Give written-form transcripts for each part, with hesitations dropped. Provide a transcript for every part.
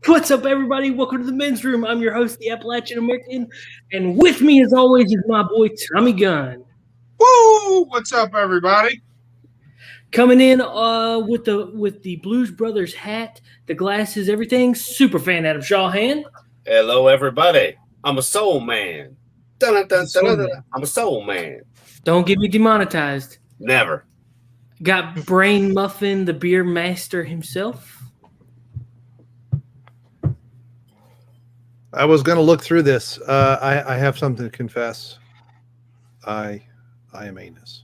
What's up, everybody? Welcome to the men's room. I'm your host, the Appalachian American, and with me, as always, is my boy Tommy Gunn. Woo! What's up, everybody? Coming in with the Blues Brothers hat, the glasses, everything. Superfan Adam Shawhan. Hello, everybody. I'm a soul man. Dun, dun, Soul dun, dun, man. dun. I'm a soul man. Don't get me demonetized. Never. Got Brain Muffin, the beer master himself. I was going to look through this. I have something to confess. I am anus.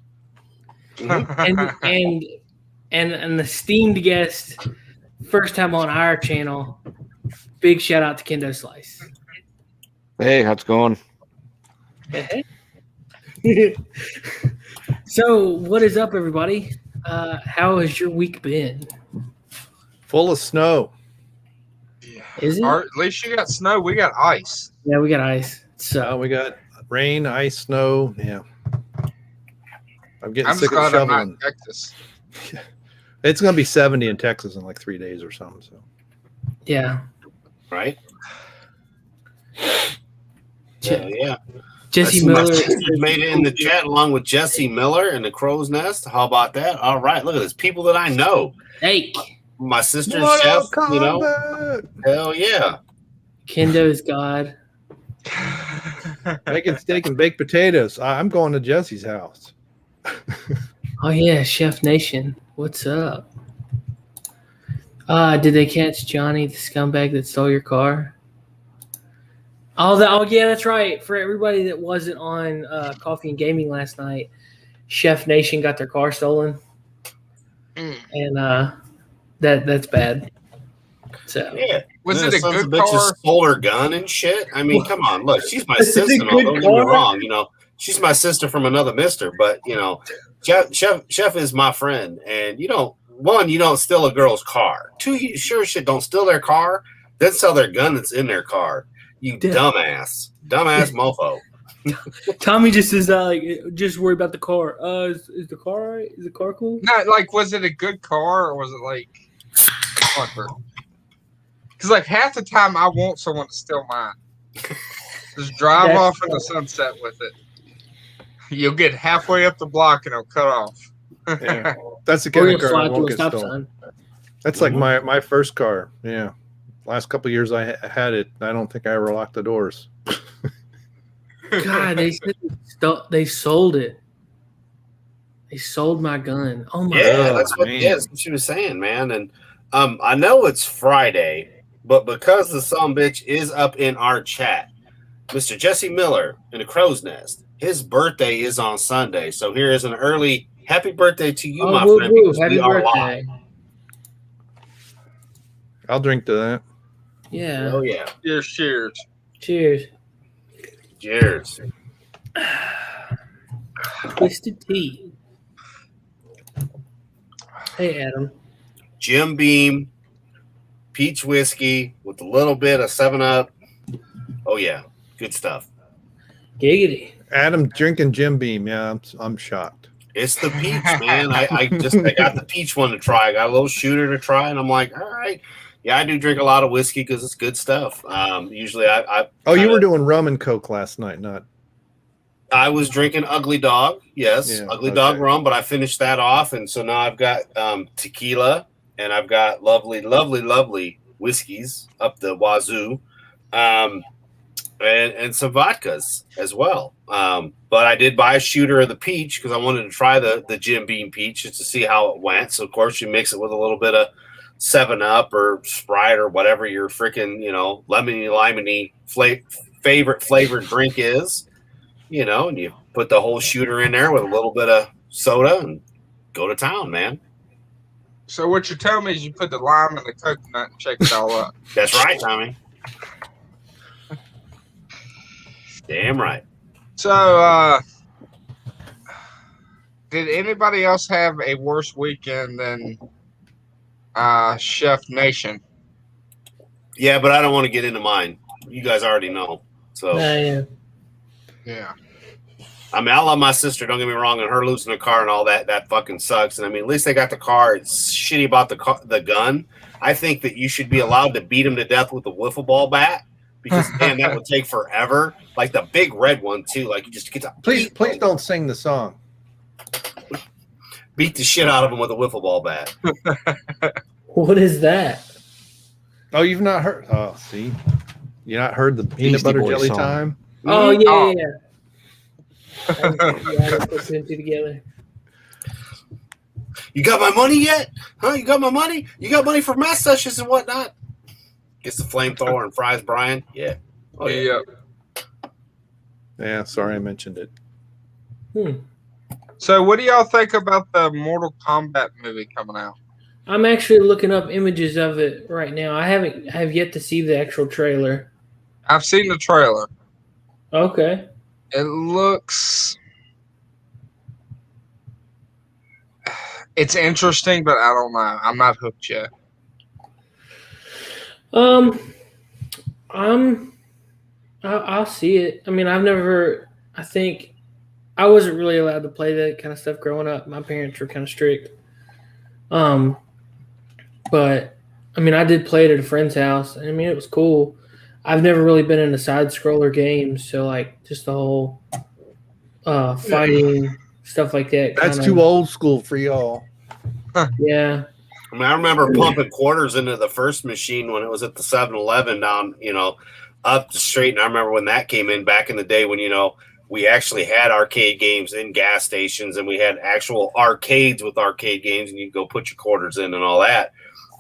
and an esteemed guest, first time on our channel. Big shout out to Kendo Slice. Hey, how's it going? So, what is up, everybody? How has your week been? Full of snow. Is it? At least you got snow. We got ice. Yeah, we got ice. So We got rain, ice, snow. Yeah. I'm getting I'm sick just of glad I'm not shoveling. in Texas. It's going to be 70 in Texas in like 3 days or something. So yeah, Right? Je- Yeah. Jesse My Miller. sister made it in the chat along with Jesse Miller and the Crow's Nest. How about that? All right. Look at this. People that I know. Hey, My sister's Mortal chef, you know. Kombat! Hell yeah. Kendo is God. Making steak and baked potatoes. I'm going to Jesse's house. Oh yeah, Chef Nation. What's up? Did they catch Johnny, the scumbag that stole your car? Oh yeah, that's right. For everybody that wasn't on Coffee and Gaming last night, Chef Nation got their car stolen, and that's bad. So Yeah. Was Then it the a sons of good bitches car? stole her gun and shit. I mean, come on. Look, she's my Is it a sister. good Don't get me car? wrong. You know, she's my sister from another mister. But, you know, Chef is my friend. And you don't steal a girl's car. Two, you sure shit don't steal their car, then sell their gun that's in their car. You Yeah. dumbass mofo. Tommy just is just worry about the car. Is the car all right? Is the car cool? Not like, was it a good car or was it like because like half the time I want someone to steal mine. Just drive That's off in the sunset with it. You'll get halfway up the block and it'll cut off. Yeah. That's the Or kind you of car fly I through won't a get stop stolen. sign. That's like my first car. Yeah. Last couple of years I had it. I don't think I ever locked the doors. God, they said they sold it. They sold my gun. Oh my Yeah, God. that's what she was saying, man. And I know it's Friday, but because the bitch is up in our chat, Mr. Jesse Miller in the Crow's Nest, his birthday is on Sunday. So here is an early happy birthday to you, my woo, friend. woo. Because Happy we are birthday. live. I'll drink to that. Yeah. Oh yeah. Cheers. Cheers. Cheers. Twisted tea. Hey, Adam. Jim Beam, peach whiskey with a little bit of 7-Up. Oh yeah, good stuff. Giggity. Adam drinking Jim Beam. Yeah, I'm shocked. It's the peach, man. I got the peach one to try. I got a little shooter to try, and I'm like, all right. Yeah, I do drink a lot of whiskey because it's good stuff. Usually, You were doing rum and Coke last night, not? I was drinking Ugly Dog, yes, Yeah, Ugly Dog rum, but I finished that off, and so now I've got tequila, and I've got lovely, lovely, lovely whiskeys up the wazoo, and some vodkas as well. But I did buy a shooter of the peach because I wanted to try the Jim Beam peach just to see how it went. So of course you mix it with a little bit of 7-Up or Sprite or whatever your freaking lemony limey favorite flavored drink is. And you put the whole shooter in there with a little bit of soda and go to town, man. So what you're telling me is you put the lime in the coconut and shake it all up. That's right, Tommy. Damn right. So did anybody else have a worse weekend than Chef Nation? Yeah, but I don't want to get into mine. You guys already know. So Yeah. Yeah. I mean, I love my sister. Don't get me wrong, and her losing a car and all that fucking sucks. And I mean, at least they got the car. It's shitty about the gun. I think that you should be allowed to beat him to death with a wiffle ball bat because damn, that would take forever. Like the big red one too. Like you just get to Please don't sing the song. beat the shit out of him with a wiffle ball bat. What is that? Oh, you've not heard? Oh, see, you not heard the peanut Beastie butter Boys jelly song. time? Oh yeah. I put two and two together. You got my money yet? Huh? You got my money? You got money for math sessions and whatnot? Gets the flamethrower and fries Brian. Yeah. Oh yeah. Yeah, sorry I mentioned it. So, what do y'all think about the Mortal Kombat movie coming out? I'm actually looking up images of it right now. I have yet to see the actual trailer. I've seen the trailer. Okay. It looks. It's interesting, but I don't know. I'm not hooked yet. I'll see it. I mean, I think I wasn't really allowed to play that kind of stuff growing up. My parents were kind of strict. But I mean, I did play it at a friend's house. I mean, it was cool. I've never really been into side scroller games, so like just the whole fighting stuff like that. That's too old school for y'all. Yeah. I mean, I remember pumping quarters into the first machine when it was at the 7-Eleven down, up the street. And I remember when that came in back in the day when, we actually had arcade games in gas stations and we had actual arcades with arcade games and you'd go put your quarters in and all that.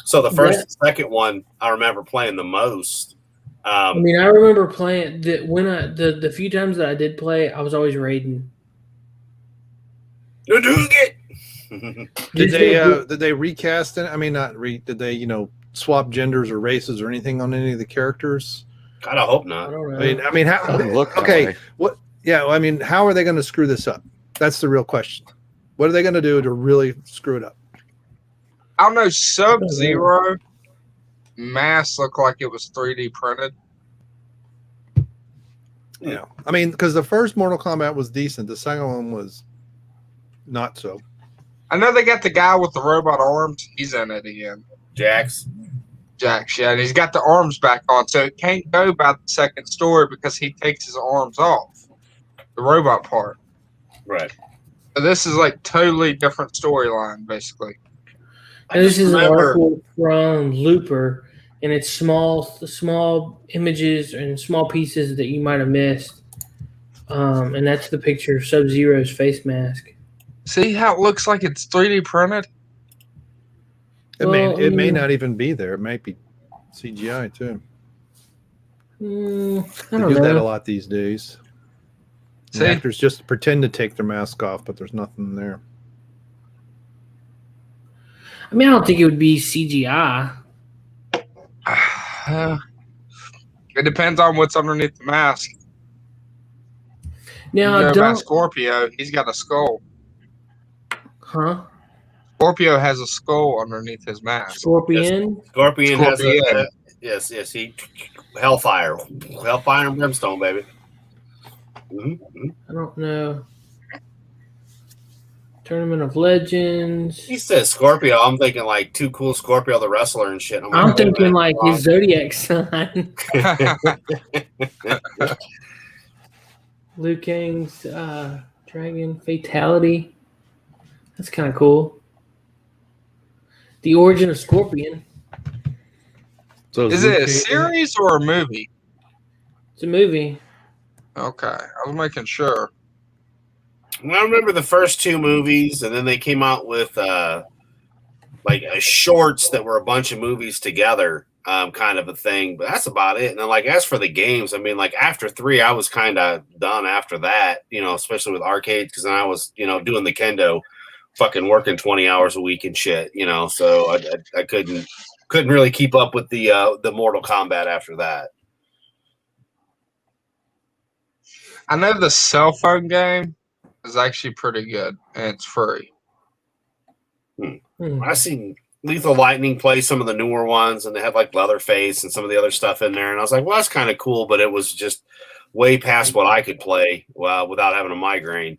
So the first and second one, I remember playing the most. I mean, I remember playing that when the few times that I did play, I was always raiding. Did they recast it? I mean, did they, swap genders or races or anything on any of the characters? God, I hope not. I don't know. I mean, how? Doesn't look that Okay, way. what? Yeah, I mean, how are they going to screw this up? That's the real question. What are they going to do to really screw it up? I don't know. Sub-Zero mask looked like it was 3D printed. Yeah, I mean, because the first Mortal Kombat was decent. The second one was not so. I know they got the guy with the robot arms. He's in it again. Jax. Jax, yeah, and he's got the arms back on, so it can't go by the second story because he takes his arms off, the robot part. Right. So this is like totally different storyline, basically. And this is an article from Looper, and it's small images and small pieces that you might have missed. And that's the picture of Sub-Zero's face mask. See how it looks like it's 3D printed? It may not even be there. It might be CGI too. I They don't do that a know. lot these days. See? Actors just pretend to take their mask off, but there's nothing there. I mean, I don't think it would be CGI. It depends on what's underneath the mask. Now, You know about don't. Scorpio, he's got a skull. Huh? Scorpio has a skull underneath his mask. Scorpion? Scorpion has Scorpion. yes, he Hellfire and Brimstone, baby. Mm-hmm. I don't know. Tournament of Legends. He says Scorpio. I'm thinking like Too Cool Scorpio the wrestler and shit. I'm thinking like his zodiac sign. Liu Kang's Dragon Fatality. That's kind of cool. The origin of Scorpion. So Is it a series or a movie? It's a movie. Okay, I was making sure. I remember the first two movies, and then they came out with shorts that were a bunch of movies together, kind of a thing. But that's about it. And then, like, as for the games, I mean, like after 3, I was kind of done after that. Especially with arcades, because then I was, doing the kendo, fucking working 20 hours a week and shit. So I couldn't really keep up with the Mortal Kombat after that. I know the cell phone game is actually pretty good, and it's free. I seen Lethal Lightning play some of the newer ones, and they have like Leatherface and some of the other stuff in there. And I was like, well, that's kind of cool, but it was just way past what I could play without having a migraine.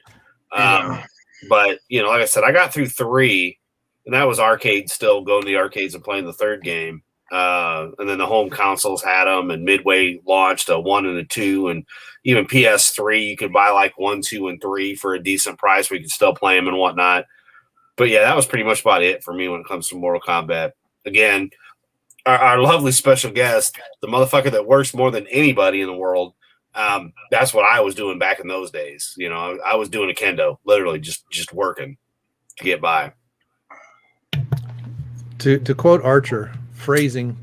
But, like I said, I got through 3, and that was arcade still, going to the arcades and playing the 3rd game. And then the home consoles had them, and Midway launched a 1 and a 2, and even PS3, you could buy like 1, 2, and 3 for a decent price where you could still play them and whatnot. But yeah, that was pretty much about it for me when it comes to Mortal Kombat. Again, our lovely special guest, the motherfucker that works more than anybody in the world, that's what I was doing back in those days. I was doing a kendo, literally just working to get by. To quote Archer, phrasing.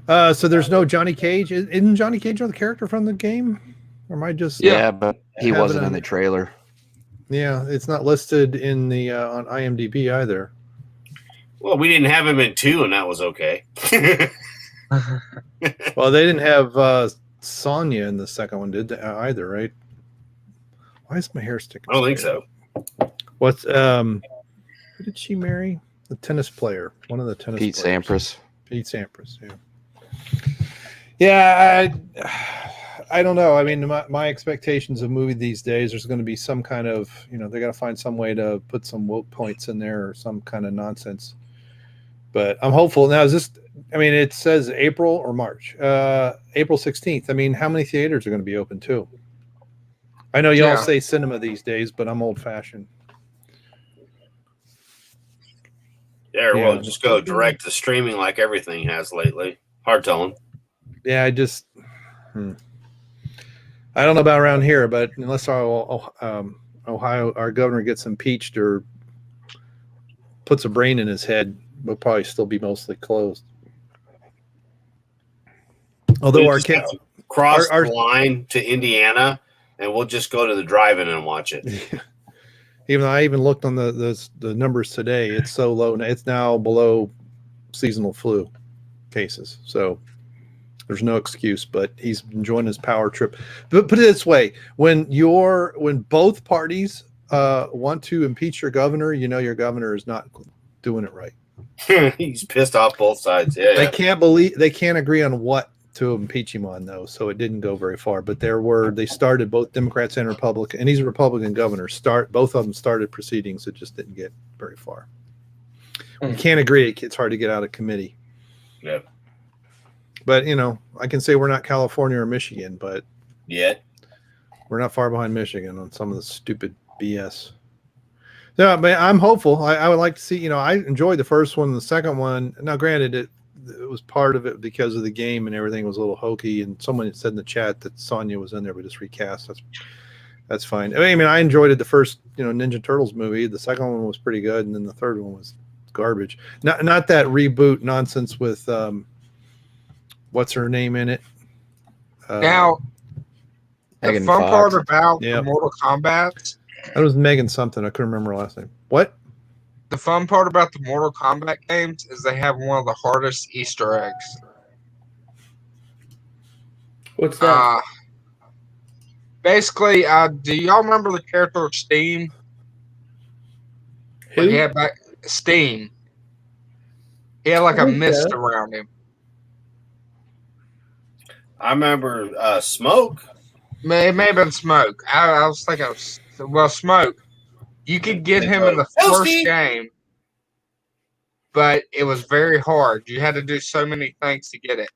So there's no Johnny Cage. Isn't Johnny Cage the character from the game? Or am I just but he wasn't in the trailer. Yeah, it's not listed in the on IMDb either. Well, we didn't have him in 2, and that was okay. Well, they didn't have Sonya in the second one, did they, either, right? Why is my hair sticking? I don't think so. What's who did she marry? The tennis player, one of the tennis Pete players. Sampras. Pete Sampras, yeah. I don't know. I mean, my expectations of movie these days, there's going to be some kind of, they got to find some way to put some woke points in there or some kind of nonsense. But I'm hopeful. Now, it says April or March, April 16th. I mean, how many theaters are going to be open too? I know y'all say cinema these days, but I'm old fashioned. Yeah, well, just go direct to streaming like everything has lately. Hard telling. Yeah, I don't know about around here, but unless Ohio, our governor gets impeached or puts a brain in his head, we'll probably still be mostly closed. Although our kids cross the line to Indiana, and we'll just go to the drive-in and watch it. Even though I looked on the numbers today, it's so low. It's now below seasonal flu cases. So there's no excuse, but he's enjoying his power trip. But put it this way, when both parties want to impeach your governor, your governor is not doing it right. He's pissed off both sides. Yeah. They can't agree on what to impeach him on, though, so it didn't go very far. But they started, both Democrats and Republicans, and he's a Republican governor, both of them started proceedings. It just didn't get very far. We can't agree. It's hard to get out of committee. Yeah. But, I can say we're not California or Michigan, but yet we're not far behind Michigan on some of the stupid BS. Yeah, but I'm hopeful. I would like to see, I enjoyed the first one and the second one. Now, granted, it was part of it because of the game and everything was a little hokey. And someone said in the chat that Sonya was in there, but just recast. That's fine. I mean, I enjoyed it. The first, Ninja Turtles movie. The second one was pretty good, and then the third one was garbage. Not that reboot nonsense with what's her name in it. Now, the Megan fun Fox. part about the Mortal Kombat. That was Megan something. I couldn't remember her last name. What? The fun part about the Mortal Kombat games is they have one of the hardest Easter eggs. What's that? Basically, do y'all remember the character Steam? Who? He had Steam. He had like a mist around him. I remember Smoke. It may have been Smoke. I was thinking, Smoke. You could get him in the first game, but it was very hard. You had to do so many things to get it.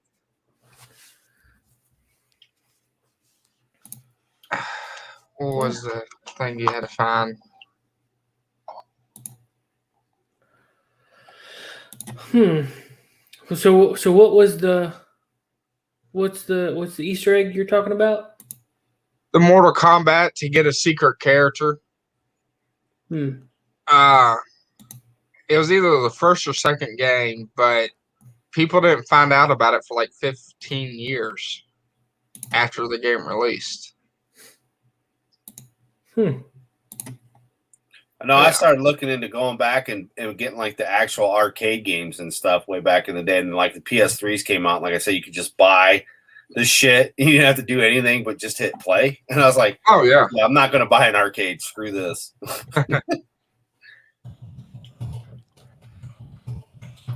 What was the thing you had to find? So what was what's the Easter egg you're talking about? The Mortal Kombat to get a secret character. It was either the first or second game, but people didn't find out about it for like 15 years after the game released. No, I started looking into going back and getting like the actual arcade games and stuff way back in the day. And like the PS3s came out. Like I said, you could just buy the shit. You didn't have to do anything but just hit play. And I was like, oh, yeah. I'm not going to buy an arcade. Screw this.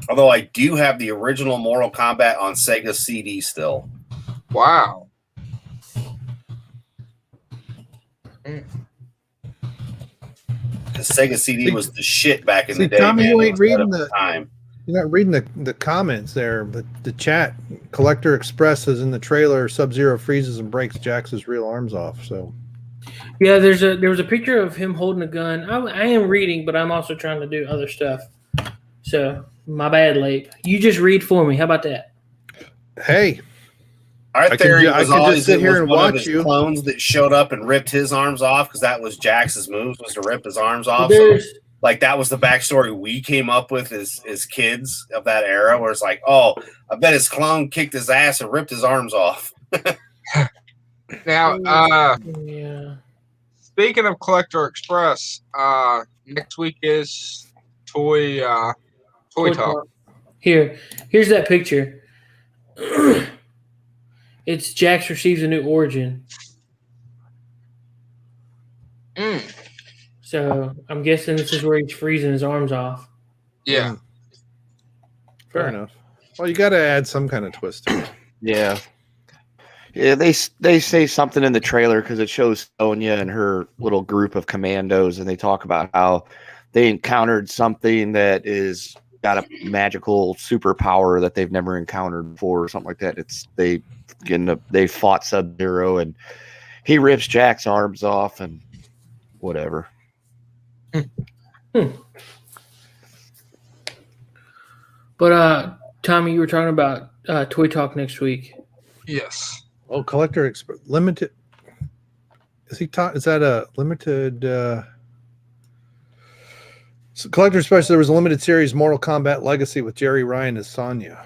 Although I do have the original Mortal Kombat on Sega CD still. Wow. Because Sega CD was the shit back in the day. Tommy, man. you It ain't was reading ahead of time. You're not reading the comments there, but the chat. Collector Express is in the trailer. Sub-Zero freezes and breaks Jax's real arms off. So Yeah, there was a picture of him holding a gun. I am reading, but I'm also trying to do other stuff. So my bad, Lape. You just read for me. How about that? hey, Our theory was just always sit it here was and one of watch his you. clones that showed up and ripped his arms off because that was Jax's moves, was to rip his arms off. So, There's like that was the backstory we came up with as kids of that era, where it's like, oh, I bet his clone kicked his ass and ripped his arms off. Now, yeah. speaking of Collector Express, next week is Toy Talk. Here's that picture. It's Jax receives a new origin. So I'm guessing this is where he's freezing his arms off. Yeah. Fair enough. Well, you got to add some kind of twist to it. Yeah. Yeah, they say something in the trailer because it shows Sonya and her little group of commandos, and they talk about how they encountered something that is got a magical superpower that they've never encountered before, or something like that. They fought Sub-Zero, and he rips Jack's arms off, and whatever. But Tommy, you were talking about Toy Talk next week. Yes. Oh, Collector Express limited. Is that a limited? So Collector Express. There was a limited series Mortal Kombat Legacy with Jerry Ryan as Sonya.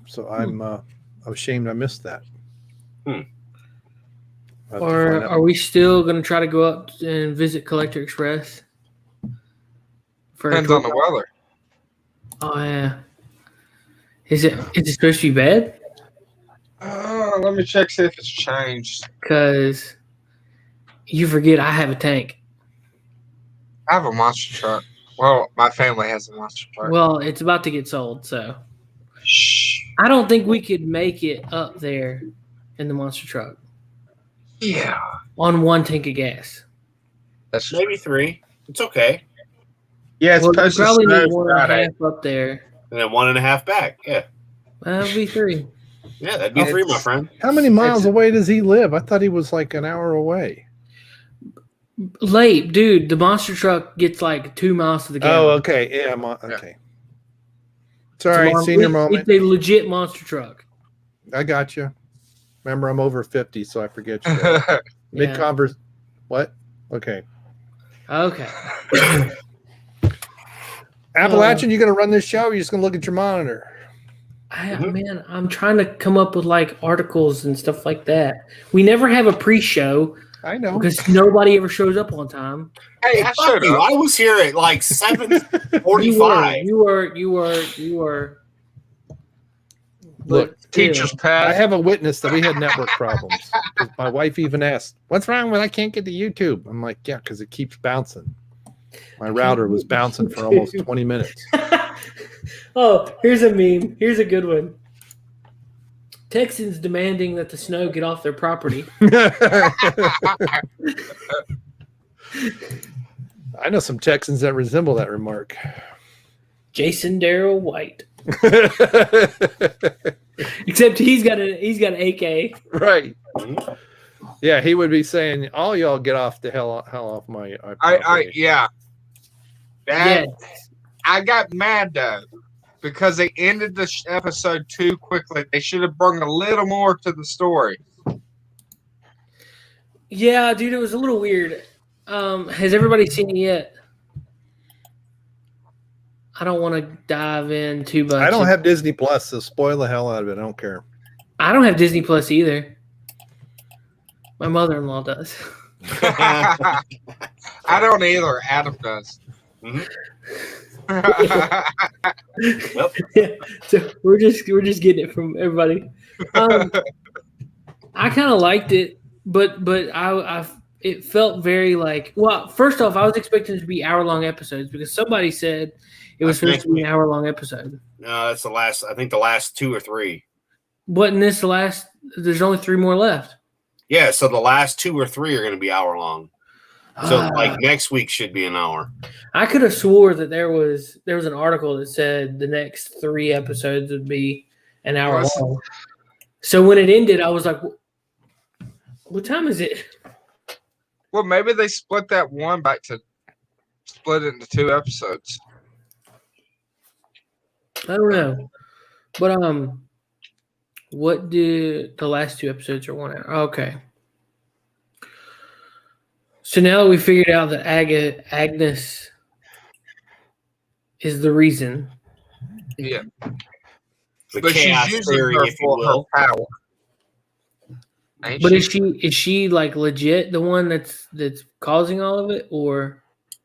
So I'm ashamed I missed that. Or are we still going to try to go up and visit Collector Express? Depends on the weather. Oh yeah. Is it supposed to be bad? Let me check, see if it's changed. Because you forget I have a tank. I have a monster truck. Well, my family has a monster truck. Well, it's about to get sold, so Shh. I don't think we could make it up there in the monster truck Yeah. on one tank of gas. That's Maybe 3. It's okay. Yeah, it's Well, you supposed to probably snow need 1.5 Friday. up there. And then 1.5 back. Yeah. That'd be 3. Yeah, that'd be 3, my friend. How many miles away does he live? I thought he was like an hour away. Late, dude. The monster truck gets like 2 miles to the gallon. Oh, okay. Yeah, okay. It's all right. Senior moment. It's a legit monster truck. I got you. Remember, I'm over 50, so I forget you. Mid-converse. What? Okay. Okay. Appalachian, you going to run this show? Or are you just going to look at your monitor? Man, I'm trying to come up with like articles and stuff like that. We never have a pre-show. I know. Because nobody ever shows up on time. Hey, I showed up. I was here at like 7:45. You were. Look, teacher's pet. I have a witness that we had network problems. My wife even asked, "What's wrong with I can't get to YouTube?" I'm like, "Yeah, because it keeps bouncing." My router was bouncing for almost 20 minutes. Oh, here's a meme. Here's a good one. Texans demanding that the snow get off their property. I know some Texans that resemble that remark. Jason Darrell White. Except he's got an AK. Right. Yeah, he would be saying, "All y'all get off the hell off my property." Yeah. That, yes. I got mad though because they ended the episode too quickly. They should have brought a little more to the story. Yeah, dude, it was a little weird. Has everybody seen it yet? I don't want to dive in too much. I don't have Disney Plus, so spoil the hell out of it. I don't care. I don't have Disney Plus either. My mother-in-law does. I don't either. Adam does. Mm-hmm. Yeah, so we're just getting it from everybody. I kind of liked it, but it felt very like. Well, first off, I was expecting it to be hour-long episodes because somebody said It was supposed to be an hour-long episode. No, that's the last. I think the last 2 or 3. Wasn't this the last? There's only 3 more left. Yeah, so the last 2 or 3 are going to be hour long. So like next week should be an hour. I could have swore that there was an article that said the next 3 episodes would be an hour long. So when it ended, I was like, "What time is it?" Well, maybe they split that one back to split it into 2 episodes. I don't know, but what did the last 2 episodes are 1 hour? Okay. So now we figured out that Agnes is the reason. Yeah. The But she's chaos using theory, her if you for her will. power. But is she like legit the one that's causing all of it, or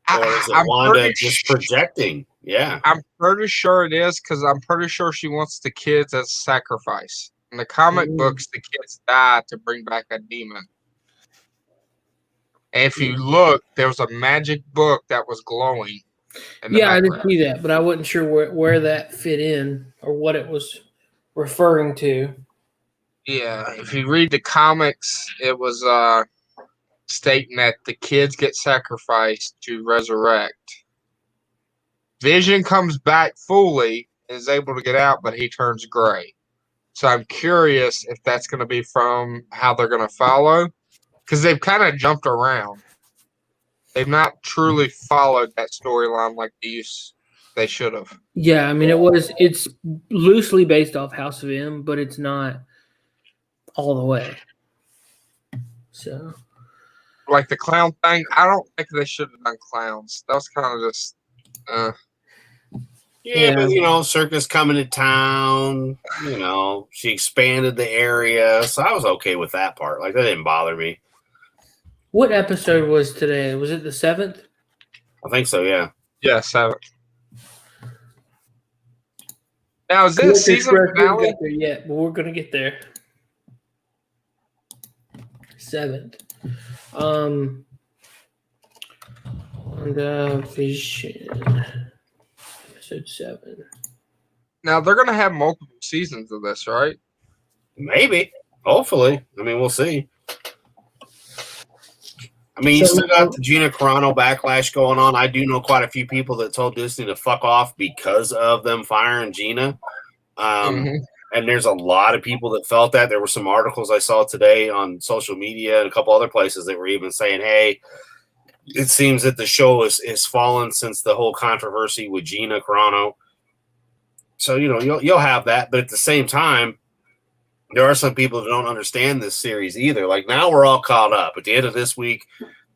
is it Wanda just projecting? Yeah. I'm pretty sure it is because I'm pretty sure she wants the kids as sacrifice. In the comic books, the kids die to bring back a demon. And if you look, there was a magic book that was glowing. Yeah, I did see that, but I wasn't sure where that fit in or what it was referring to. Yeah, if you read the comics, it was stating that the kids get sacrificed to resurrect. Vision comes back fully and is able to get out, but he turns gray. So I'm curious if that's going to be from how they're going to follow, because they've kind of jumped around. They've not truly followed that storyline like they should have. Yeah, I mean it's loosely based off House of M, but it's not all the way. So, like the clown thing, I don't think they should have done clowns. That was kind of just. Yeah, but circus coming to town. She expanded the area, so I was okay with that part. Like that didn't bother me. What episode was today? Was it the 7th? I think so. Yeah. Yeah, 7th. Now is it season finale? Yeah, but we're gonna get there. 7th. WandaVision. Episode 7. Now they're gonna have multiple seasons of this, right? Maybe. Hopefully. I mean, we'll see. I mean, you still got the Gina Carano backlash going on. I do know quite a few people that told Disney to fuck off because of them firing Gina. And there's a lot of people that felt that. There were some articles I saw today on social media and a couple other places that were even saying, hey, it seems that the show is fallen since the whole controversy with Gina Carano. So, you'll have that. But at the same time, there are some people that don't understand this series either. Like now we're all caught up. At the end of this week,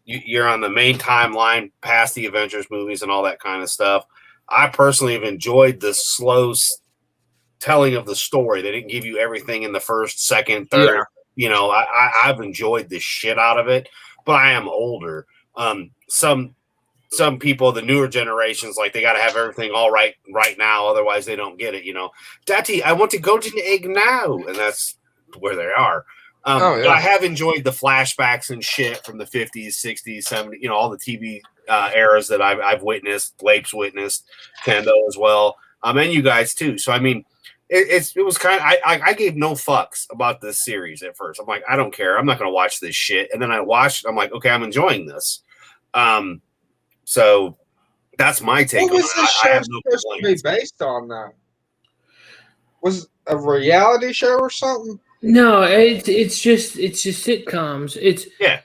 you're on the main timeline past the Avengers movies and all that kind of stuff. I personally have enjoyed the slow telling of the story. They didn't give you everything in the first, second, third. Yeah. I've enjoyed the shit out of it, but I am older. Some people, the newer generations, like they got to have everything all right now, otherwise they don't get it. Daddy, I want to go to the egg now, and that's where they are. But I have enjoyed the flashbacks and shit from the 50s, 60s, 70s, all the TV eras that I've witnessed. Blake's witnessed, Kendo as well, and you guys too. So I mean, it was kind of I gave no fucks about this series at first. I'm like, I don't care. I'm not going to watch this shit. And then I watched. I'm like, okay, I'm enjoying this. So that's my take. What was this show supposed to be based on now? Was it a reality show or something? No, it's just sitcoms. It's yeah,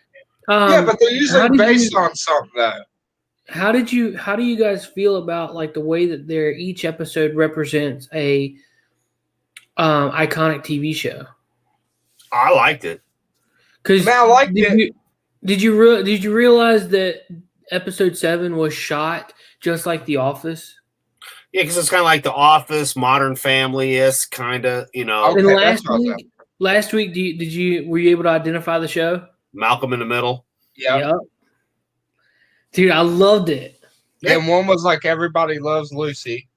but they're usually based on something though. How do you guys feel about like the way that each episode represents a iconic TV show? I liked it. Because I liked it. Did you realize that episode 7 was shot just like The Office? Yeah, because it's kind of like The Office, Modern Family-esque, kind of, And last week, were you able to identify the show? Malcolm in the Middle. Yeah. Dude, I loved it. And one was like Everybody Loves Lucy,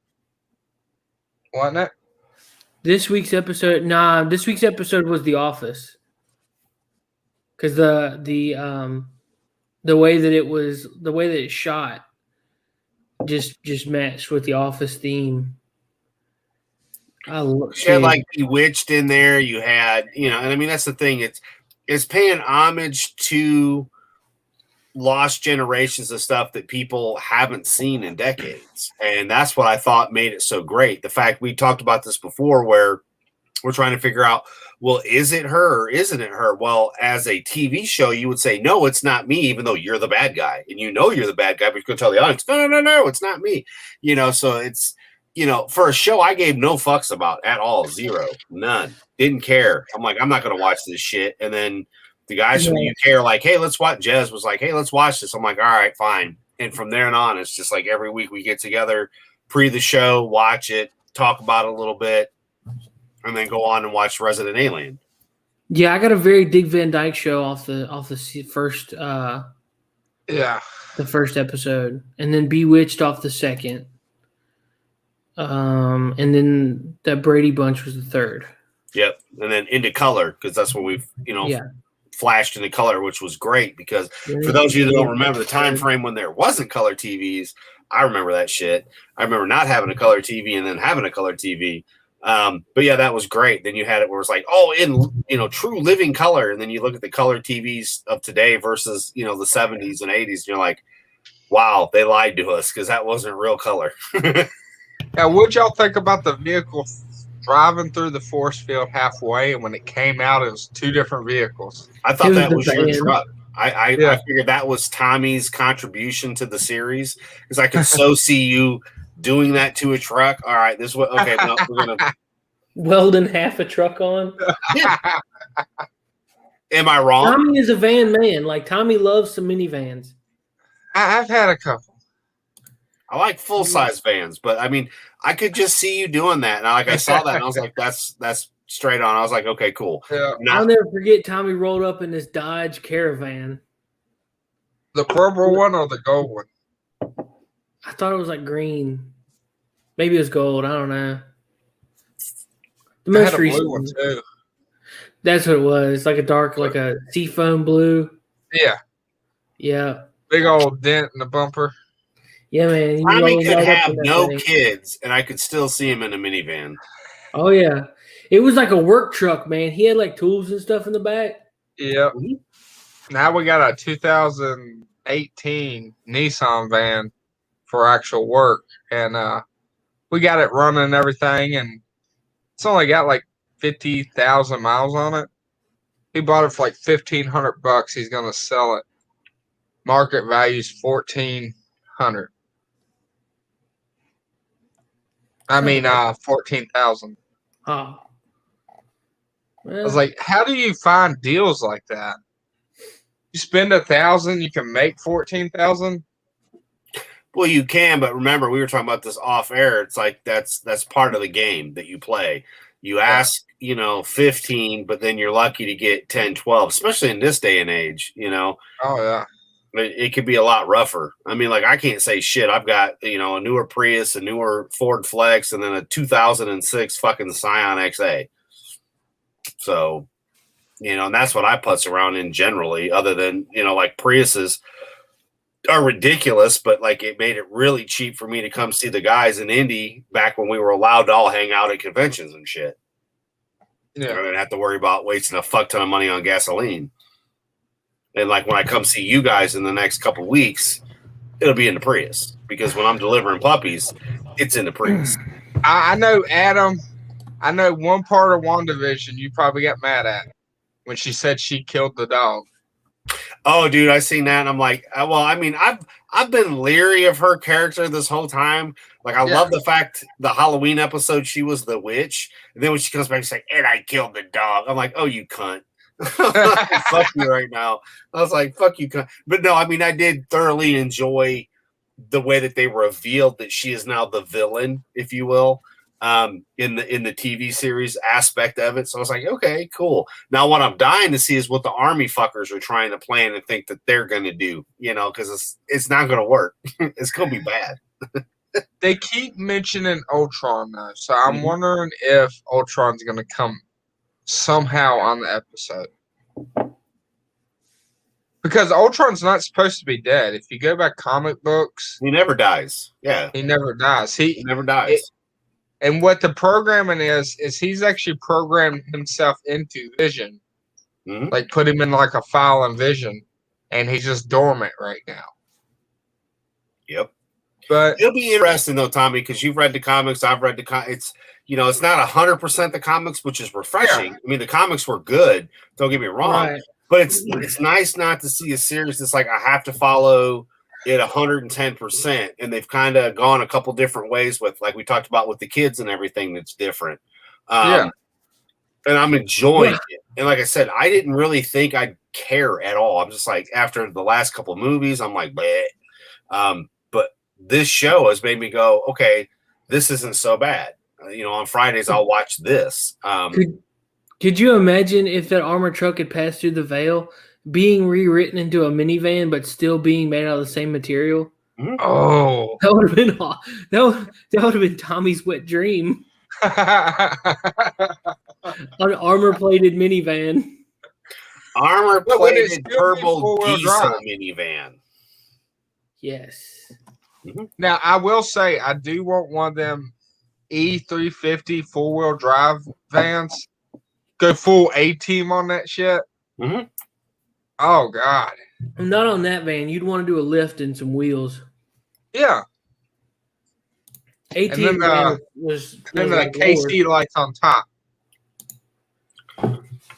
wasn't it? This week's episode was The Office. Because the way that it shot just matched with the Office theme. You had like Bewitched in there. You had, and I mean that's the thing. It's paying homage to lost generations of stuff that people haven't seen in decades, and that's what I thought made it so great. The fact we talked about this before, where we're trying to figure out, well, is it her or isn't it her? Well, as a TV show, you would say, no, it's not me, even though you're the bad guy. And you're the bad guy, but you could tell the audience, no, it's not me. So it's, for a show I gave no fucks about at all. Zero. None. Didn't care. I'm like, I'm not going to watch this shit. And then the guys from You Care, like, hey, let's watch. Jez was like, hey, let's watch this. I'm like, all right, fine. And from there on, it's just like every week we get together, pre the show, watch it, talk about it a little bit, and then go on and watch Resident Alien. Yeah, I got a very Dick Van Dyke show off the first the first episode, and then Bewitched off the second, and then that Brady Bunch was the third. Yep, and then into color, because that's when we've flashed into color, which was great. Because for those of you that don't remember the time frame when there wasn't color TVs, I remember that shit. I remember not having a color TV and then having a color TV. But yeah, that was great. Then you had it where it's like, oh, in true living color, and then you look at the color TVs of today versus the 70s and 80s, and you're like, wow, they lied to us because that wasn't real color. Now, what'd y'all think about the vehicle driving through the force field halfway, and when it came out, it was two different vehicles? I thought that was your truck. I figured that was Tommy's contribution to the series, because I could so see you doing that to a truck. All right, this was okay. No, we're gonna welding half a truck on. Yeah. Am I wrong? Tommy is a van man. Like, Tommy loves some minivans. I've had a couple. I like full size vans, but I mean, I could just see you doing that. And I saw that, and I was like, that's straight on. I was like, okay, cool. Yeah. I'll never forget Tommy rolled up in this Dodge Caravan. The purple one or the gold one? I thought it was like green. Maybe it was gold. I don't know. The most recent one too. That's what it was. Like a dark, like a seafoam blue. Yeah. Yeah. Big old dent in the bumper. Yeah, man. Tommy could have no kids, and I could still see him in a minivan. Oh, yeah. It was like a work truck, man. He had like tools and stuff in the back. Yep. Now we got a 2018 Nissan van for actual work, and we got it running and everything, and it's only got like 50,000 miles on it. He bought it for like $1,500. He's gonna sell it. Market value's $1,400. I mean, 14,000. Oh. Well, I was like, how do you find deals like that? You spend 1,000, you can make 14,000. Well, you can, but remember, we were talking about this off air. It's like that's part of the game that you play. You ask, 15, but then you're lucky to get 10, 12, especially in this day and age, Oh, yeah. It could be a lot rougher. I mean, like, I can't say shit. I've got, a newer Prius, a newer Ford Flex, and then a 2006 fucking Scion XA. So, and that's what I putz around in generally, other than, like Priuses are ridiculous, but like it made it really cheap for me to come see the guys in Indy back when we were allowed to all hang out at conventions and shit. Yeah. I didn't have to worry about wasting a fuck ton of money on gasoline. And like when I come see you guys in the next couple weeks, it'll be in the Prius, because when I'm delivering puppies, it's in the Prius. I know, Adam. I know one part of WandaVision you probably got mad at when she said she killed the dog. Oh, dude, I seen that, and I'm like, well, I mean, I've been leery of her character this whole time. Like, I love the fact the Halloween episode she was the witch, and then when she comes back, she's like, and I killed the dog. I'm like, oh, you cunt. Fuck you right now. I was like, fuck you, cunt. But no, I mean, I did thoroughly enjoy the way that they revealed that she is now the villain, if you will, in the TV series aspect of it. So I was like, okay, cool. Now what I'm dying to see is what the army fuckers are trying to plan and think that they're going to do, because it's not going to work. It's going to be bad. They keep mentioning Ultron though, so I'm wondering if Ultron's going to come somehow on the episode. Because Ultron's not supposed to be dead. If you go back comic books, He never dies. Yeah, he never dies. he never dies. And what the programming is he's actually programmed himself into Vision. Mm-hmm. Like put him in like a file in Vision, and he's just dormant right now. Yep. But it'll be interesting though, Tommy, because you've read the comics. I've read the comics. It's not 100% the comics, which is refreshing. Yeah. I mean, the comics were good. Don't get me wrong, right. But it's nice not to see a series that's like I have to follow it 110%, and they've kind of gone a couple different ways with, like we talked about with the kids and everything that's different. And I'm enjoying it. And like I said, I didn't really think I'd care at all. I'm just like, after the last couple of movies, I'm like, bleh. But this show has made me go, okay, this isn't so bad. On Fridays I'll watch this. Could you imagine if that armored truck had passed through the veil, being rewritten into a minivan, but still being made out of the same material? Mm-hmm. Oh, that would have been that would have been Tommy's wet dream. An armor-plated minivan. Armor-plated turbo diesel minivan. Yes. Mm-hmm. Now, I will say, I do want one of them E350 four-wheel drive vans. Go full A-team on that shit. Mm-hmm. Oh, God. Not on that van. You'd want to do a lift and some wheels. Yeah. A-team was the like KC lights on top.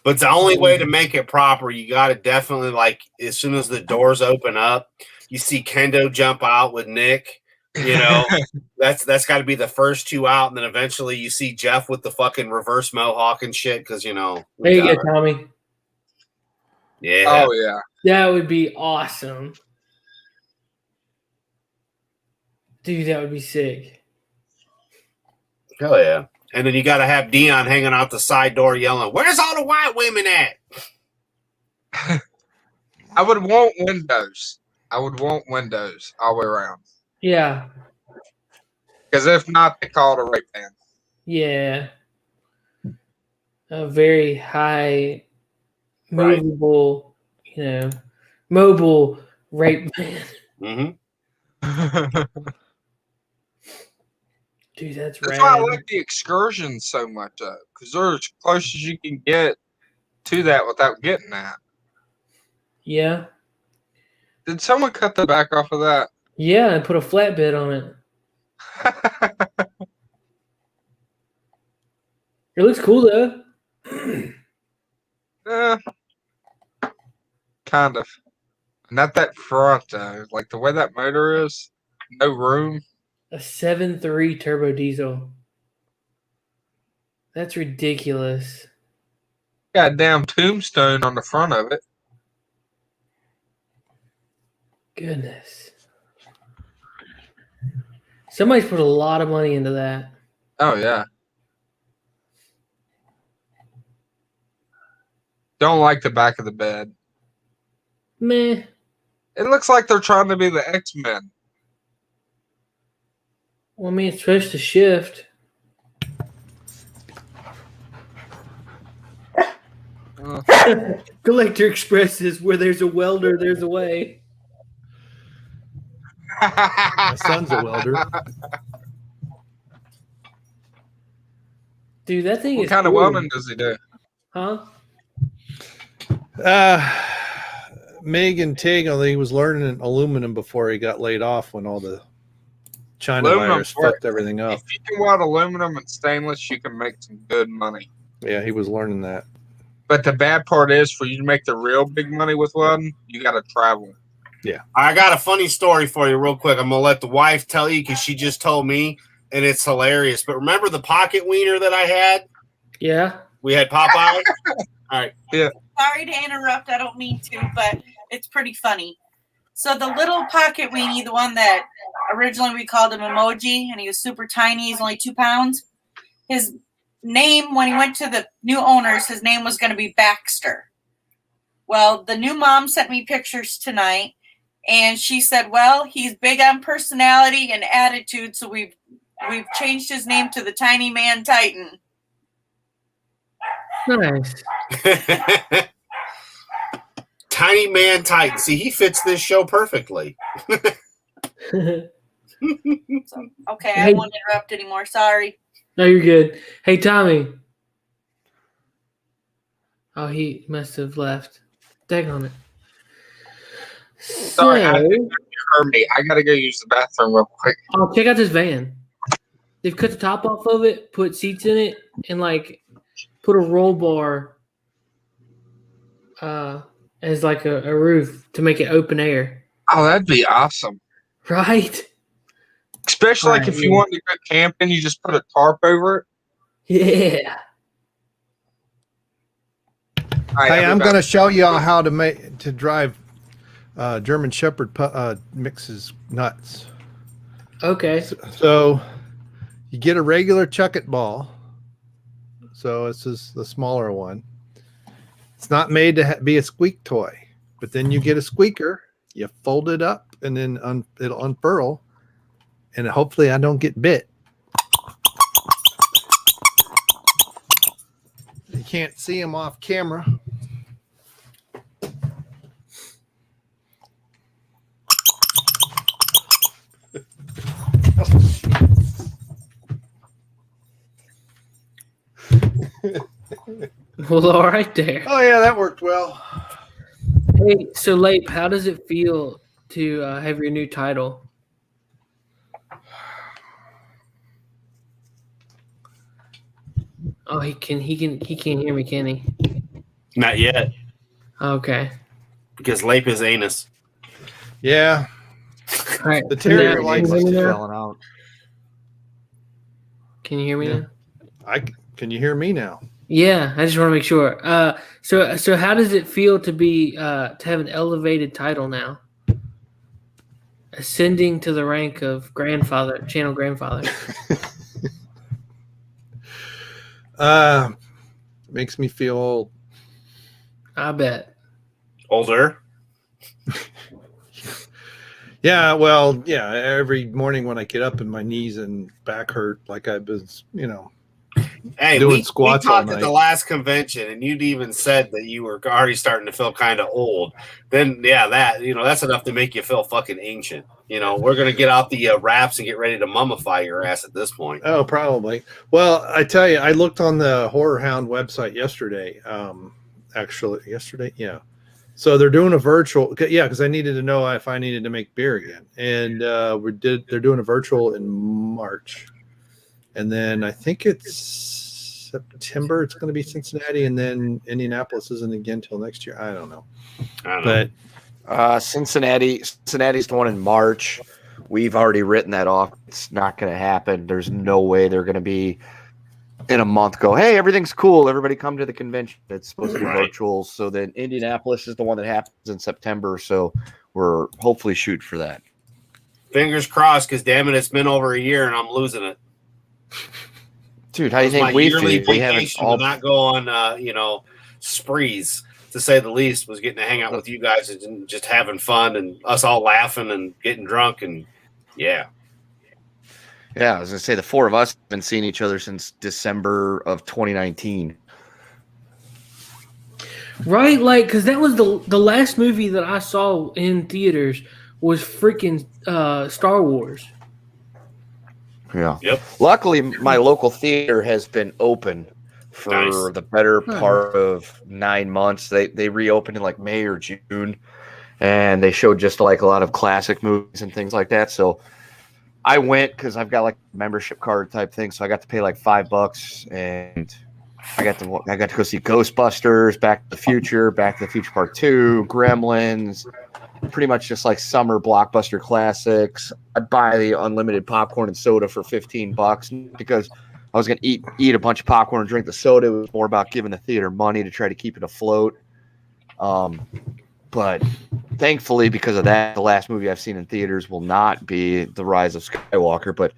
But the only way to make it proper, you got to definitely, like, as soon as the doors open up, you see Kendo jump out with Nick. That's got to be the first two out, and then eventually you see Jeff with the fucking reverse mohawk and shit. Because there you go, Tommy. Yeah. Oh yeah. That would be awesome, dude. That would be sick. Hell yeah. And then you got to have Dion hanging out the side door yelling, "Where's all the white women at?" I would want windows. all the way around. Yeah. Because if not, they call it a rape van. Yeah. A very high, movable, mobile rape van. Mm-hmm. Dude, that's rad. That's why I like the excursions so much, because they're as close as you can get to that without getting that. Yeah. Did someone cut the back off of that? Yeah, and put a flatbed on it. It looks cool, though. Kind of. Not that front, though. Like, the way that motor is, no room. A 7.3 turbo diesel. That's ridiculous. Goddamn tombstone on the front of it. Goodness. Somebody's put a lot of money into that. Oh, yeah. Don't like the back of the bed. Meh. It looks like they're trying to be the X-Men. Well, I mean, it's supposed to shift. Collector Express is where there's a welder, there's a way. My son's a welder. Dude, that thing what is kind cool. of welding does he do? Huh? Mig and Tig, I think he was learning aluminum before he got laid off when all the China virus fucked everything up. If you can weld aluminum and stainless, you can make some good money. Yeah, he was learning that. But the bad part is, for you to make the real big money with welding, you got to travel. Yeah. I got a funny story for you real quick. I'm going to let the wife tell you because she just told me, and it's hilarious. But remember the pocket wiener that I had? Yeah. We had Popeye? All right. Yeah. Sorry to interrupt. I don't mean to, but it's pretty funny. So the little pocket weenie, the one that originally we called him Emoji, and he was super tiny. He's only 2 pounds. His name, when he went to the new owners, his name was going to be Baxter. Well, the new mom sent me pictures tonight, and she said, well, he's big on personality and attitude, so we've changed his name to the Tiny Man Titan. Nice. Tiny Man Titan. See, he fits this show perfectly. Okay, I won't interrupt anymore. Sorry. No, you're good. Hey, Tommy. Oh, he must have left. Dang on it. Sorry, I didn't know you heard me. I gotta go use the bathroom real quick. Oh, check out this van. They've cut the top off of it, put seats in it, and put a roll bar as like a roof to make it open air. Oh, that'd be awesome. Right? Especially if you want to go camping, you just put a tarp over it. Yeah. Hey, I'm going to show y'all how to drive German Shepherd mixes nuts. Okay. So you get a regular chuck-it ball. So this is the smaller one. It's not made to be a squeak toy, but then you get a squeaker, you fold it up, and then it'll unfurl, and hopefully I don't get bit. You can't see them off camera. Well, all right there. Oh yeah, that worked well. Hey, so Lape, how does it feel to have your new title? Oh, he can't hear me, can he? Not yet, Okay. because Lape is anus. Yeah, All right. the terrier Now, likes can you hear me now? Spelling out. Can you hear me Yeah. now? Can you hear me now? Yeah, I just want to make sure. So how does it feel to be to have an elevated title now? Ascending to the rank of channel grandfather. Makes me feel old. I bet. Older. Yeah, well, yeah. Every morning when I get up and my knees and back hurt, like I was, Hey, doing we squats all talked at night. the last convention, and you'd even said that you were already starting to feel kind of old. Then, yeah, that's enough to make you feel fucking ancient. We're gonna get out the wraps and get ready to mummify your ass at this point. Oh, probably. Well, I tell you, I looked on the Horror Hound website yesterday. Yeah. So they're doing a virtual, because I needed to know if I needed to make beer again, and they're doing a virtual in March, and then I think it's September. It's going to be Cincinnati, and then Indianapolis isn't again till next year. I don't know. But Cincinnati's the one in March. We've already written that off. It's not going to happen. There's no way they're going to be in a month go, hey, everything's cool. Everybody come to the convention. It's supposed to be virtual. So then Indianapolis is the one that happens in September. So we're hopefully shoot for that. Fingers crossed, because damn it, it's been over a year and I'm losing it. Dude, how do you think we feel? We haven't all not go on, sprees, to say the least, was getting to hang out with you guys and just having fun and us all laughing and getting drunk and yeah. Yeah, I was going to say the four of us have been seeing each other since December of 2019. Right, because that was the last movie that I saw in theaters was freaking Star Wars. Yeah. Yep. Luckily, my local theater has been open for the better part of 9 months. They reopened in May or June, and they showed just a lot of classic movies and things like that. So I went because I've got a membership card type thing, so I got to pay $5, and I got to go see Ghostbusters, Back to the Future Part 2, Gremlins, pretty much just summer blockbuster classics. I'd buy the unlimited popcorn and soda for $15 because I was going to eat a bunch of popcorn and drink the soda. It was more about giving the theater money to try to keep it afloat. But thankfully, because of that, the last movie I've seen in theaters will not be The Rise of Skywalker. But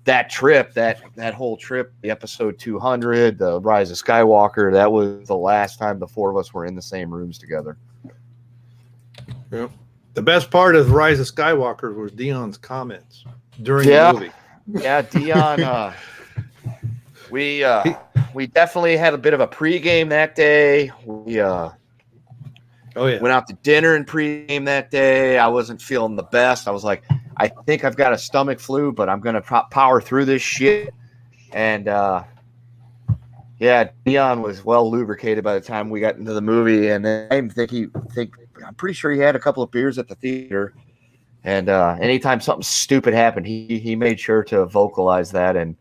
that trip, that whole trip, the episode 200, The Rise of Skywalker, that was the last time the four of us were in the same rooms together. Yep. The best part of The Rise of Skywalker was Dion's comments during the movie. Yeah, Dion. We definitely had a bit of a pregame that day. Oh yeah. Went out to dinner and pregame that day. I wasn't feeling the best. I was like, I think I've got a stomach flu, but I'm gonna power through this shit. And yeah, Dion was well lubricated by the time we got into the movie, and then I think I'm pretty sure he had a couple of beers at the theater. And anytime something stupid happened, he made sure to vocalize that. And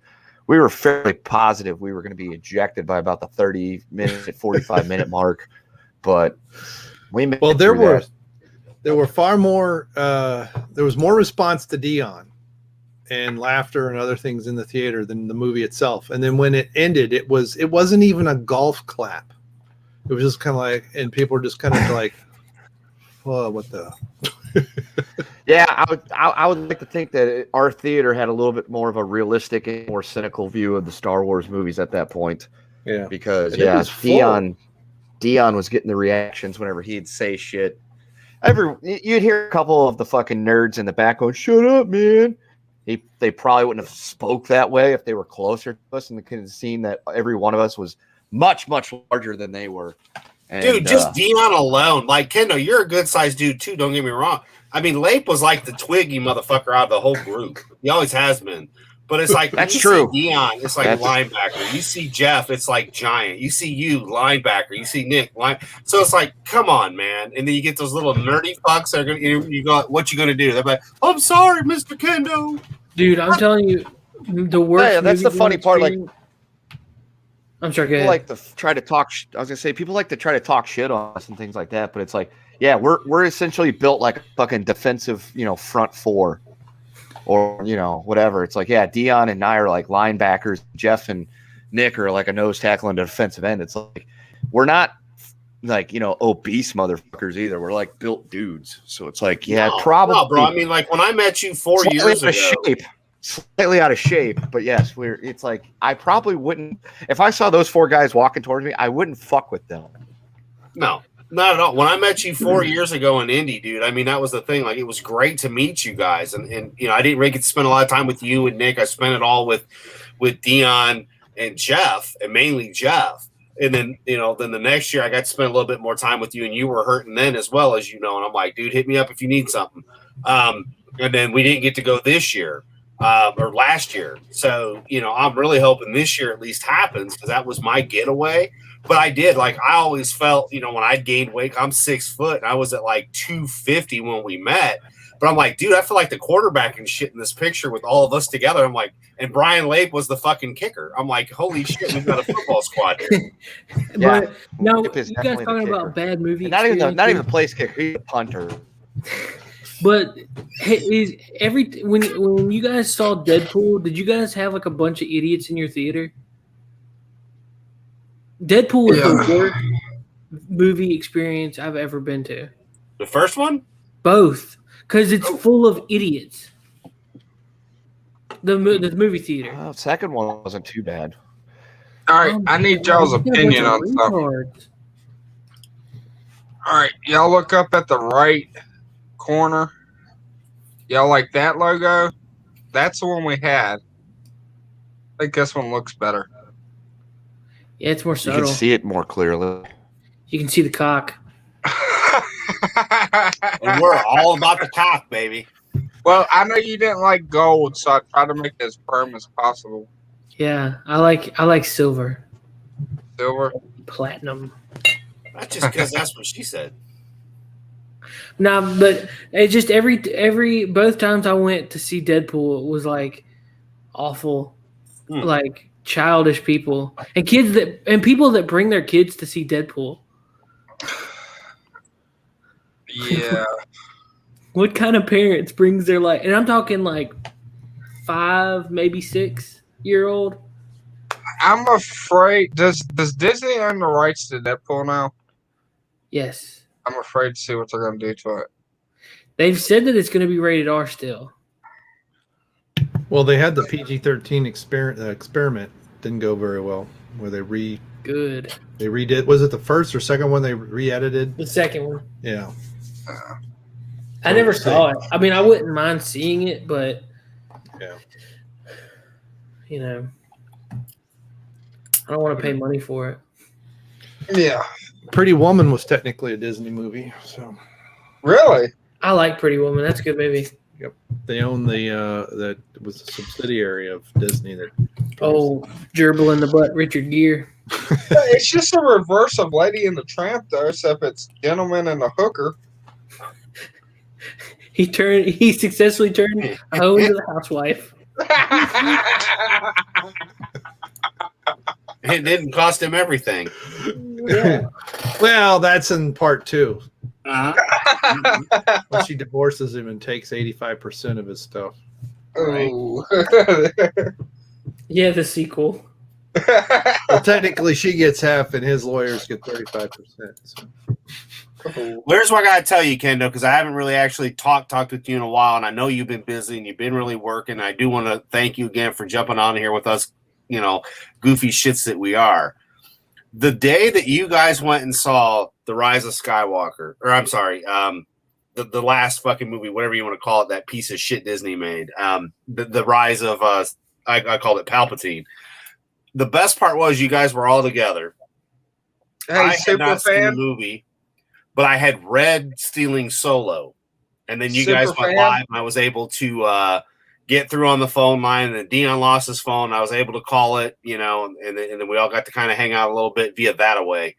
we were fairly positive we were going to be ejected by about the 30-minute, 45-minute mark. But we made it there through there were far more. There was more response to Dion and laughter and other things in the theater than the movie itself. And then when it ended, it wasn't even a golf clap. It was just kind of like, and people were just kind of like, "Oh, what the." Yeah, I would like to think that our theater had a little bit more of a realistic and more cynical view of the Star Wars movies at that point. Yeah, because and it was full. Dion was getting the reactions whenever he'd say shit. You'd hear a couple of the fucking nerds in the back going, "Shut up, man." They probably wouldn't have spoke that way if they were closer to us and could have seen that every one of us was much, much larger than they were. And, dude, just Dion alone. Like, Kendo, you're a good sized dude too. Don't get me wrong. I mean, Lape was like the twiggy motherfucker out of the whole group. He always has been. But it's like, that's true. Dion, it's like linebacker. You see Jeff, it's like giant. You see you, linebacker. You see Nick, so it's like, come on, man. And then you get those little nerdy fucks that are gonna. You go, what you gonna do? They're like, I'm sorry, Mr. Kendo. Dude, I'm telling you, the worst. Yeah, that's the funny part. Like, I'm sorry. People like to try to talk. I was gonna say people like to try to talk shit on us and things like that. But it's like, yeah, we're essentially built like a fucking defensive, front four, or whatever. It's like, yeah, Dion and I are like linebackers. Jeff and Nick are like a nose tackle and a defensive end. It's like we're not like obese motherfuckers either. We're like built dudes. So it's like, yeah, probably. No, bro. I mean, like when I met you 4 years ago. Slightly out of shape, but yes, it's like I probably wouldn't if I saw those four guys walking towards me, I wouldn't fuck with them. No, not at all. When I met you 4 years ago in Indy, dude, I mean that was the thing. Like it was great to meet you guys, and I didn't really get to spend a lot of time with you and Nick. I spent it all with Dion and Jeff, and mainly Jeff. And then then the next year I got to spend a little bit more time with you, and you were hurting then as well, as and I'm like, dude, hit me up if you need something. And then we didn't get to go this year. Or last year. So, I'm really hoping this year at least happens because that was my getaway. But I did, I always felt, when I gained weight, I'm 6 foot and I was at like 250 when we met. But I'm like, dude, I feel like the quarterback and shit in this picture with all of us together. I'm like, and Brian Lape was the fucking kicker. I'm like, holy shit, we've got a football squad here. Yeah. But no, you guys talking about bad movie. Not even the place kicker, he's a punter. But when you guys saw Deadpool, did you guys have like a bunch of idiots in your theater? Deadpool was the worst movie experience I've ever been to. The first one? Both, because it's full of idiots. The movie theater. The second one wasn't too bad. All right, I need y'all's opinion on something. All right, y'all look up at the right corner. Y'all like that logo? That's the one we had. I think this one looks better. Yeah, it's more subtle. You can see it more clearly. You can see the cock. And we're all about the cock, baby. Well, I know you didn't like gold, so I tried to make it as firm as possible. Yeah, I like silver. Silver? Platinum. Not just because that's what she said. No, but it just both times I went to see Deadpool, it was like awful, like childish people and people that bring their kids to see Deadpool. Yeah. What kind of parents brings their and I'm talking like 5, maybe 6-year-old. I'm afraid. Does Disney own the rights to Deadpool now? Yes. I'm afraid to see what they're going to do to it. They've said that it's going to be rated R still. Well, they had the PG-13 experiment. Didn't go very well. Where they redid. Was it the first or second one they re-edited? The second one. Yeah. I never saw it. I mean, I wouldn't mind seeing it, but yeah, I don't want to pay money for it. Yeah. Pretty Woman was technically a Disney movie, so Really? I like Pretty Woman. That's a good movie. they own that was a subsidiary of Disney. That Oh, gerbil in the butt, Richard Gere. It's just a reverse of Lady and the Tramp, though, except it's gentleman and a hooker. He successfully turned a hoe into the housewife. It didn't cost him everything. Yeah. Well, that's in part 2. Uh-huh. When she divorces him and takes 85% of his stuff. Ooh. Yeah, the sequel. Well, technically, she gets half, and his lawyers get 35%. So. Here's what I gotta tell you, Kendo, because I haven't really actually talked with you in a while, and I know you've been busy and you've been really working. I do want to thank you again for jumping on here with us, goofy shits that we are. The day that you guys went and saw The Rise of Skywalker, or I'm sorry, the last fucking movie, whatever you want to call it, that piece of shit Disney made, the Rise of I called it Palpatine. The best part was you guys were all together. Hey, I had not seen the Superfan. movie, but I had read Stealing Solo, and then you guys went Superfan? live, and I was able to get through on the phone line. And then Dion lost his phone, and I was able to call it, and then we all got to kind of hang out a little bit via that way.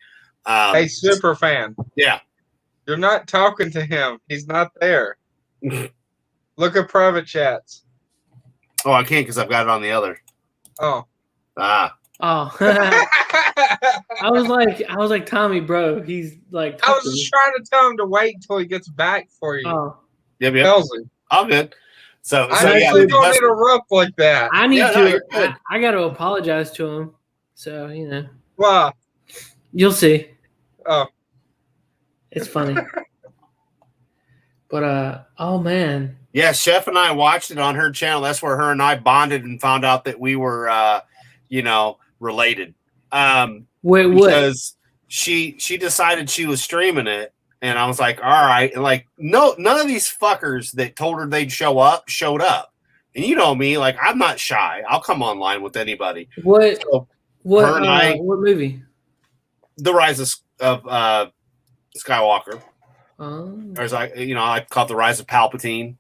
Hey, Superfan. Yeah. You're not talking to him. He's not there. Look at private chats. Oh, I can't because I've got it on the other. Oh. Ah. Oh, I was like, Tommy, bro. He's like, I was just trying to tell him to wait until he gets back for you. oh, Yep. Tells him. All good. So I yeah, actually don't interrupt like that. I need Yeah, no, you're to. good. I got to apologize to him. So Wow. you'll see. Oh. It's funny. But oh man, yeah, Chef and I watched it on her channel. That's where her and I bonded and found out that we were, related. wait, what? Because she decided she was streaming it, and I was like, all right, and like, no, none of these fuckers that told her they'd show up showed up. And you know me, like, I'm not shy. I'll come online with anybody. What? So, What? her and I- What movie? The Rise of Skywalker, Oh. or as I call it The Rise of Palpatine.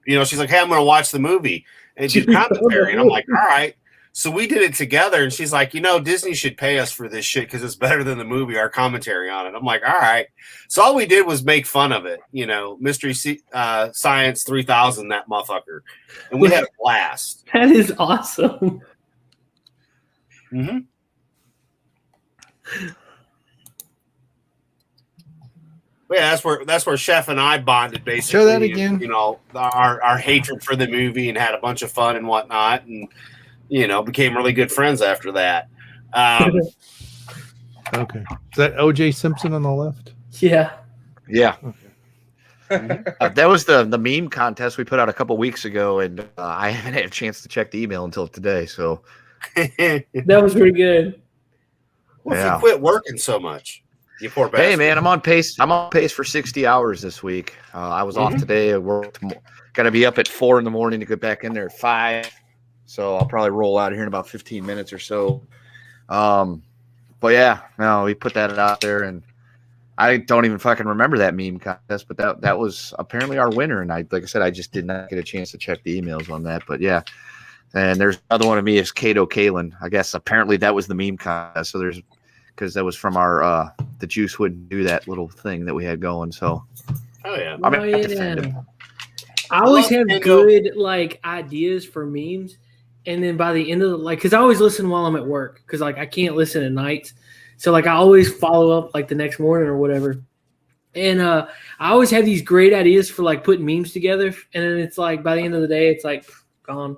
She's like, hey, I'm going to watch the movie and do commentary. And I'm like, all right. So we did it together. And she's like, Disney should pay us for this shit because it's better than the movie, our commentary on it. I'm like, all right. So all we did was make fun of it, Mystery Science 3000, that motherfucker. And we had a blast. That is awesome. Mm-hmm. Yeah, that's where Chef and I bonded, basically. Show that again. And, our hatred for the movie, and had a bunch of fun and whatnot, and became really good friends after that. Okay. Is that O.J. Simpson on the left? Yeah. Yeah. Okay. That was the meme contest we put out a couple weeks ago, and I haven't had a chance to check the email until today. So That was pretty good. Well, if Yeah. you quit working so much, you poor bastard. hey, man, I'm on pace. I'm on pace for 60 hours this week. I was off today. I worked. Got to be up at 4 in the morning to get back in there at 5. So I'll probably roll out of here in about 15 minutes or so. But yeah, no, we put that out there, and I don't even fucking remember that meme contest, but that was apparently our winner. And like I said, I just did not get a chance to check the emails on that. But yeah, and there's another one of me is Kato Kalin. I guess apparently that was the meme contest. So because that was from our the Juice wouldn't do that little thing that we had going. So Oh yeah. I mean, Oh, I defend him. I always love have Nintendo. good ideas for memes, and then by the end of because I always listen while I'm at work because I can't listen at nights, so I always follow up the next morning or whatever, and I always have these great ideas for putting memes together, and then it's by the end of the day it's gone.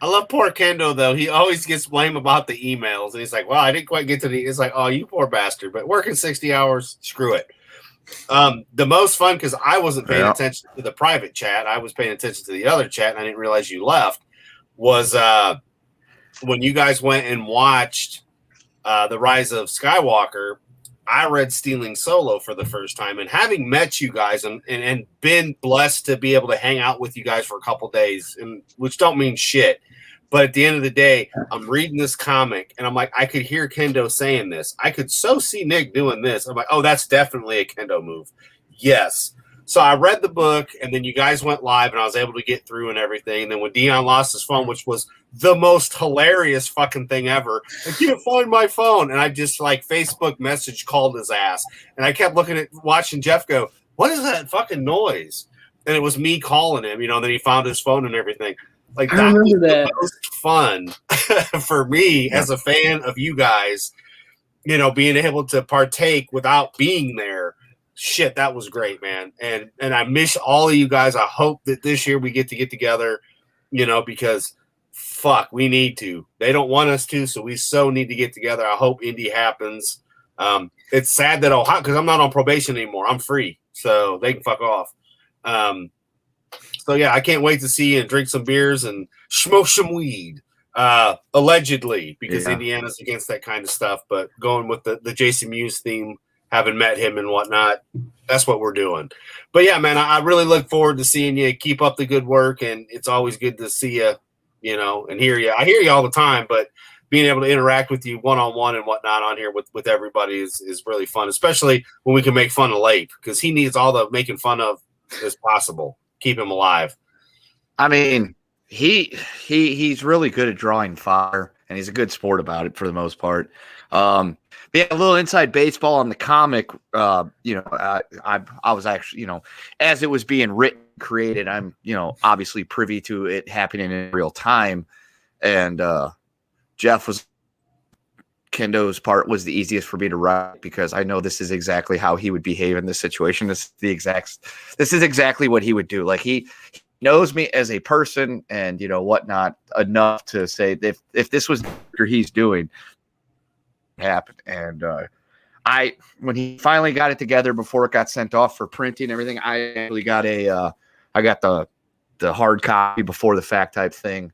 I love poor Kendo though. He always gets blamed about the emails, and he's like, "Well, I didn't quite get to the." It's like, "Oh, you poor bastard!" But working 60 hours, screw it. The most fun because I wasn't paying attention to the private chat. I was paying attention to the other chat, and I didn't realize you left. Was when you guys went and watched The Rise of Skywalker. I read Stealing Solo for the first time, and having met you guys and been blessed to be able to hang out with you guys for a couple days, and which don't mean shit. But at the end of the day, I'm reading this comic, and I'm like, I could hear Kendo saying this. I could so see Nick doing this. I'm like, oh, that's definitely a Kendo move. Yes. So I read the book, and then you guys went live, and I was able to get through and everything. And then when Dion lost his phone, which was the most hilarious fucking thing ever, I can't find my phone. And I just like Facebook message called his ass. And I kept watching Jeff go, what is that fucking noise? And it was me calling him, and then he found his phone and everything. Like, I remember that. The most fun for me as a fan of you guys, being able to partake without being there. Shit, that was great, man. And I miss all of you guys. I hope that this year we get together, because fuck, we need to. They don't want us to, so we so need to get together. I hope Indy happens. It's sad that Ohio, because I'm not on probation anymore. I'm free, so they can fuck off. So yeah, I can't wait to see you and drink some beers and smoke some weed. Allegedly, because Indiana's against that kind of stuff, but going with the Jason Mewes theme, having met him and whatnot, that's what we're doing. But yeah, man, I really look forward to seeing you. Keep up the good work, and it's always good to see you, and hear you. I hear you all the time, but being able to interact with you one-on-one and whatnot on here with everybody is really fun, especially when we can make fun of Leif, because he needs all the making fun of as possible. Keep him alive. I mean, he's really good at drawing fire, and he's a good sport about it for the most part. Yeah, a little inside baseball on the comic. I was actually, as it was being written, created, I'm, obviously privy to it happening in real time, and Jeff was. Kendo's part was the easiest for me to write because I know this is exactly how he would behave in this situation. This is exactly what he would do. Like he knows me as a person and whatnot enough to say if this was what he's doing happened. And when he finally got it together before it got sent off for printing and everything, I actually got I got the hard copy before the fact type thing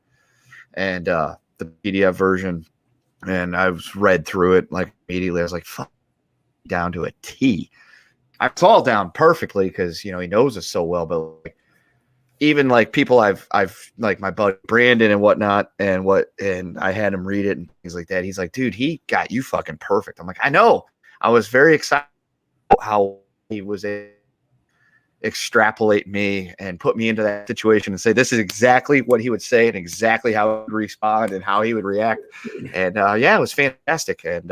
and the PDF version. And I was read through it like immediately. I was like, fuck, down to a T. It's all down perfectly because, he knows us so well. But even like people I've like my buddy Brandon and whatnot and I had him read it and things like that. He's like, dude, he got you fucking perfect. I'm like, I know. I was very excited how he was able to extrapolate me and put me into that situation and say this is exactly what he would say and exactly how he would respond and how he would react. And it was fantastic. And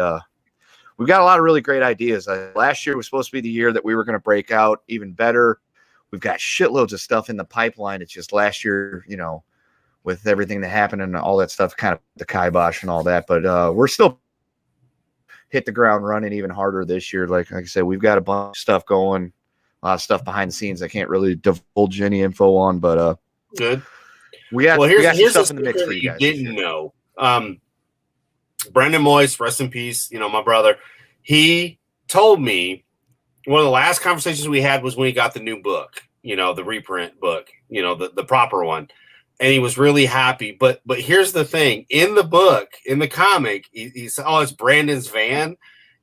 we've got a lot of really great ideas. Last year was supposed to be the year that we were going to break out even better. We've got shitloads of stuff in the pipeline. It's just last year, with everything that happened and all that stuff, kind of the kibosh and all that. But we're still hit the ground running even harder this year. Like I said, we've got a bunch of stuff going. A lot of stuff behind the scenes I can't really divulge any info on, but good. We got some stuff in the mix for you you guys. Didn't know. Brendan Moyes, rest in peace, my brother. He told me one of the last conversations we had was when he got the new book, the reprint book, the proper one. And he was really happy. But here's the thing. In the book, in the comic, he said, oh, it's Brandon's van.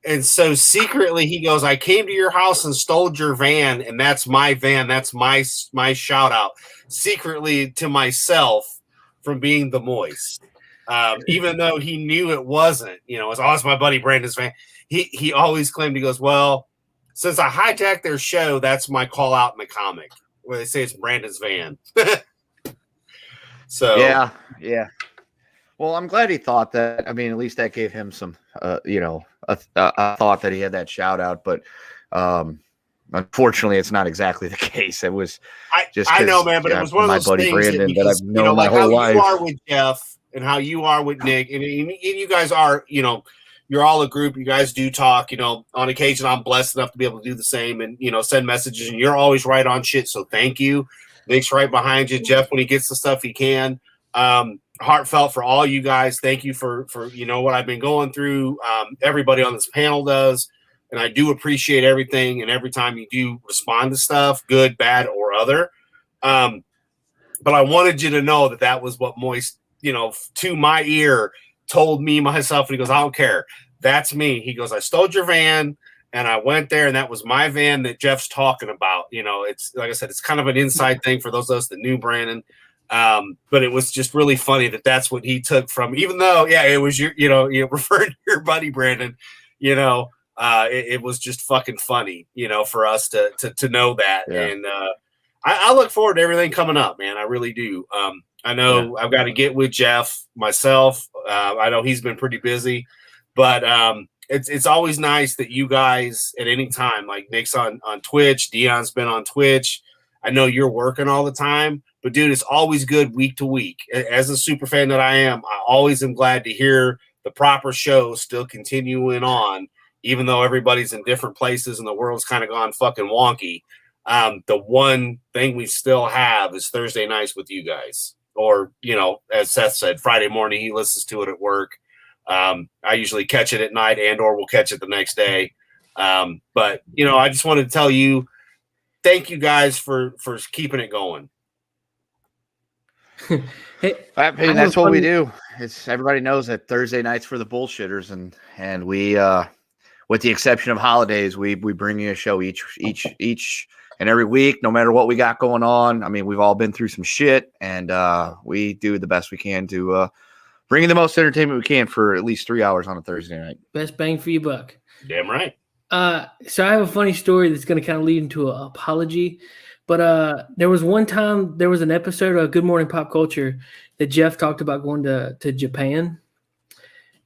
And so secretly he goes, I came to your house and stole your van, and that's my van. That's my shout out secretly to myself from being the Moist. Even though he knew it wasn't, it's my buddy Brandon's van. He always claimed, he goes, well, since I hijacked their show, that's my call out in the comic where they say it's Brandon's van. So yeah. Well, I'm glad he thought that. I mean, at least that gave him some, a thought that he had that shout out. But unfortunately, it's not exactly the case. It was just I know, man, but it was one of those buddy things Brandon that I've known my like whole how life. you are with Jeff and how you are with Nick, and you guys are, you're all a group. You guys do talk. On occasion, I'm blessed enough to be able to do the same and send messages. And you're always right on shit. So thank you. Nick's right behind you. Jeff, when he gets the stuff he can. Heartfelt for all you guys. Thank you for what I've been going through. Everybody on this panel does, and I do appreciate everything and every time you do respond to stuff, good, bad, or other. But I wanted you to know that was what Moist, to my ear, told me myself. And he goes, I don't care. That's me. He goes, I stole your van and I went there, and that was my van that Jeff's talking about. It's like I said, it's kind of an inside thing for those of us that knew Brandon. But it was just really funny that's what he took from, even though, it was you referring to your buddy Brandon, it was just fucking funny, for us to know that. Yeah. And I look forward to everything coming up, man. I really do. I know I've got to get with Jeff myself. I know he's been pretty busy, but it's always nice that you guys at any time, like Nick's on Twitch, Dion's been on Twitch. I know you're working all the time, but dude, it's always good week to week. As a super fan that I am, I always am glad to hear the proper show still continuing on, even though everybody's in different places and the world's kind of gone fucking wonky. The one thing we still have is Thursday nights with you guys, or, as Seth said, Friday morning, he listens to it at work. I usually catch it at night or we'll catch it the next day. But I just wanted to tell you, thank you guys for keeping it going. That's what we do. Everybody knows that Thursday nights for the bullshitters, and we, with the exception of holidays, we bring you a show each and every week, no matter what we got going on. I mean, we've all been through some shit, and we do the best we can to bring you the most entertainment we can for at least 3 hours on a Thursday night. Best bang for your buck. Damn right. So I have a funny story that's going to kind of lead into an apology. But there was one time, there was an episode of Good Morning Pop Culture that Jeff talked about going to Japan.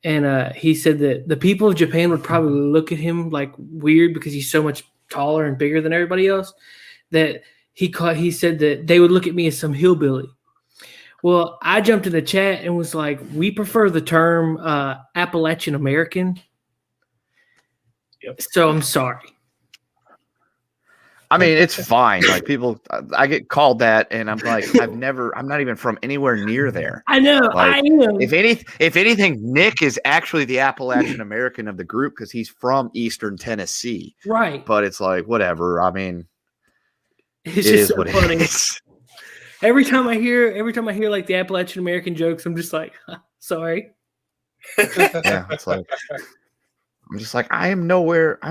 And he said that the people of Japan would probably look at him like weird because he's so much taller and bigger than everybody else, that he said that they would look at me as some hillbilly. Well, I jumped in the chat and was like, we prefer the term Appalachian American. Yep. So I'm sorry. I mean, it's fine. Like, people, I get called that, and I'm like, I'm not even from anywhere near there. I know. Like, I know. If anything, Nick is actually the Appalachian American of the group because he's from Eastern Tennessee. Right. But it's like, whatever. I mean, It's just so funny. Every time I hear like the Appalachian American jokes, I'm just like, sorry. Yeah, it's like, I'm just like, I'm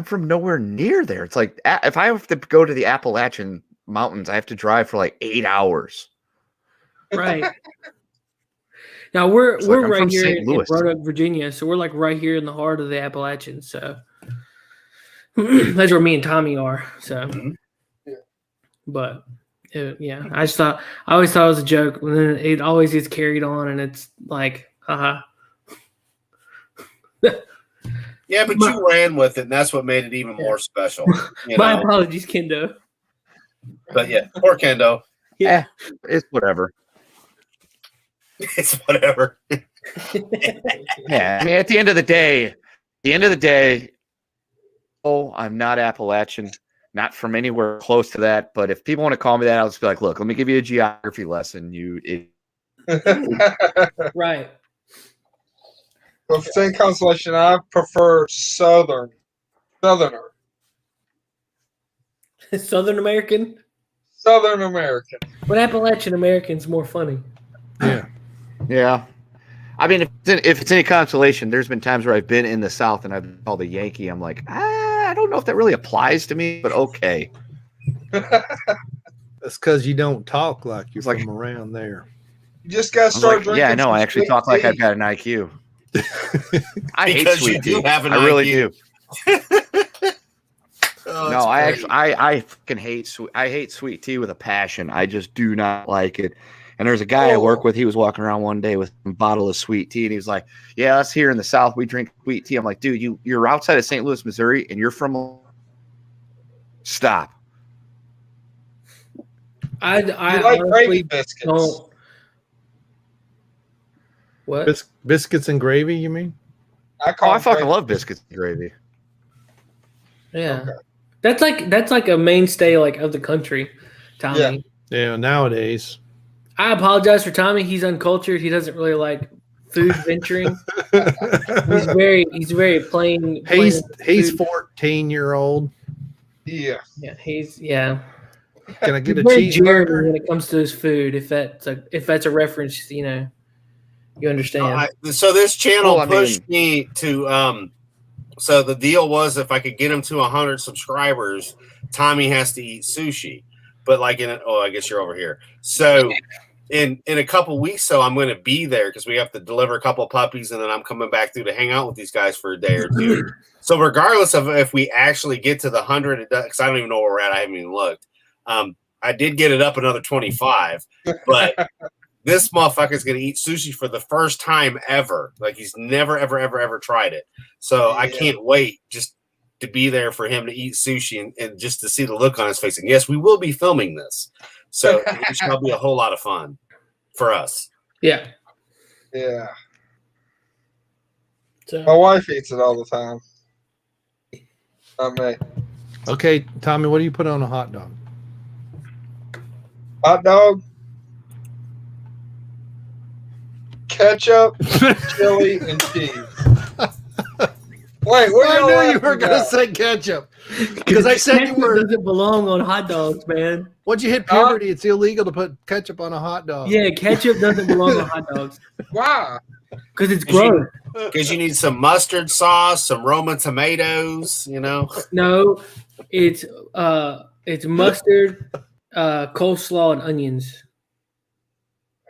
from nowhere near there. It's like, if I have to go to the Appalachian Mountains, I have to drive for like 8 hours. Right. Now we're right here in Louis, Roanoke, Virginia, so we're like right here in the heart of the Appalachians. So that's where me and Tommy are. So, but yeah, I always thought it was a joke, and then it always gets carried on, and it's like, haha. Yeah, but you ran with it, and that's what made it even more special. My apologies, Kendo. But yeah, poor Kendo. Yeah, it's whatever. It's whatever. Yeah, I mean, at the end of the day, I'm not Appalachian, not from anywhere close to that. But if people want to call me that, I'll just be like, look, let me give you a geography lesson. Right. Well, for same consolation, I prefer Southerner. Southern American? Southern American. But Appalachian American's more funny. Yeah. Yeah. I mean, if it's any consolation, there's been times where I've been in the South and I've been called a Yankee. I'm like, I don't know if that really applies to me, but okay. That's because you don't talk like you're It's from around there. You just got to start drinking. Yeah, I know. some I actually sweet talk like tea. I've got an IQ. I hate Because sweet you do tea. have an I really IQ. do. Oh, No, that's great. I fucking hate sweet tea with a passion. I just do not like it. And there's a guy I work with. He was walking around one day with a bottle of sweet tea, and he was like, "Yeah, us here in the South, we drink sweet tea." I'm like, "Dude, you're outside of St. Louis, Missouri, and you're from stop." I like gravy biscuits. don't. What? Biscuits and gravy, you mean? I Oh, call I them fucking gravy. love biscuits and gravy. Yeah. Okay. That's like a mainstay like of the country, Tommy. Yeah, nowadays. I apologize for Tommy. He's uncultured. He doesn't really like food venturing. He's very plain. He's food. 14-year-old. Yeah. Yeah, Can I get he's a very Jeremy cheeseburger? when it comes to his food. If that's a reference, you understand. So this channel Well, I pushed me to so the deal was if I could get him to 100 subscribers, Tommy has to eat sushi. But like I guess you're over here. So in a couple weeks, so I'm going to be there because we have to deliver a couple puppies, and then I'm coming back through to hang out with these guys for a day or two. So regardless of if we actually get to the 100, because I don't even know where we're at, I haven't even looked. I did get it up another 25, but this motherfucker's going to eat sushi for the first time ever. Like he's never, ever, ever, ever tried it. So I can't wait just to be there for him to eat sushi and just to see the look on his face. And yes, we will be filming this. So it shall be a whole lot of fun for us. Yeah. Yeah. So, My wife eats it all the time. Not me. Okay, Tommy, what do you put on a hot dog? Hot dog, ketchup, chili, and cheese. Wait, what I y'all knew you laughing were going to about? say ketchup. Because I said you ketchup were. doesn't belong on hot dogs, man. Once you hit puberty, it's illegal to put ketchup on a hot dog. Yeah, ketchup doesn't belong on hot dogs Why? because it's gross. Because you need some mustard sauce, some Roma tomatoes, you know. No, it's mustard, coleslaw, and onions.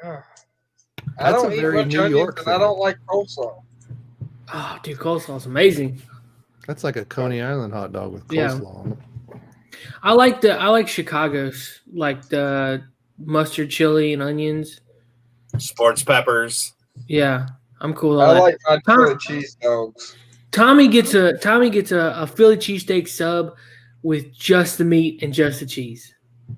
I That's don't a eat very much New onions, York and thing. I don't like coleslaw. Oh, dude, coleslaw is amazing. That's like a Coney Island hot dog with coleslaw on it. I like Chicago's, like the mustard, chili, and onions. Sports peppers. Yeah, I'm cool with I all that. like my chili cheese dogs. Tommy gets a Philly cheesesteak sub with just the meat and just the cheese.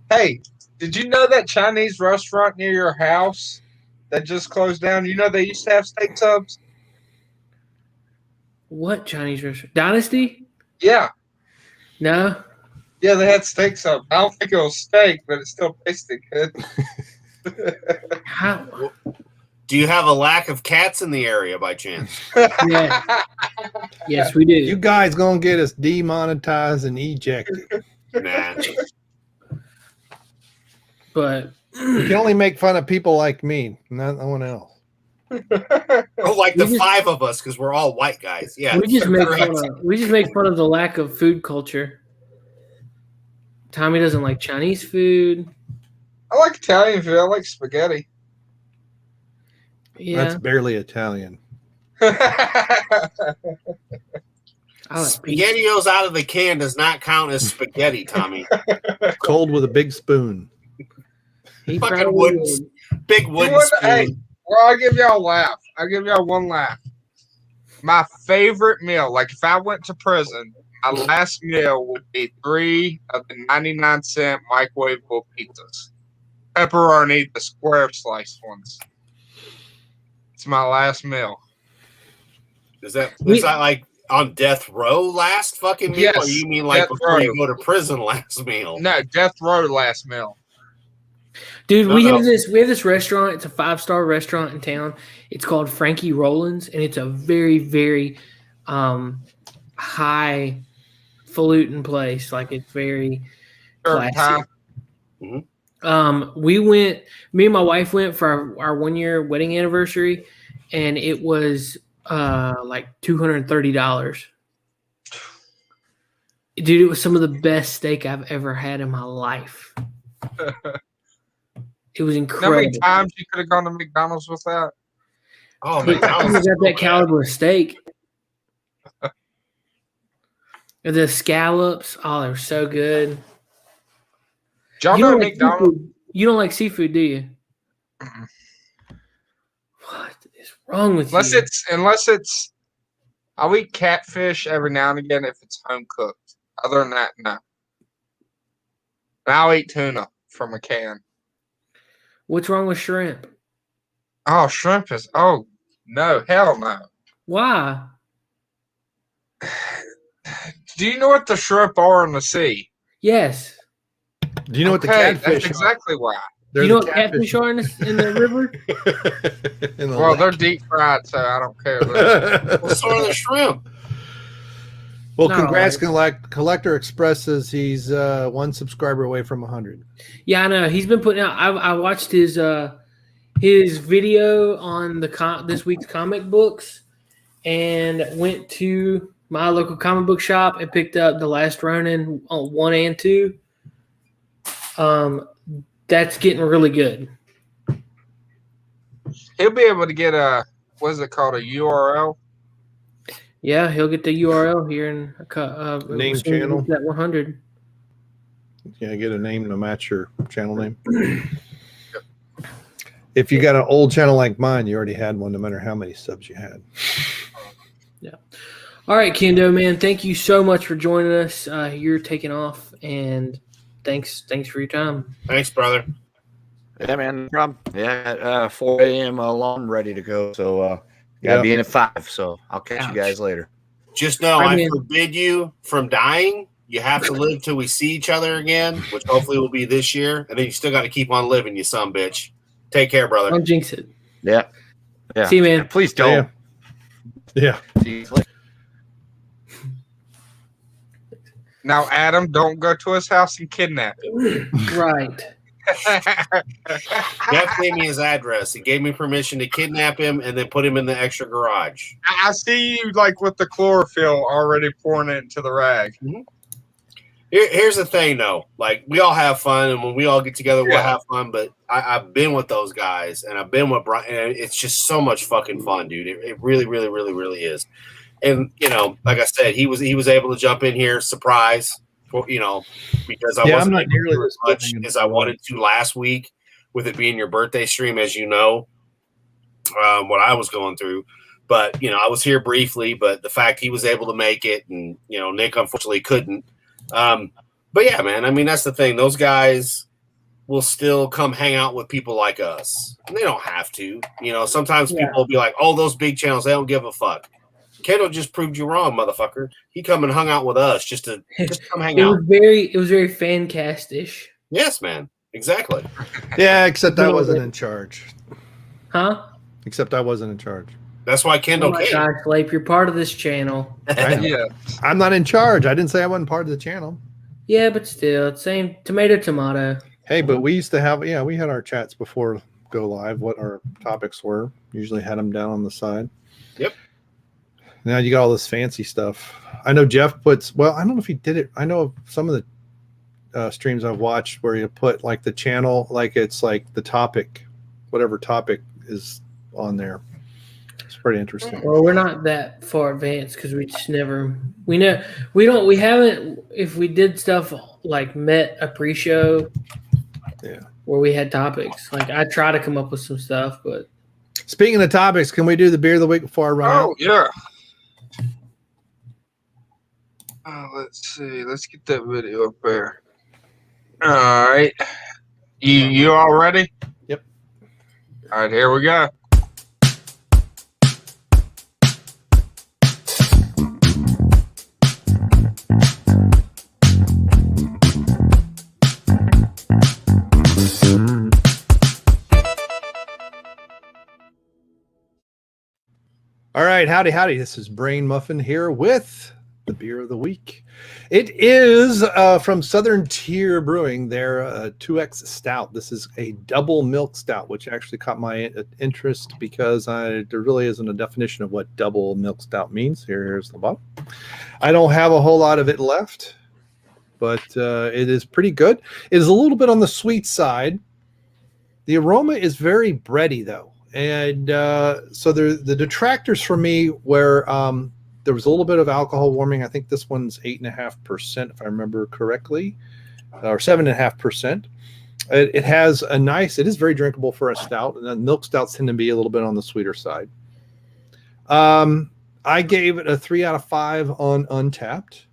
Hey, did you know that Chinese restaurant near your house that just closed down? You know they used to have steak subs? What Chinese restaurant? Dynasty? Yeah. No. Yeah, they had steak subs. I don't think it was steak, but it still tasted good. How? Do you have a lack of cats in the area by chance? Yeah. Yes, we do. You guys going to get us demonetized and ejected. Nah. But You can only make fun of people like me, not no one else. Oh, like the five of us, because we're all white guys. Yeah. we just make fun of the lack of food culture. Tommy doesn't like Chinese food. I like Italian food. I like spaghetti. Yeah, That's barely Italian. I like pizza. SpaghettiOs out of the can does not count as spaghetti, Tommy. Cold with a big spoon. He Fucking probably wooden, would. big wooden Hey, spoon. well, I'll give y'all a laugh. I'll give y'all one laugh. My favorite meal, like if I went to prison, my last meal would be 3 of the 99-cent microwavable pizzas. Pepperoni, the square sliced ones. It's my last meal. Is that like on death row last fucking meal? Yes, Or you mean like death before row. you go to prison last meal? No, death row last meal. Dude, No, we no. have this restaurant. It's a 5-star restaurant in town. It's called Frankie Rollins, and it's a very, very highfalutin place. Like it's very classy. Me and my wife went for our 1-year wedding anniversary, and it was like $230. Dude, it was some of the best steak I've ever had in my life. It was How incredible. many times you could have gone to McDonald's with that? Oh, But McDonald's you is got so that bad. caliber of steak. And the scallops, oh, they're so good. Y'all You know don't like McDonald's? seafood. You don't like seafood, do you? What is wrong with you? Unless it's I'll eat catfish every now and again if it's home cooked. Other than that, no. And I'll eat tuna from a can. What's wrong with shrimp? Oh, shrimp is no, hell no. Why? Do you know what the shrimp are in the sea? Yes. Do you know what the Okay, catfish that's exactly why. They're You know the what catfish are in the river? In the Well, lake. they're deep fried, so I don't care. Well, so are the shrimp. Well, No, congrats, Collector Express says he's 1 subscriber away from 100. Yeah, I know. He's been putting out. I watched his video on this week's comic books, and went to my local comic book shop and picked up The Last Ronin on 1 and 2. That's getting really good. he'll be able to get a what's it called, a URL. Yeah, he'll get the URL here in Name as soon as he channel. hits that 100. Yeah, get a name to match your channel name. If you got an old channel like mine, you already had one, no matter how many subs you had. Yeah. All right, Kendo, man. Thank you so much for joining us. You're taking off, and thanks for your time. Thanks, brother. Yeah, man. No problem. Yeah, 4 a.m. alarm ready to go. So gotta be in at 5. So I'll catch you guys later. Just know Bye, I man. forbid you from dying. You have to live till we see each other again, which hopefully will be this year. And then you still got to keep on living, you son bitch. Take care, brother. Don't jinx it. Yeah. See you, man. Please don't. Yeah. See you later. Now, Adam, don't go to his house and kidnap him. Right. Jeff gave me his address. He gave me permission to kidnap him and then put him in the extra garage. I see you like with the chlorophyll already pouring it into the rag. Here's the thing, though. Like, we all have fun, and when we all get together, we'll have fun. But I've been with those guys, and I've been with Brian, and it's just so much fucking fun, dude. It really, really, really, really is. And like I said, he was able to jump in here, surprise, because I wasn't not nearly as much as I wanted to last week, with it being your birthday stream, as you know, what I was going through. But I was here briefly, but the fact he was able to make it, and Nick unfortunately couldn't. But yeah, man, I mean, that's the thing. Those guys will still come hang out with people like us. And they don't have to. Sometimes people will be like, oh, those big channels, they don't give a fuck. Kendall just proved you wrong, motherfucker. He come and hung out with us just to come hang out. It was very fan cast-ish. Yes, man. Exactly. Yeah, except I wasn't in charge. Huh? Except I wasn't in charge. That's why Kendall Oh my came. gosh, Lape, you're part of this channel. Yeah. I'm not in charge. I didn't say I wasn't part of the channel. Yeah, but still, it's same tomato. Hey, but we used to have, we had our chats before go live, what our topics were. Usually had them down on the side. Yep. Now you got all this fancy stuff. I know Jeff puts, I don't know if he did it. I know some of the streams I've watched where you put like the channel, like it's like the topic, whatever topic is on there. It's pretty interesting. Well, we're not that far advanced because we just never, we haven't, if we did stuff like met a pre-show where we had topics, like I try to come up with some stuff, but. Speaking of topics, can we do the beer of the week before I run out? Oh, yeah. Let's see. Let's get that video up there. All right. You all ready? Yep. All right, here we go. All right, howdy. This is Brain Muffin here with the beer of the week. It is from Southern Tier Brewing, their 2X Stout. This is a double milk stout, which actually caught my interest because there really isn't a definition of what double milk stout means. Here's the bottle. I don't have a whole lot of it left, but it is pretty good. It is a little bit on the sweet side. The aroma is very bready, though. And so the detractors for me were there was a little bit of alcohol warming. I think this one's 8.5%, if I remember correctly, or 7.5%. It has a nice. It is very drinkable for a stout, and then milk stouts tend to be a little bit on the sweeter side. I gave it a 3 out of 5 on Untapped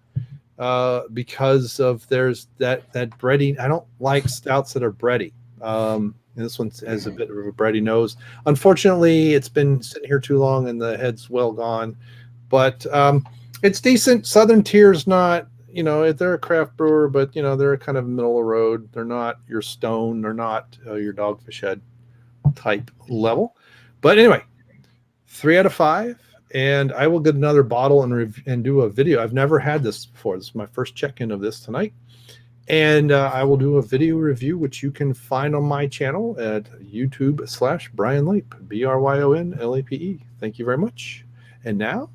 because of there's that bready. I don't like stouts that are bready. And this one has a bit of a bready nose. Unfortunately, it's been sitting here too long and the head's well gone. But it's decent. Southern Tier's not, they're a craft brewer, but, they're kind of middle of the road. They're not your Stone. They're not your Dogfish Head type level. But anyway, 3 out of 5. And I will get another bottle and do a video. I've never had this before. This is my first check-in of this tonight. And I will do a video review, which you can find on my channel at YouTube/Brian Lape, BRYONLAPE. Thank you very much. And now,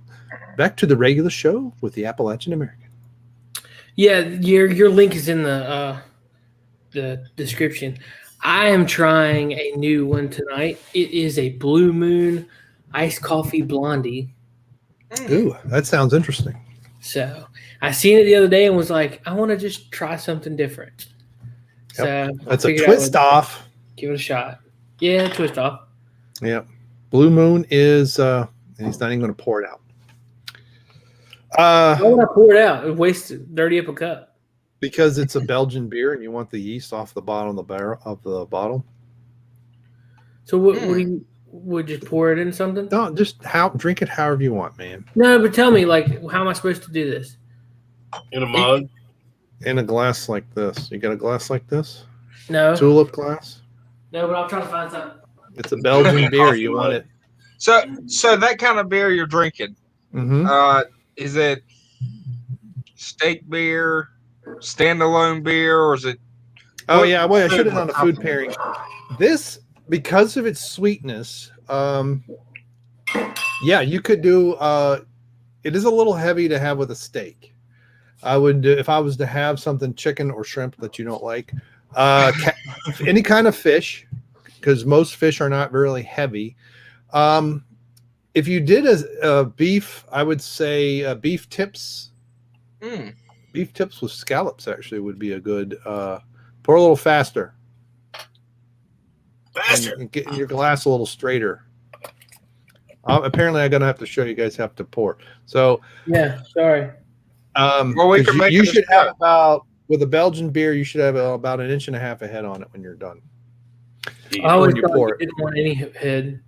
back to the regular show with the Appalachian American. Yeah, your link is in the description. I am trying a new one tonight. It is a Blue Moon iced coffee blondie. Ooh, that sounds interesting. So I seen it the other day and was like, I want to just try something different. So that's a twist off. Give it a shot. Yeah, twist off. Yeah. Blue Moon is, and he's not even going to pour it out. Why would I pour it out? It wastes dirty up a cup. Because it's a Belgian beer and you want the yeast off the bottom of the barrel of the bottle. So what do you would just pour it in something? No, just drink it however you want, man. No, but tell me, like, how am I supposed to do this? In a mug? In a glass like this. You got a glass like this? No. Tulip glass? No, but I'm trying to find something. It's a Belgian beer. You want it. So that kind of beer you're drinking, is it steak beer, standalone beer, or is it? Oh yeah, well I should have done a food pairing. This, because of its sweetness, yeah, you could do. It is a little heavy to have with a steak. I would, if I was to have something chicken or shrimp that you don't like, any kind of fish, because most fish are not really heavy. If you did a beef, I would say beef tips. Beef tips with scallops actually would be a good. Pour a little faster. And get your glass a little straighter. Apparently, I'm gonna have to show you guys how to pour. So yeah, sorry. Well, we can you should have about, with a Belgian beer, you should have about 1.5 inches of head on it when you're done. I always thought you didn't want any head.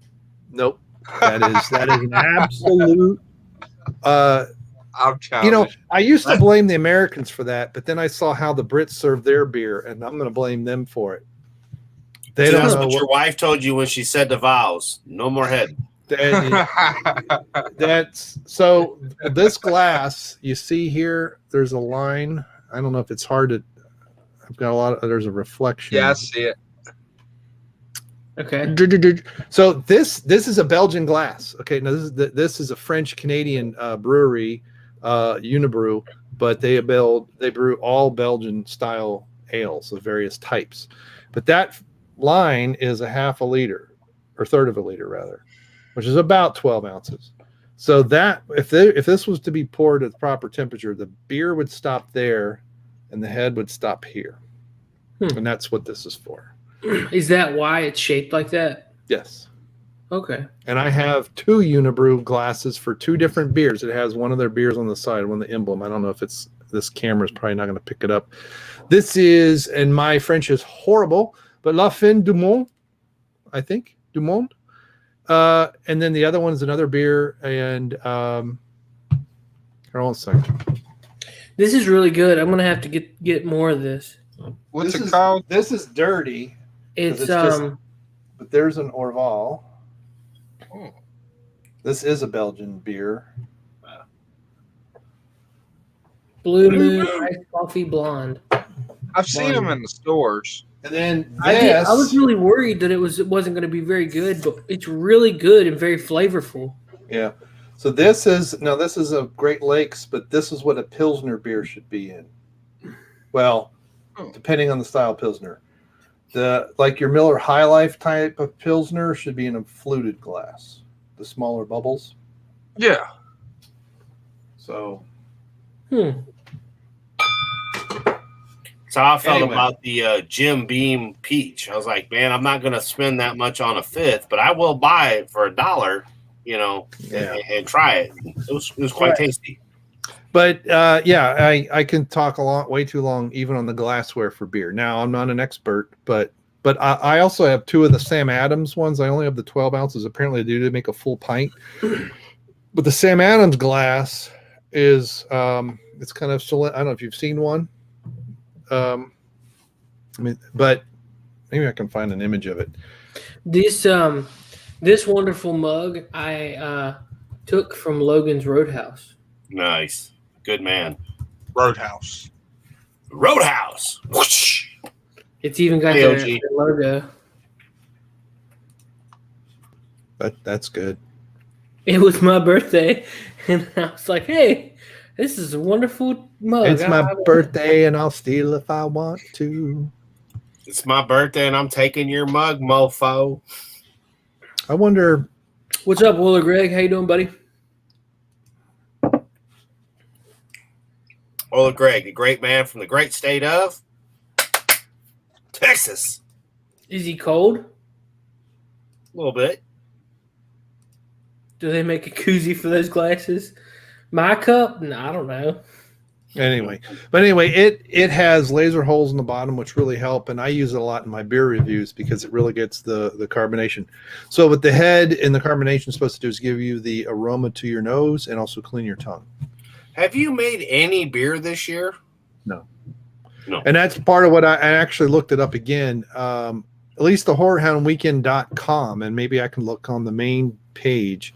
Nope. That is an absolute. You know, I used to blame the Americans for that, but then I saw how the Brits serve their beer, and I'm going to blame them for it. They don't know what your wife told you when she said the vows. No more head. That's so. This glass you see here, there's a line. I don't know if it's hard to. I've got a lot of. There's a reflection. Yeah, I see it. Okay. So this is a Belgian glass. Okay, now this is a French Canadian brewery, Unibrew, but they brew all Belgian style ales of various types. But that line is a half a liter, or third of a liter rather, which is about 12 ounces. So that if this was to be poured at the proper temperature, the beer would stop there, and the head would stop here, and that's what this is for. Is that why it's shaped like that? Yes. Okay. And I have 2 Unibrew glasses for 2 different beers. It has one of their beers on the side, one of the emblem. I don't know if it's this camera is probably not going to pick it up. This is, and my French is horrible, but La Fin du Monde, I think, du Monde. And then the other one is another beer. And hold on a second. This is really good. I'm going to have to get more of this. What's it called? This is dirty. It's but there's an Orval. This is a Belgian beer. Blue Moon Iced Coffee Blonde. I've seen them in the stores. And then I was really worried that it wasn't going to be very good, but it's really good and very flavorful. Yeah. So this is a Great Lakes, but this is what a Pilsner beer should be in. Well, depending on the style of Pilsner. Like your Miller High Life type of Pilsner should be in a fluted glass. The smaller bubbles. Yeah. So. So I felt about the Jim Beam Peach. I was like, man, I'm not going to spend that much on a fifth, but I will buy it for $1, and try it. It was quite tasty. But I can talk way too long, even on the glassware for beer. Now I'm not an expert, but I also have 2 of the Sam Adams ones. I only have the 12 ounces. Apparently, they do make a full pint. But the Sam Adams glass is it's kind of, I don't know if you've seen one. But maybe I can find an image of it. This wonderful mug I took from Logan's Roadhouse. Nice. Good man. Roadhouse. Whoosh. It's even got the logo. That's good. It was my birthday, and I was like, hey, this is a wonderful mug. It's my birthday, and I'll steal if I want to. It's my birthday, and I'm taking your mug, mofo. I wonder. What's up, Willa Greg? How you doing, buddy? Ola Greg, the great man from the great state of Texas. Is he cold? A little bit. Do they make a koozie for those glasses? My cup? No, I don't know. Anyway, it has laser holes in the bottom, which really help, and I use it a lot in my beer reviews because it really gets the carbonation. So what the head and the carbonation is supposed to do is give you the aroma to your nose and also clean your tongue. Have you made any beer this year? No. No. And that's part of what I actually looked it up again. At least the horrorhoundweekend.com, and maybe I can look on the main page.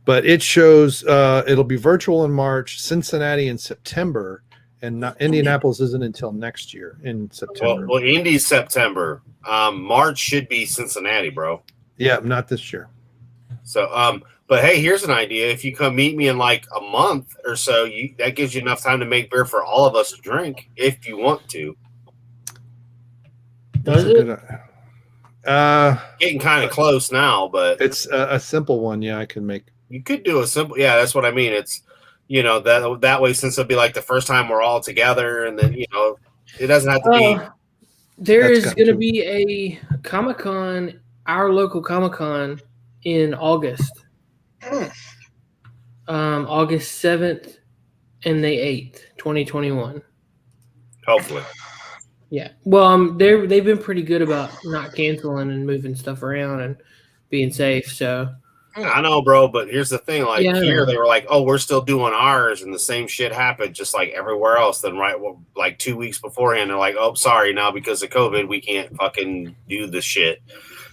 But it shows it'll be virtual in March, Cincinnati in September, and Indianapolis isn't until next year in September. Well, Indy's September. March should be Cincinnati, bro. Yeah, not this year. So, but hey, here's an idea. If you come meet me in like a month or so, that gives you enough time to make beer for all of us to drink if you want to. Does it? Getting kind of close now, but it's a simple one. Yeah, I can make. You could do a simple. Yeah, that's what I mean. It's that way, since it'll be like the first time we're all together, and then it doesn't have to be. There is going to be a Comic-Con, our local Comic-Con, in August. August 7th and the 8th, 2021. Hopefully. Yeah. Well, they've been pretty good about not canceling and moving stuff around and being safe. So I know, bro, but here's the thing. Like here, they were like, "Oh, we're still doing ours," and the same shit happened just like everywhere else. Then, like 2 weeks beforehand, they're like, "Oh, sorry, now because of COVID, we can't fucking do the shit."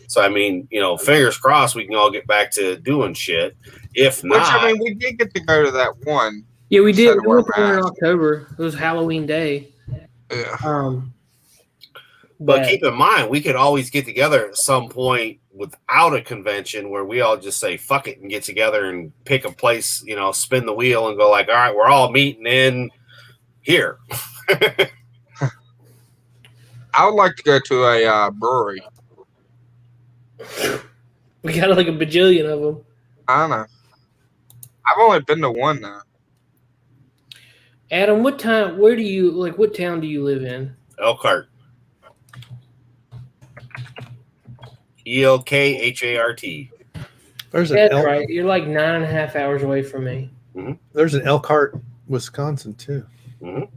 So I mean, fingers crossed, we can all get back to doing shit. If not, which I mean, we did get to go to that one. Yeah, we did. We went there in October. It was Halloween Day. Yeah. But keep in mind, we could always get together at some point without a convention where we all just say fuck it and get together and pick a place, spin the wheel and go like, all right, we're all meeting in here. I would like to go to a brewery. We got like a bajillion of them. I know. I've only been to one though. Adam, what town do you live in? Elkhart. Elkhart. That's right. You're like 9.5 hours away from me. Mm-hmm. There's an Elkhart, Wisconsin too. Mm-hmm.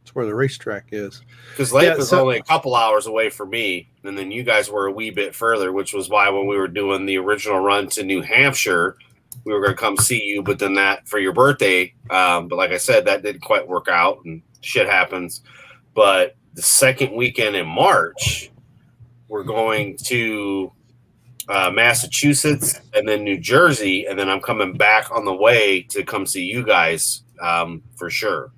It's where the racetrack is. Because Lake was only a couple hours away from me, and then you guys were a wee bit further, which was why when we were doing the original run to New Hampshire, we were going to come see you, but then that for your birthday. But like I said, that didn't quite work out, and shit happens. But the second weekend in March, we're going to Massachusetts and then New Jersey, and then I'm coming back on the way to come see you guys for sure.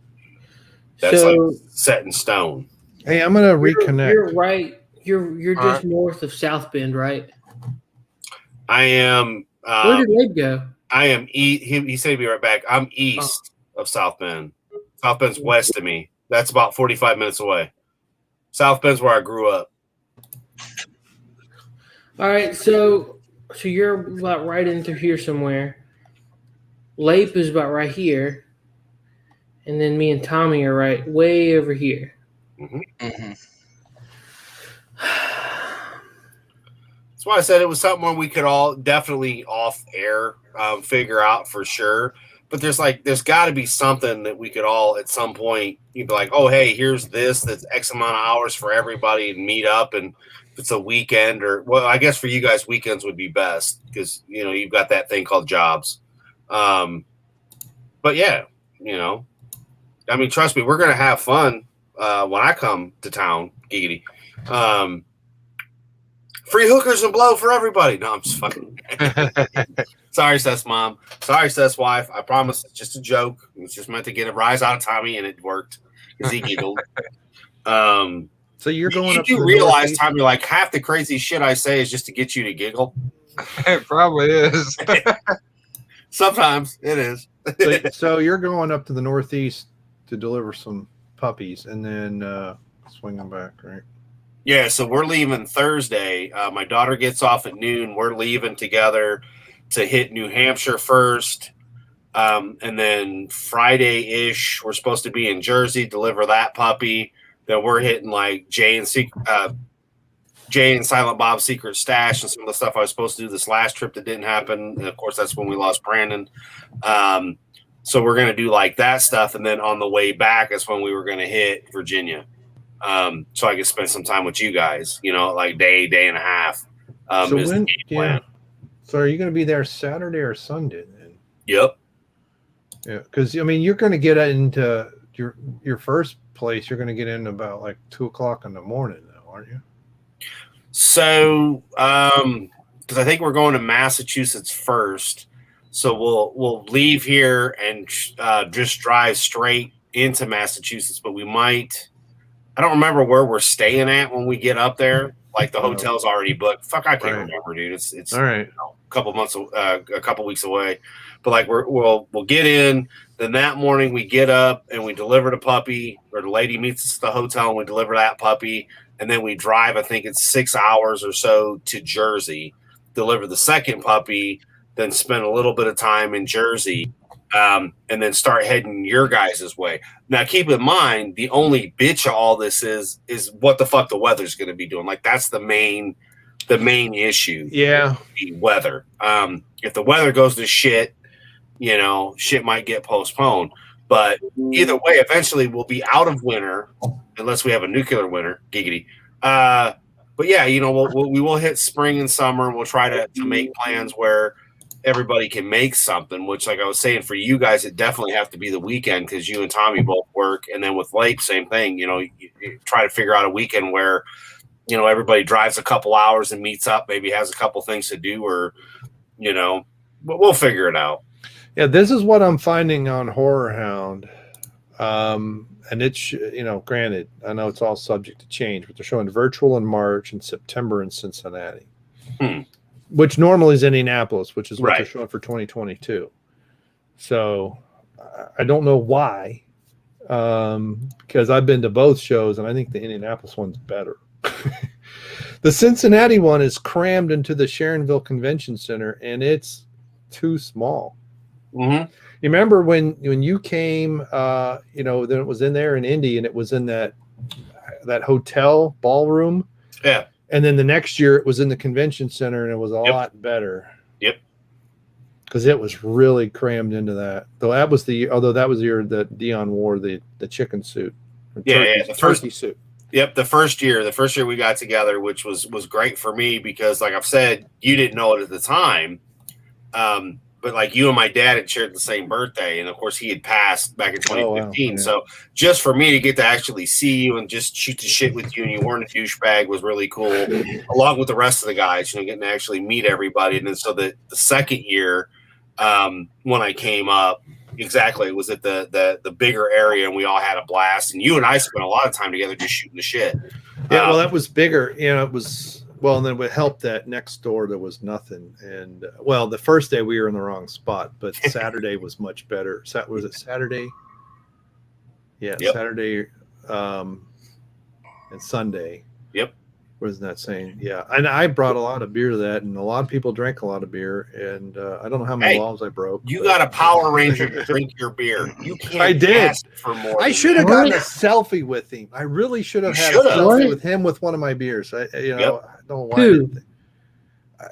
That's like set in stone. Hey, I'm gonna reconnect. You're right. You're just north of South Bend, right? I am. Where did Abe go? I am east. He said he'd be right back. I'm east of South Bend. South Bend's west of me. That's about 45 minutes away. South Bend's where I grew up. All right, so you're about right into here somewhere. Lape is about right here, and then me and Tommy are right way over here. Mm-hmm. Mm-hmm. That's why I said it was something where we could all definitely off air figure out for sure. But there's got to be something that we could all at some point you'd be like, oh, hey, here's this that's X amount of hours for everybody and meet up. And if it's a weekend I guess for you guys, weekends would be best because, you've got that thing called jobs. But yeah, I mean, trust me, we're going to have fun when I come to town, giggity. Free hookers and blow for everybody. No, I'm just fucking. Sorry, Seth's mom. Sorry, Seth's wife. I promise it's just a joke. It's just meant to get a rise out of Tommy, and it worked because he giggled. So you're going you up do to realize, Tommy, like half the crazy shit I say is just to get you to giggle? It probably is. Sometimes it is. So you're going up to the Northeast to deliver some puppies and then swing them back, right? Yeah, so we're leaving Thursday. My daughter gets off at noon. We're leaving together to hit New Hampshire first. And then Friday-ish, we're supposed to be in Jersey, deliver that puppy. Then we're hitting like Jay and Silent Bob's Secret Stash and some of the stuff I was supposed to do this last trip that didn't happen. And of course, that's when we lost Brandon. So we're going to do like that stuff. And then on the way back is when we were going to hit Virginia. So I could spend some time with you guys, like day and a half. So are you going to be there Saturday or Sunday then? Yep. Yeah, because you're going to get into your first place. You're going to get in about like 2:00 in the morning, though, aren't you? So, because I think we're going to Massachusetts first, so we'll leave here and just drive straight into Massachusetts. But we might. I don't remember where we're staying at when we get up there. Like the hotel's already booked. Fuck, I can't remember, dude. It's all right. A couple weeks away. But like we'll get in. Then that morning we get up and we deliver the puppy, or the lady meets us at the hotel and we deliver that puppy. And then we drive, I think it's 6 hours or so to Jersey, deliver the second puppy, then spend a little bit of time in Jersey, and then start heading your guys' way. Now, keep in mind, the only bitch of all this is what the fuck the weather's going to be doing. Like, that's the main issue. Yeah. The weather. If the weather goes to shit, shit might get postponed. But either way, eventually we'll be out of winter, unless we have a nuclear winter. Giggity. But yeah, we will hit spring and summer. We'll try to make plans where everybody can make something, which, like I was saying, for you guys, it definitely have to be the weekend because you and Tommy both work. And then with Lake, same thing. You try to figure out a weekend where, everybody drives a couple hours and meets up, maybe has a couple things to do, or, but we'll figure it out. Yeah, this is what I'm finding on Horror Hound. And it's, granted, I know it's all subject to change, but they're showing virtual in March and September in Cincinnati, which normally is Indianapolis, which is what they're showing for 2022. So I don't know why, because I've been to both shows and I think the Indianapolis one's better. The Cincinnati one is crammed into the Sharonville Convention Center and it's too small. Mm-hmm. You remember when you came, then it was in there in Indy and it was in that hotel ballroom. Yeah. And then the next year it was in the convention center and it was a lot better. Yep. Because it was really crammed into that. That was the year that Dion wore the chicken suit. The turkey suit. Yep, the first year we got together, which was great for me because, like I've said, you didn't know it at the time. But like you and my dad had shared the same birthday, and of course he had passed back in 2015. Oh, wow. Yeah. So just for me to get to actually see you and just shoot the shit with you, and you weren't a douchebag, was really cool. Along with the rest of the guys, getting to actually meet everybody. And then so the second year, when I came up, exactly, it was at the bigger area, and we all had a blast. And you and I spent a lot of time together just shooting the shit. Yeah, well, that was bigger. It was. Well, and then it helped that next door there was nothing. And the first day we were in the wrong spot, but Saturday was much better. Was it Saturday? Yeah, yep. Saturday and Sunday. Yep. Wasn't that saying? Yeah, and I brought a lot of beer to that, and a lot of people drank a lot of beer, and I don't know how many laws I broke. You got a Power Ranger to drink your beer. You can't. I did. Ask for more. I should have gotten a selfie with him. I really should have had a selfie with him with one of my beers. I don't know why.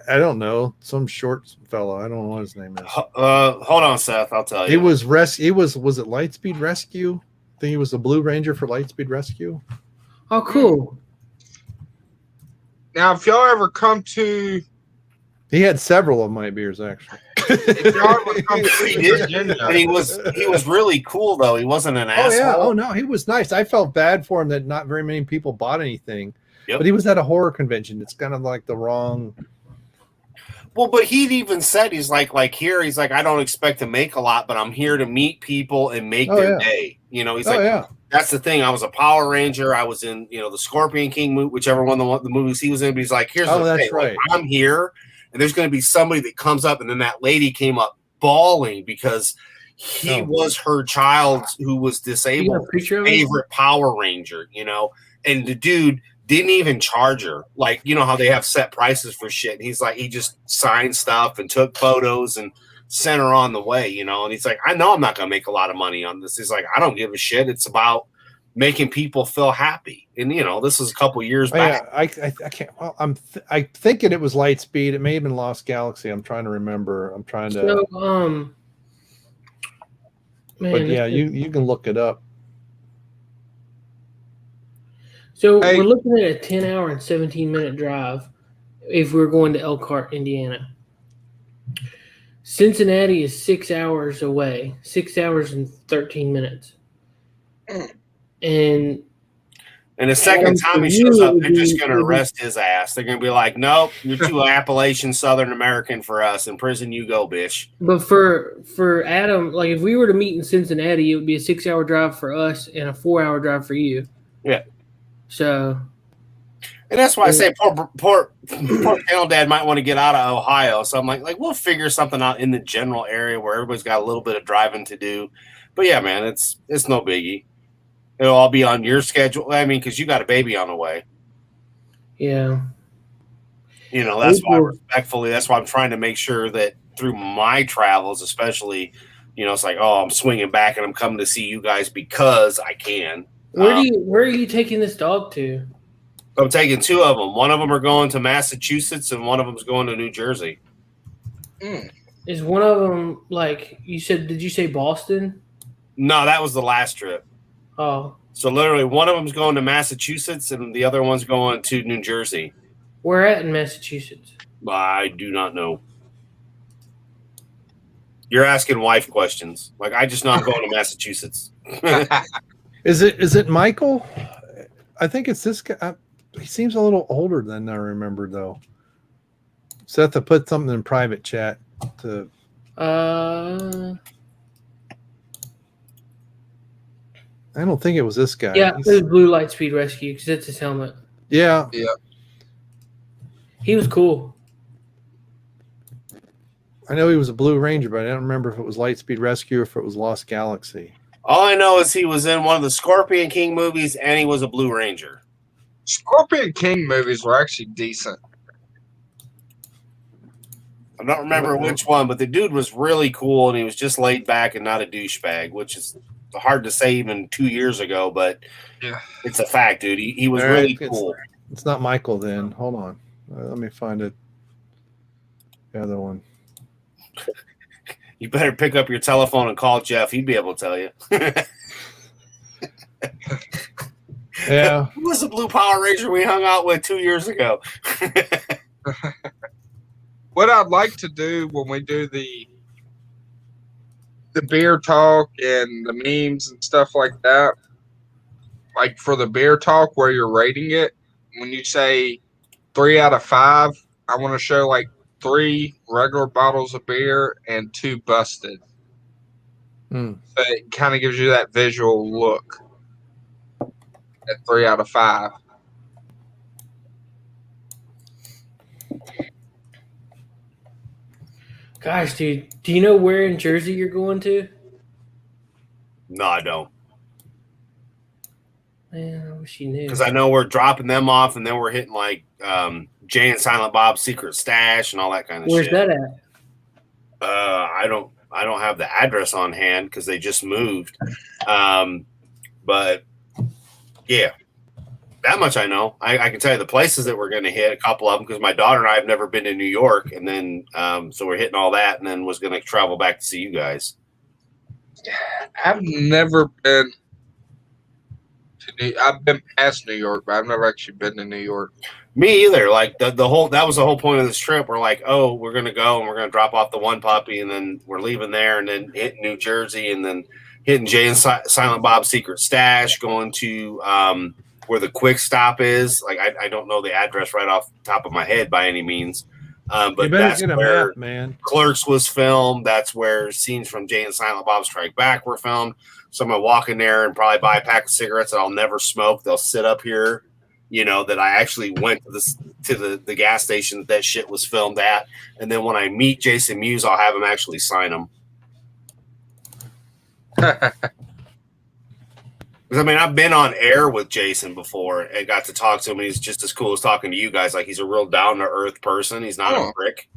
I don't know. Some short fellow. I don't know what his name is. Hold on, Seth. I'll tell you. He was was it Lightspeed Rescue? I think he was the Blue Ranger for Lightspeed Rescue. Oh, cool. Now, if y'all ever come to... He had several of my beers, actually. If y'all ever come to Virginia... And he was really cool, though. He wasn't an asshole. Yeah. Oh, no, he was nice. I felt bad for him that not very many people bought anything. Yep. But he was at a horror convention. It's kind of like the wrong... Well, but he'd even said, he's like here, he's like, I don't expect to make a lot, but I'm here to meet people and make their day. He's like, that's the thing. I was a Power Ranger. I was in, the Scorpion King, whichever one the movies he was in. But he's like, here's the thing. Right. Like, I'm here, and there's going to be somebody that comes up, and then that lady came up bawling because he was her child who was disabled. Favorite Power Ranger, and the dude didn't even charge her. Like, you know how they have set prices for shit. And he's like, he just signed stuff and took photos and sent her on the way, you know. And he's like, I know I'm not going to make a lot of money on this. He's like, I don't give a shit. It's about making people feel happy. And, you know, this is a couple years back. Yeah, I can't. Well, I'm thinking it was Lightspeed. It may have been Lost Galaxy. I'm trying to remember. I'm trying to. So, man, but yeah, you can look it up. So we're looking at a 10-hour and 17-minute drive if we're going to Elkhart, Indiana. Cincinnati is 6 hours away, 6 hours and 13 minutes. And the second time he shows up, they're just going to arrest his ass. They're going to be like, nope, you're too Appalachian Southern American for us. In prison you go, bitch. But for Adam, like if we were to meet in Cincinnati, it would be a 6-hour drive for us and a 4-hour drive for you. Yeah. So, and that's why I say poor Channel Dad might want to get out of Ohio. So I'm like we'll figure something out in the general area where everybody's got a little bit of driving to do. But yeah, man, it's no biggie. It'll all be on your schedule. I mean, because you got a baby on the way. Yeah. You know, that's why respectfully, that's why I'm trying to make sure that through my travels, especially, you know, it's like, oh, I'm swinging back and I'm coming to see you guys because I can. Where are you taking this dog to? I'm taking two of them. One of them are going to Massachusetts and one of them's going to New Jersey. Is one of them like you said? Did you say Boston? No, that was the last trip. Oh, so literally one of them's going to Massachusetts and the other one's going to New Jersey. Where at in Massachusetts? I do not know. You're asking wife questions. Like I just know I'm going to Massachusetts. Is it Michael? I think it's this guy. He seems a little older than I remember, though. Seth, I put something in private chat to. I don't think it was this guy. Yeah, it was Blue Lightspeed Rescue because it's his helmet. Yeah. Yeah. He was cool. I know he was a Blue Ranger, but I don't remember if it was Lightspeed Rescue or if it was Lost Galaxy. All I know is he was in one of the Scorpion King movies and he was a Blue Ranger. Scorpion King movies were actually decent. I don't remember which one, but the dude was really cool and he was just laid back and not a douchebag, which is hard to say even 2 years ago, but yeah, it's a fact, dude. He was really cool. It's not Michael then. Hold on. Let me find it. The other one. You better pick up your telephone and call Jeff. He'd be able to tell you. Yeah. Who was the Blue Power Ranger we hung out with 2 years ago? What I'd like to do when we do the beer talk and the memes and stuff like that, like for the beer talk where you're rating it, when you say 3 out of 5, I want to show like 3 regular bottles of beer and 2 busted. So it kind of gives you that visual look at 3 out of 5. Gosh, dude, do you know where in Jersey you're going to? No, I don't. Man, I wish you knew. Because I know we're dropping them off, and then we're hitting like Jay and Silent Bob's secret stash and all that kind of Where's shit. Where's that at? I don't have the address on hand because they just moved. But yeah, that much I know. I can tell you the places that we're going to hit, a couple of them, because my daughter and I have never been to New York, and then so we're hitting all that, and then was going to travel back to see you guys. I've never been to I've been past New York, but I've never actually been to New York. Me either. Like the whole that was the whole point of this trip. We're like, oh, we're going to go and we're going to drop off the one puppy, and then we're leaving there, and then hitting New Jersey, and then hitting Jay and Silent Bob's secret stash, going to where the Quick Stop is. Like I don't know the address right off the top of my head by any means. But that's where map, man. Clerks was filmed. That's where scenes from Jay and Silent Bob Strike Back were filmed. So I'm going to walk in there and probably buy a pack of cigarettes that I'll never smoke. They'll sit up here, you know, that I actually went to the gas station that shit was filmed at. And then when I meet Jason Mewes, I'll have him actually sign them. Because, I mean, I've been on air with Jason before and got to talk to him. And he's just as cool as talking to you guys. Like, he's a real down-to-earth person. He's not a prick.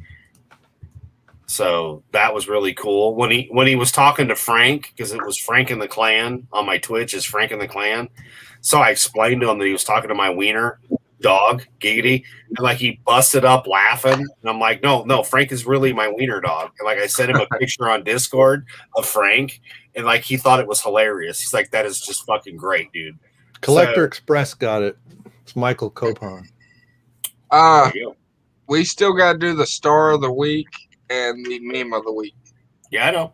So that was really cool. When he was talking to Frank, because it was Frank and the Clan on my Twitch is Frank and the Clan. So I explained to him that he was talking to my wiener dog, Giggity, and like he busted up laughing. And I'm like, no, Frank is really my wiener dog. And like I sent him a picture on Discord of Frank, and like he thought it was hilarious. He's like, that is just fucking great, dude. Collector Express got it. It's Michael Copon. We still got to do the star of the week and the meme of the week. Yeah, I know.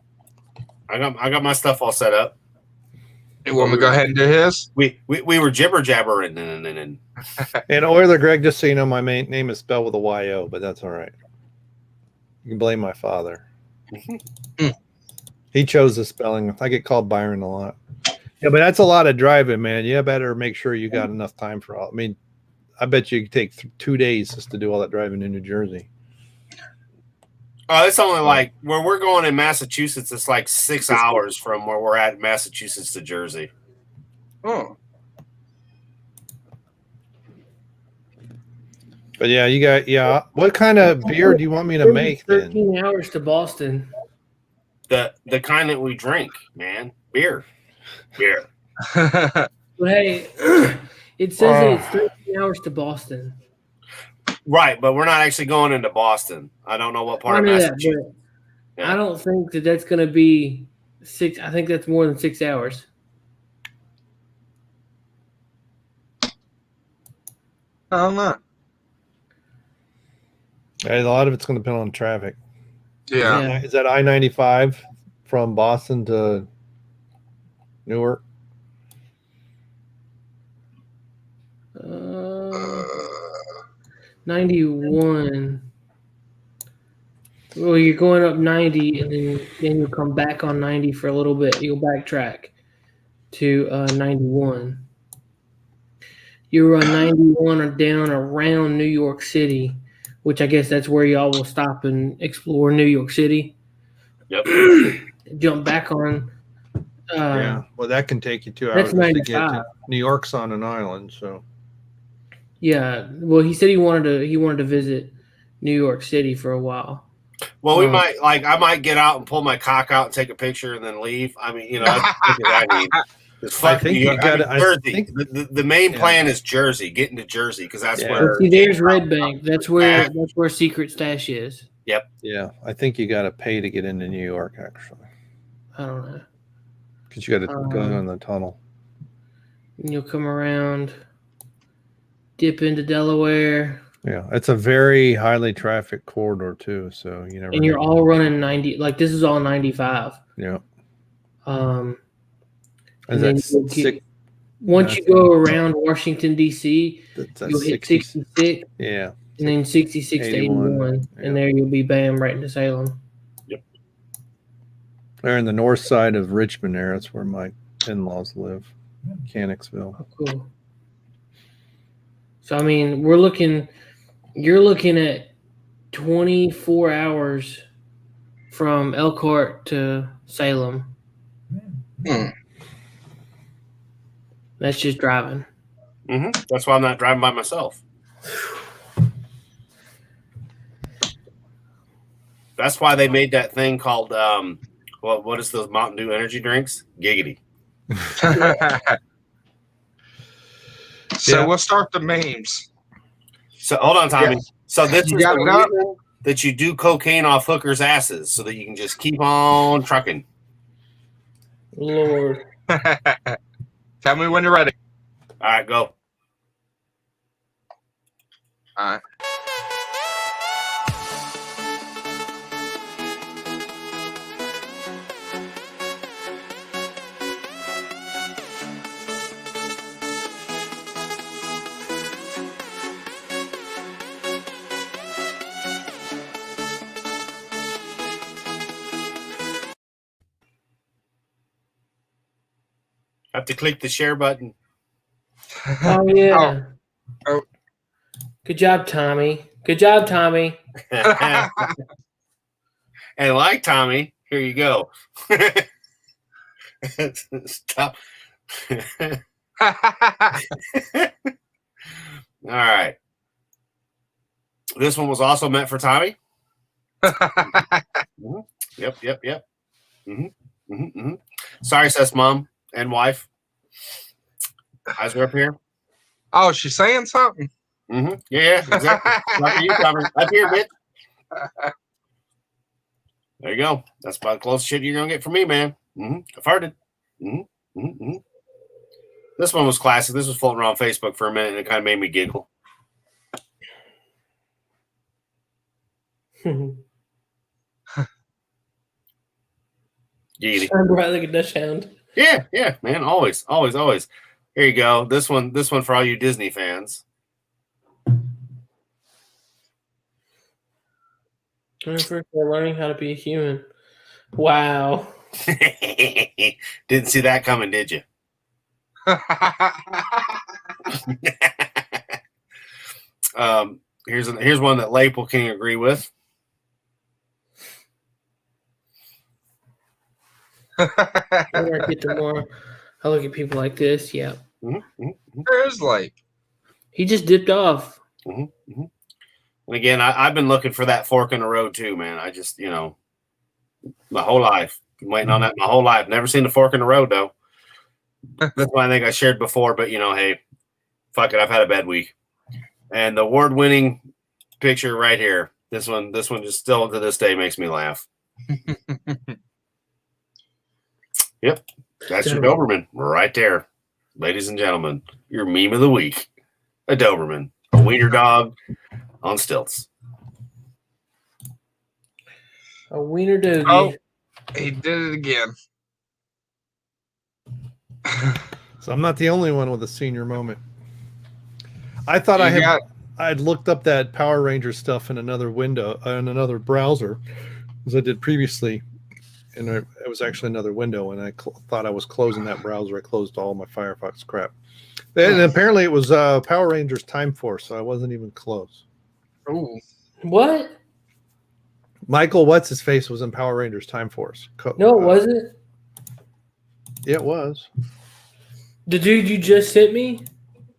I got my stuff all set up. You want me to go ahead and do his? We were jibber jabbering and And Oiler Greg, just so you know, my name is spelled with a Y-O, but that's all right. You can blame my father. He chose the spelling. I get called Byron a lot. Yeah, but that's a lot of driving, man. You better make sure you got enough time for all. I mean, I bet you could take 2 days just to do all that driving in New Jersey. Oh, it's only like where we're going in Massachusetts. It's like 6 hours from where we're at in Massachusetts to Jersey. Oh. But yeah, you got What kind of beer do you want me to make? 13 then? hours to Boston. The kind that we drink, man. Beer. But hey, it says that it's 13 hours to Boston. Right, but we're not actually going into Boston. I don't know what part of Massachusetts. Yeah. I don't think that's going to be 6. I think that's more than 6 hours. I don't know. A lot of it's going to depend on traffic. Yeah. Is that I-95 from Boston to Newark? 91. Well, you're going up 90, and then you'll come back on 90 for a little bit. You'll backtrack to 91. You run 91 or down around New York City, which I guess that's where y'all will stop and explore New York City. Yep. Jump back on. Yeah. Well, that can take you 2 hours to get to New York's on an island, so. Yeah. Well, he said he wanted to visit New York City for a while. Well, we might I might get out and pull my cock out and take a picture and then leave. I mean, that's what I need. I think you got it. Jersey. The main plan is Jersey, getting to Jersey because that's where. See, there's Red Bank. That's where Secret Stash is. Yep. Yeah, I think you got to pay to get into New York. Actually, I don't know. Because you got to go in the tunnel. And you'll come around, dip into Delaware. Yeah, it's a very highly traffic corridor too. So you never. And you're all running 90. Like this is all 95. Yeah. And then once you go around Washington, D.C., you'll hit 66. Yeah. And then 66 to 81. Yeah. And there you'll be bam right into Salem. Yep. They're in the north side of Richmond there. That's where my in-laws live. Mechanicsville. Oh, cool. So, I mean, you're looking at 24 hours from Elkhart to Salem. That's just driving. Mm-hmm. That's why I'm not driving by myself. That's why they made that thing called what is those Mountain Dew energy drinks? Giggity. So we'll start the memes. So hold on, Tommy. Yeah. So this is the reason that you do cocaine off hookers' asses, so that you can just keep on trucking. Lord. Tell me when you're ready. All right, go. All right. Have to click the share button. Oh, yeah. Oh. Good job, Tommy. Good job, Tommy. And like Tommy, here you go. Stop. All right. This one was also meant for Tommy. Mm-hmm. Yep. Sorry, says mom and wife. Eyes are up here. Oh, she's saying something. Mm-hmm. Yeah, exactly. Not you, Tommy. Up here, bitch. There you go. That's about the closest shit you're gonna get from me, man. Mm-hmm. I farted. Mm-hmm. Mm-hmm. This one was classic. This was floating around Facebook for a minute, and it kind of made me giggle. Sound right like a Dutch hound. Yeah, man. Always. Here you go. This one for all you Disney fans. First, we're learning how to be a human. Wow. Didn't see that coming, did you? Here's one that Lapel can agree with. I get the more I look at people like this. Yeah. Where is Lake? He just dipped off. And again, I've been looking for that fork in the road too, man. I just, my whole life, been waiting on that my whole life. Never seen the fork in the road though. That's why I think I shared before, but hey, fuck it. I've had a bad week. And the award-winning picture right here. This one just still to this day makes me laugh. Yep. That's your Doberman right there. Ladies and gentlemen, your meme of the week. A Doberman. A wiener dog on stilts. A wiener doggy. Oh, he did it again. So I'm not the only one with a senior moment. I thought I'd looked up that Power Ranger stuff in another window, in another browser, as I did previously. And it was actually another window, and I thought I was closing that browser. I closed all my Firefox crap. And apparently it was Power Rangers Time Force, so I wasn't even close. Ooh. What? Michael What's-His-Face was in Power Rangers Time Force. No, it wasn't. Yeah, it was. The dude you just sent me?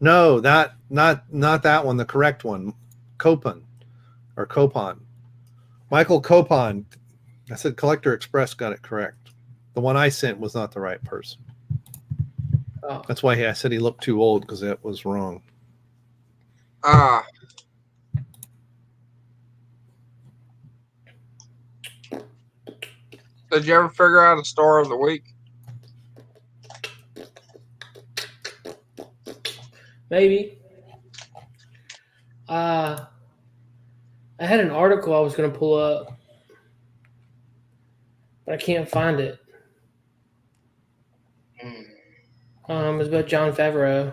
No, not that one. The correct one, Copan. Michael Copan. I said Collector Express got it correct. The one I sent was not the right person. Oh. That's why I said he looked too old, because that was wrong. Did you ever figure out a star of the week? Maybe. I had an article I was going to pull up, but I can't find it. It's about Jon Favreau.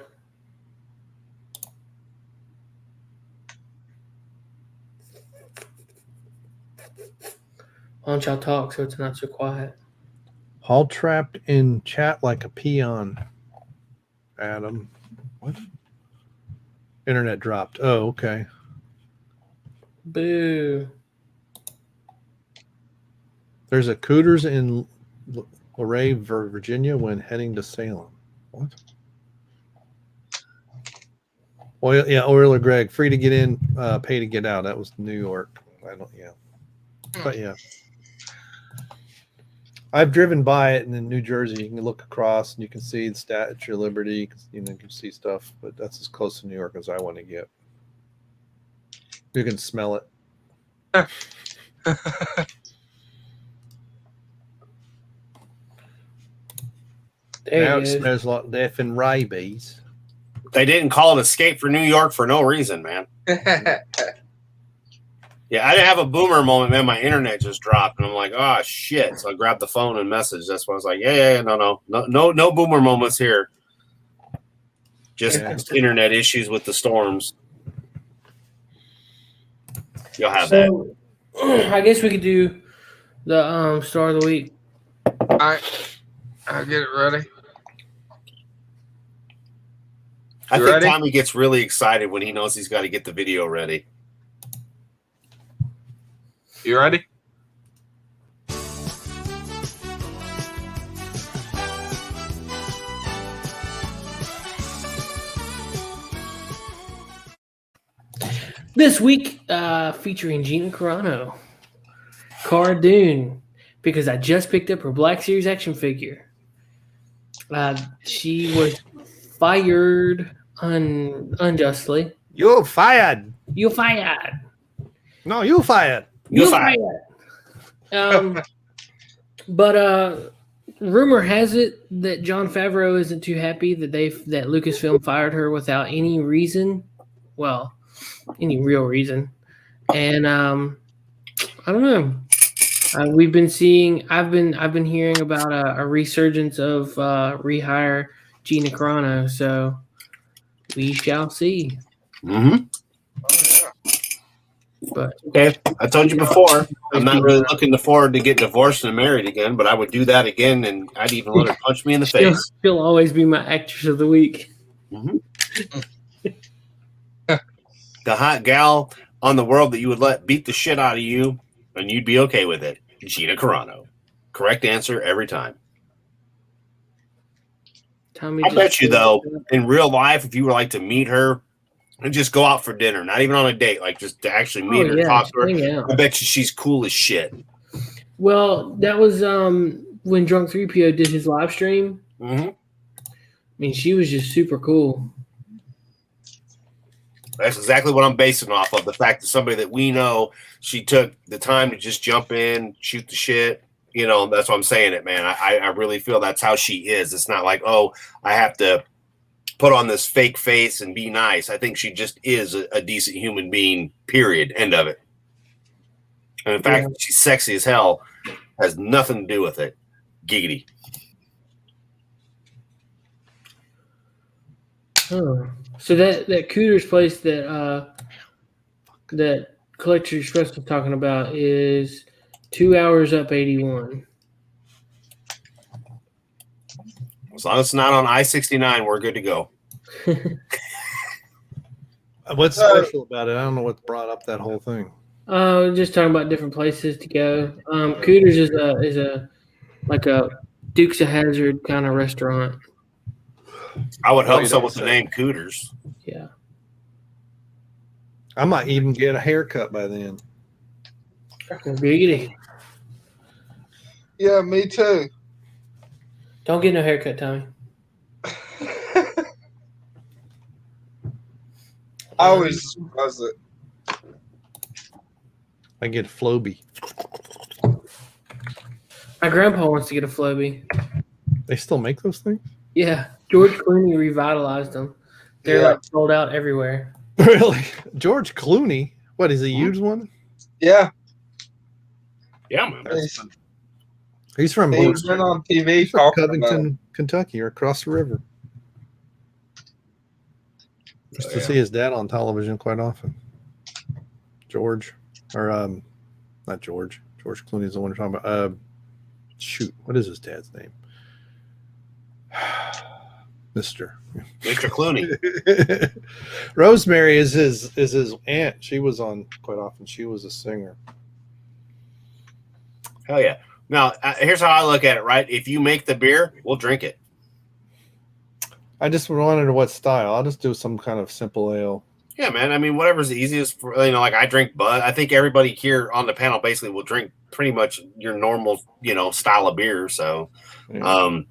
Why don't y'all talk so it's not so quiet? All trapped in chat like a peon. Adam. What? Internet dropped. Oh, okay. Boo. There's a Cooters in Luray, Virginia when heading to Salem. What? Well, yeah, Oiler Greg, free to get in, pay to get out. That was New York. But yeah. I've driven by it in New Jersey. You can look across and you can see the Statue of Liberty. You can see stuff, but that's as close to New York as I want to get. You can smell it. Now it smells like death and rabies. They didn't call it Escape for New York for no reason, man. Yeah, I didn't have a boomer moment, man. My internet just dropped, and I'm like, oh shit. So I grabbed the phone and messaged. That's why I was like, no boomer moments here. Just internet issues with the storms. You'll have that. I guess we could do the star of the week. All right, I'll get it ready. I think Tommy gets really excited when he knows he's got to get the video ready. You ready? This week, featuring Gina Carano, Cara Dune, because I just picked up her Black Series action figure. She was fired unjustly. You're fired. You fired. No, you fired. You fired. But rumor has it that Jon Favreau isn't too happy that that Lucasfilm fired her without any reason. Well, any real reason. And I don't know. We've been seeing. I've been hearing about a resurgence of rehire Gina Carano. So we shall see. Mm-hmm. But okay, I told you before, I'm not really looking forward to get divorced and married again, but I would do that again, and I'd even let her punch me in the face. She'll always be my actress of the week. Mm-hmm. The hot gal on the world that you would let beat the shit out of you, and you'd be okay with it. Gina Carano. Correct answer every time. I bet you, though, in real life, if you were like to meet her, and just go out for dinner, not even on a date, like just to actually meet her and talk to her. I bet you she's cool as shit. Well, that was when Drunk 3PO did his live stream. Mm-hmm. I mean, she was just super cool. That's exactly what I'm basing off of. The fact that somebody that we know, she took the time to just jump in, shoot the shit. You know, that's what I'm saying it, man. I really feel that's how she is. It's not like, oh, I have to put on this fake face and be nice. I think she just is a decent human being, period. End of it. And in fact, she's sexy as hell has nothing to do with it. Giggity. Oh. So that Cooter's place that Collector Express was talking about is 2 hours up 81. As long as it's not on I-69, we're good to go. What's special about it? I don't know what brought up that whole thing. Just talking about different places to go. Cooter's is a like a Dukes of Hazzard kind of restaurant. I would hope so with the name Cooters. Yeah. I might even get a haircut by then. Giggity. Yeah, me too. Don't get no haircut, Tommy. I always was it. I get Floby. My grandpa wants to get a Floby. They still make those things? Yeah. George Clooney revitalized them. They're like sold out everywhere. Really? George Clooney? What, is he a huge one? Yeah. Yeah, man. He's from He's been on TV talking Covington, Kentucky, or across the river. Used to see his dad on television quite often. George, or not George. George Clooney is the one you're talking about. Shoot, what is his dad's name? Mr. Clooney. Rosemary is his aunt. She was on quite often. She was a singer. Hell yeah. Now, here's how I look at it, right? If you make the beer, we'll drink it. I just wanted what style. I'll just do some kind of simple ale. Yeah, man. I mean, whatever's the easiest for, like I drink Bud. I think everybody here on the panel basically will drink pretty much your normal, style of beer. So, hell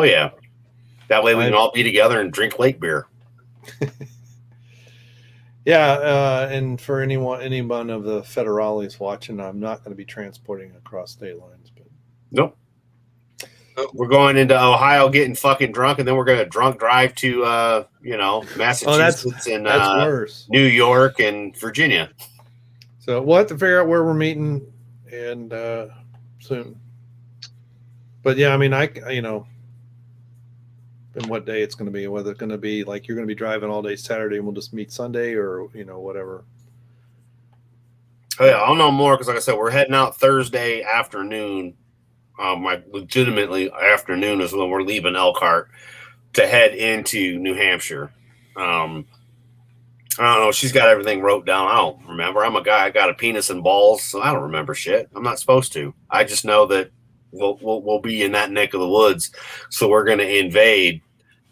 yeah. That way we can all be together and drink lake beer. Yeah, and for any one of the federales watching, I'm not going to be transporting across state lines. But nope. We're going into Ohio getting fucking drunk, and then we're going to drunk drive to, Massachusetts and worse. New York and Virginia. So we'll have to figure out where we're meeting and soon. But yeah, I mean, and what day it's going to be, whether it's going to be like you're going to be driving all day Saturday and we'll just meet Sunday or, whatever. Oh, yeah, I'll know more because, like I said, we're heading out Thursday afternoon. Legitimately afternoon is when we're leaving Elkhart to head into New Hampshire. I don't know. She's got everything wrote down. I don't remember. I'm a guy. I got a penis and balls, so I don't remember shit. I'm not supposed to. I just know that we'll be in that neck of the woods. So we're going to invade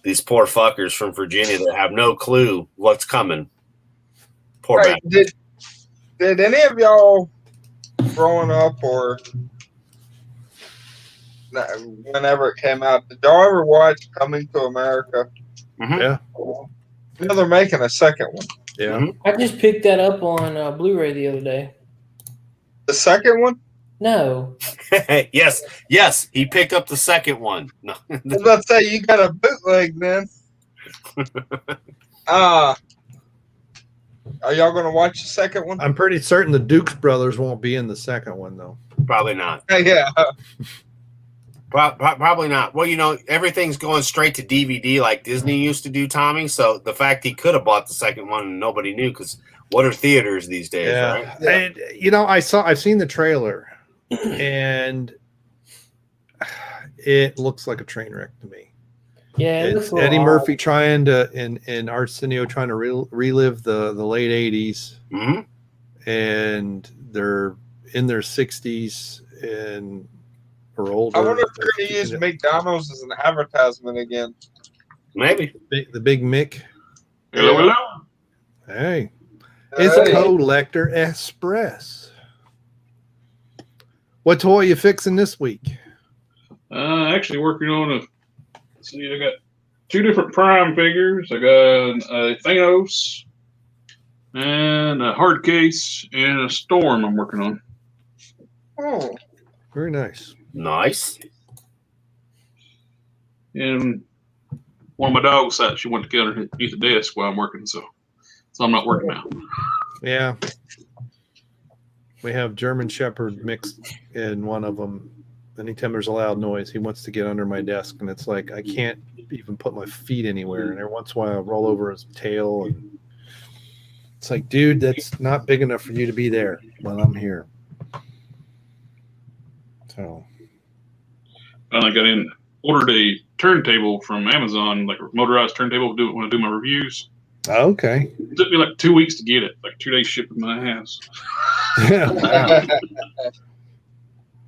these poor fuckers from Virginia that have no clue what's coming. Poor Hey, man. did any of y'all growing up or whenever it came out, did y'all ever watch Coming to America? Mhm. Yeah. You know, they're making a second one. Yeah. Mhm. I just picked that up on Blu-ray the other day. The second one? No, yes, he picked up the second one. No. I was about to say, you got a bootleg then. Are y'all going to watch the second one? I'm pretty certain the Dukes brothers won't be in the second one though. Probably not. Yeah. Probably not. Well, you know, everything's going straight to DVD like Disney used to do, Tommy. So the fact he could have bought the second one and nobody knew, because what are theaters these days, right? Yeah. And, you know, I've seen the trailer, and it looks like a train wreck to me. yeah, it It's looks a Eddie little Murphy trying to and Arsenio trying to relive the late 80s, Hmm. and they're in their 60s and or older. I wonder if they're going to use McDonald's as an advertisement again. Maybe. the big Mick. Hello, hello. Hey, it's Hey. Collector Express. What toy you fixing this week? Actually working on I got 2 different Prime figures. I got a Thanos and a hard case and a Storm I'm working on. Oh, Very nice. Nice. And one of my dogs said she wanted to get underneath the desk while I'm working, so I'm not working now. Yeah. We have German Shepherd mixed in one of them. Anytime there's a loud noise, he wants to get under my desk, and it's like I can't even put my feet anywhere. And every once in a while, I roll over his tail, and it's like, dude, that's not big enough for you to be there when I'm here. So, And I ordered a turntable from Amazon, like a motorized turntable when I do my reviews. okay. It took me like 2 weeks to get it, like 2 days shipping to my house. Yeah. Wow.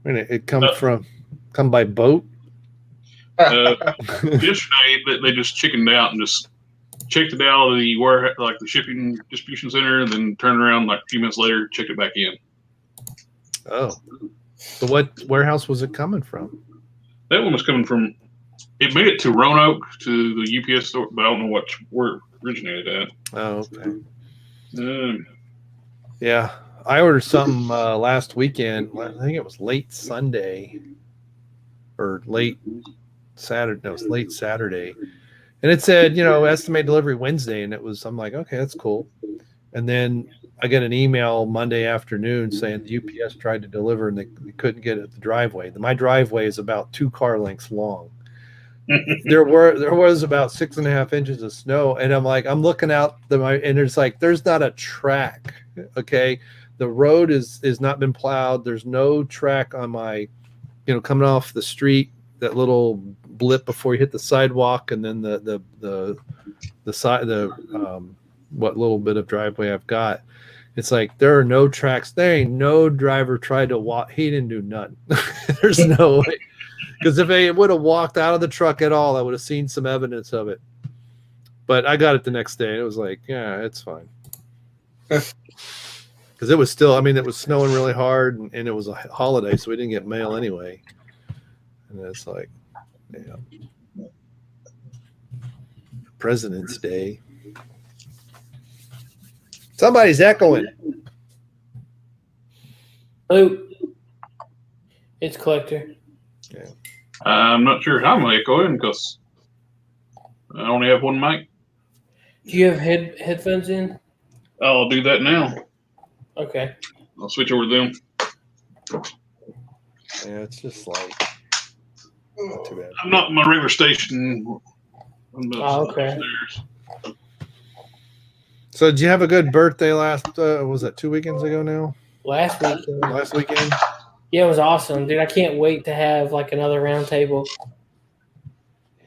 And it come by boat. Yesterday, they just chickened out and just checked it out of the warehouse, like the shipping distribution center, and then turned around like a few minutes later, checked it back in. Oh. So what warehouse was it coming from? That one was coming from. It made it to Roanoke to the UPS store, but I don't know where it originated at. Oh, okay. Um, Yeah. I ordered something last weekend. I think it was late Sunday or late Saturday. No, it was late Saturday. And it said, estimate delivery Wednesday. And I'm like, okay, that's cool. And then I get an email Monday afternoon saying the UPS tried to deliver and they couldn't get it at the driveway. My driveway is about 2 car lengths long. There was about 6.5 inches of snow. And I'm looking out and there's not a track. Okay. The road is not been plowed. There's no track on my, coming off the street, that little blip before you hit the sidewalk, and then the side, what little bit of driveway I've got. It's like there are no tracks. There ain't no driver tried to walk. He didn't do nothing. There's no way. Because if they would have walked out of the truck at all, I would have seen some evidence of it. But I got it the next day, and it was like, yeah, it's fine. Because it was still, it was snowing really hard, and it was a holiday, so we didn't get mail anyway. And it's like, yeah. President's Day. Somebody's echoing. Oh, it's Collector. Yeah. I'm not sure how I'm going to echo in because I only have one mic. Do you have headphones in? I'll do that now. Okay. I'll switch over to them. Yeah, it's just like not too bad. I'm not in my regular station. Okay. Upstairs. So did you have a good birthday last was that 2 weekends ago now? Last week. Last weekend? Yeah, it was awesome, dude. I can't wait to have like another round table.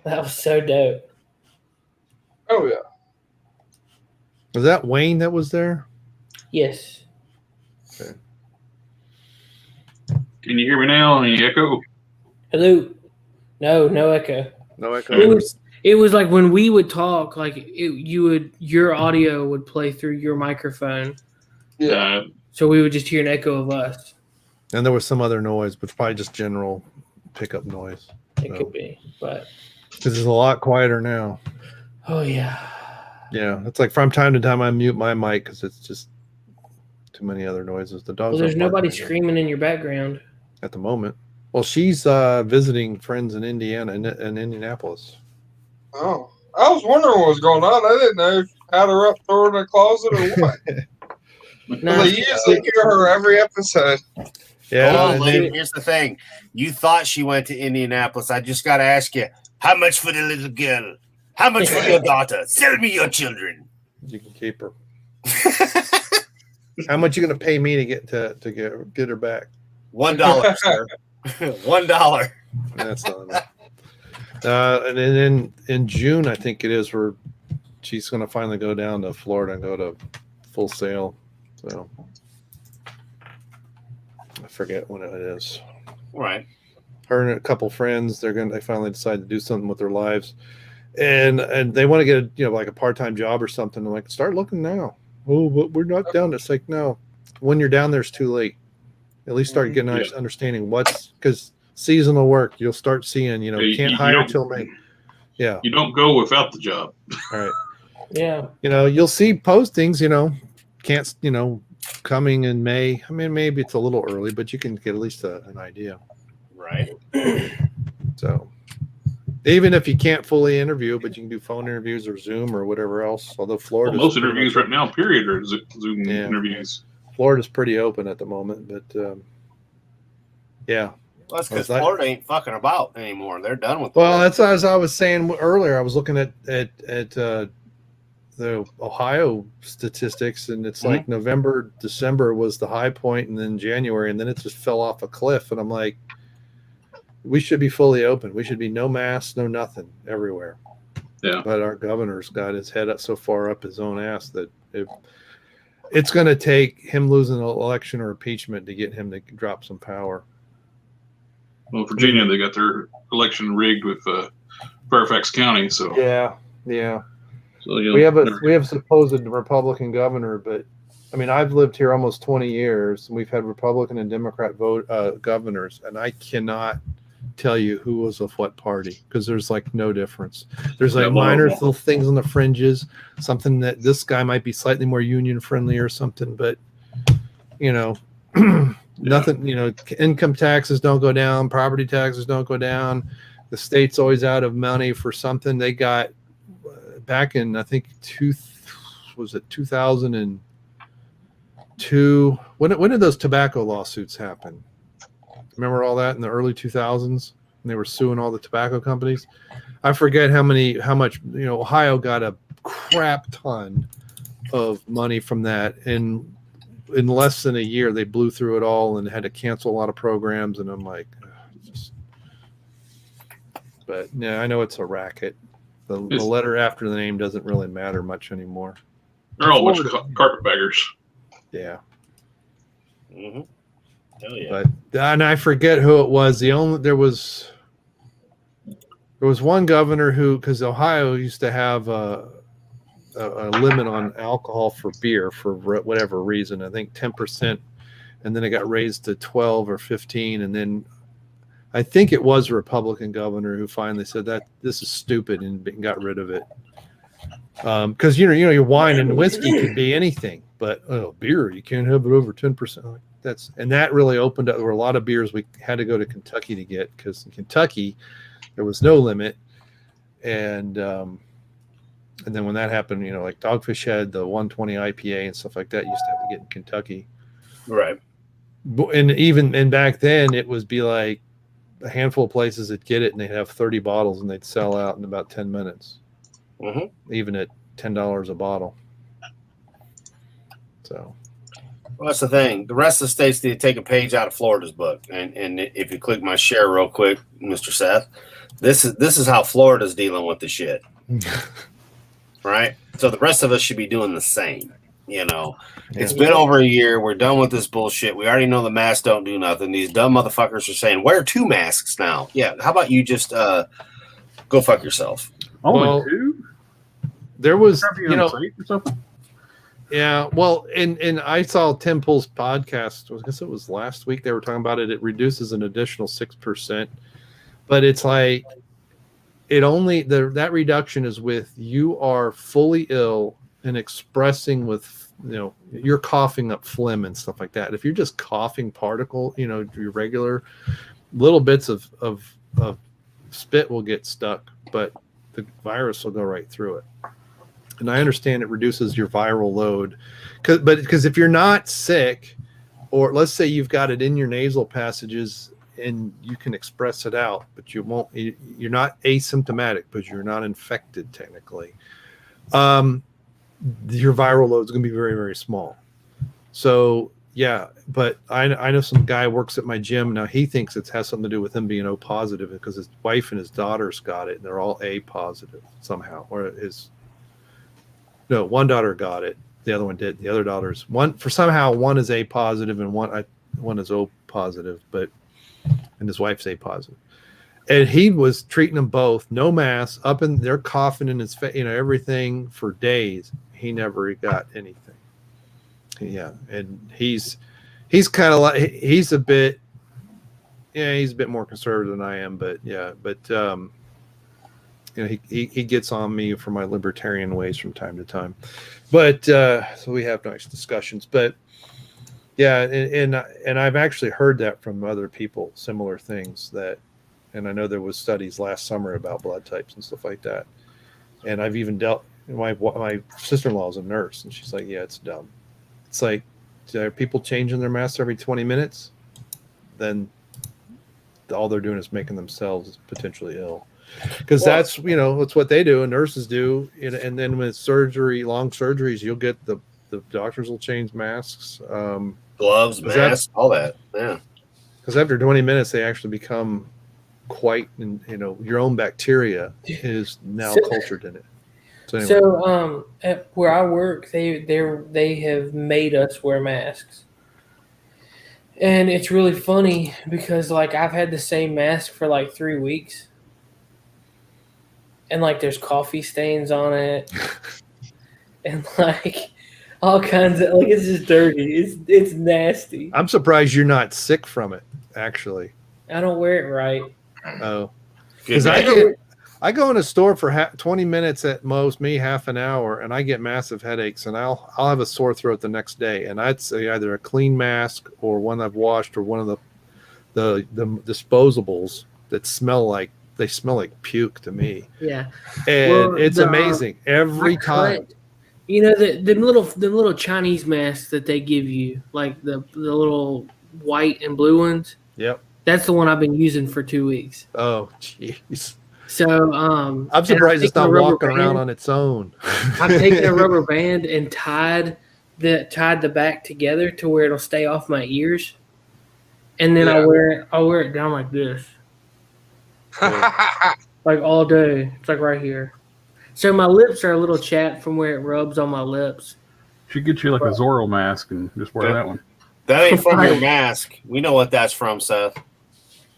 That was so dope. oh yeah. Was that Wayne that was there? Yes. Can you hear me now? Any echo? Hello. No echo. No echo. It was like when we would talk, like your audio would play through your microphone. Yeah. So we would just hear an echo of us. And there was some other noise, but probably just general pickup noise. It could be, but because it's a lot quieter now. Oh yeah. Yeah, it's like from time to time I mute my mic because it's just too many other noises. The dogs. Well, there's nobody screaming in your background at the moment. Well, she's visiting friends in Indiana and in Indianapolis. Oh, I was wondering what was going on. I didn't know if you had her up there in the closet or what. No, I usually hear her every episode. Yeah. Hold on, Liam. Here's the thing. You thought she went to Indianapolis. I just got to ask you, how much for the little girl? How much for your daughter? Sell me your children. You can keep her. How much you going to pay me to get her back? $1, sir. $1. That's not enough. And then in June, I think it is, where she's going to finally go down to Florida and go to Full Sail. So I forget when it is. Right. Her and a couple friends, they finally decide to do something with their lives, and they want to get like a part-time job or something. I'm like, start looking now. Oh, but we're not down. It's like, no, when you're down there, it's too late. At least start getting understanding because seasonal work, you'll start seeing, you can't hire till May. Yeah. You don't go without the job. All right. Yeah. You'll see postings, can't, coming in May. I mean, maybe it's a little early, but you can get at least an idea. Right. So even if you can't fully interview, but you can do phone interviews or Zoom or whatever else. Although Florida, most interviews right now, period, are Zoom interviews. Florida's pretty open at the moment, but yeah. Well, that's because Florida ain't fucking about anymore. They're done with. Well, that's as I was saying earlier. I was looking at the Ohio statistics, and it's like November, December was the high point, and then January, and then it just fell off a cliff. And I'm like, we should be fully open. We should be no masks, no nothing, everywhere. Yeah. But our governor's got his head up so far up his own ass that it's going to take him losing an election or impeachment to get him to drop some power. Well, Virginia, they got their election rigged with Fairfax County, so yeah. So we have a supposed Republican governor, but I mean, I've lived here almost 20 years, and we've had Republican and Democrat governors, and I cannot tell you who was of what party because there's like no difference. There's like minor little things on the fringes, something that this guy might be slightly more union friendly or something, but nothing. Income taxes don't go down, property taxes don't go down. The state's always out of money for something. They got back in, I think, 2002. When did those tobacco lawsuits happen? Remember all that in the early 2000s? And they were suing all the tobacco companies. I forget how much, Ohio got a crap ton of money from that. And in less than a year, they blew through it all and had to cancel a lot of programs. And I'm like, but yeah, I know it's a racket. The letter after the name doesn't really matter much anymore. They're all a bunch of carpetbaggers. Yeah. Mm-hmm. Hell yeah. But and I forget who it was. There was one governor because Ohio used to have a limit on alcohol for beer for whatever reason. I think 10%, and then it got raised to 12 or 15, and then I think it was a Republican governor who finally said that this is stupid and got rid of it. Because your wine and whiskey could be anything, but beer you can't have it over 10%. That really opened up. There were a lot of beers we had to go to Kentucky to get because in Kentucky there was no limit, and then when that happened, like Dogfish Head, the 120 IPA and stuff like that used to have to get in Kentucky, right? And back then it would be like a handful of places that get it, and they'd have 30 bottles, and they'd sell out in about 10 minutes, even at $10 a bottle. So. Well, that's the thing. The rest of the states need to take a page out of Florida's book. And if you click my share real quick, Mr. Seth, this is how Florida's dealing with the shit. Right? So the rest of us should be doing the same. It's been over a year. We're done with this bullshit. We already know the masks don't do nothing. These dumb motherfuckers are saying, wear 2 masks now. Yeah. How about you just go fuck yourself? Only two? There was, you know, or something? Yeah, well, and I saw Tim Pool's podcast. I guess it was last week. They were talking about it. It reduces an additional 6%, but it's like it only that reduction is with you are fully ill and expressing with you're coughing up phlegm and stuff like that. If you're just coughing particle, your regular little bits of spit will get stuck, but the virus will go right through it. And I understand it reduces your viral load, because if you're not sick, or let's say you've got it in your nasal passages and you can express it out, but you're not asymptomatic, but you're not infected technically. Your viral load is going to be very, very small. So yeah, but I know some guy works at my gym now. He thinks it has something to do with him being O positive because his wife and his daughters got it, and they're all A positive somehow, or one daughter got it. The other one did. The other daughters, one is A positive and one is O positive, and his wife's A positive. And he was treating them both, no mask, they're coughing in his face, everything for days. He never got anything. Yeah, and he's kind of like he's a bit more conservative than I am, but he gets on me for my libertarian ways from time to time, but so we have nice discussions. But yeah, and I've actually heard that from other people, similar things and I know there was studies last summer about blood types and stuff like that. And I've even my sister-in-law is a nurse, and she's like, yeah, it's dumb. It's like, are people changing their masks every 20 minutes? Then all they're doing is making themselves potentially ill. Because that's what they do and nurses do. And then with long surgeries, you'll get the doctors will change masks. Gloves, masks, all that. Yeah. Because after 20 minutes, they actually become quite, your own bacteria is now cultured in it. So, anyway. At where I work, they have made us wear masks. And it's really funny because I've had the same mask for 3 weeks. And there's coffee stains on it. And all kinds of it's just dirty. It's nasty. I'm surprised you're not sick from it, actually. I don't wear it right. Oh. Because I go in a store for 20 minutes at most, maybe half an hour, and I get massive headaches, and I'll have a sore throat the next day. And I'd say either a clean mask or one I've washed or one of the disposables that smell like puke to me. Yeah. And it's amazing every time. Them little Chinese masks that they give you, the little white and blue ones. Yep. That's the one I've been using for 2 weeks. Oh, jeez. So I'm surprised it's not walking around on its own. I've taken a rubber band and tied the back together to where it'll stay off my ears, and then I'll wear it down like this, all day. It's right here. So my lips are a little chapped from where it rubs on my lips. Should get you a Zorro mask and just wear that one. That ain't from your mask. We know what that's from, Seth.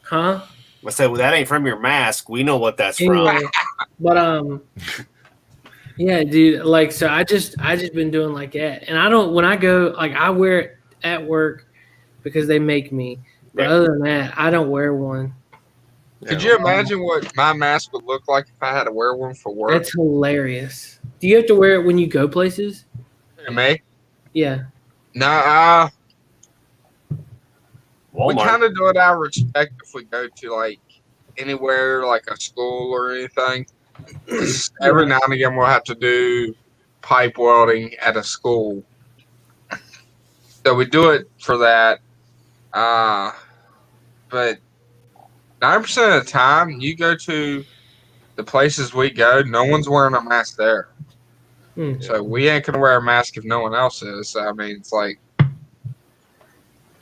Huh? I said, well, that ain't from your mask. We know what that's anyway, from. But yeah, dude. So I just been doing that, and I don't. When I go, I wear it at work because they make me. But other than that, I don't wear one. Could you imagine what my mask would look like if I had to wear one for work? That's hilarious. Do you have to wear it when you go places? Me? Yeah. Nah. Walmart. We kind of do it out of respect if we go to anywhere, like a school or anything. Every now and again, we'll have to do pipe welding at a school. So we do it for that. But 9% of the time, you go to the places we go, no one's wearing a mask there. So we ain't going to wear a mask if no one else is. I mean, it's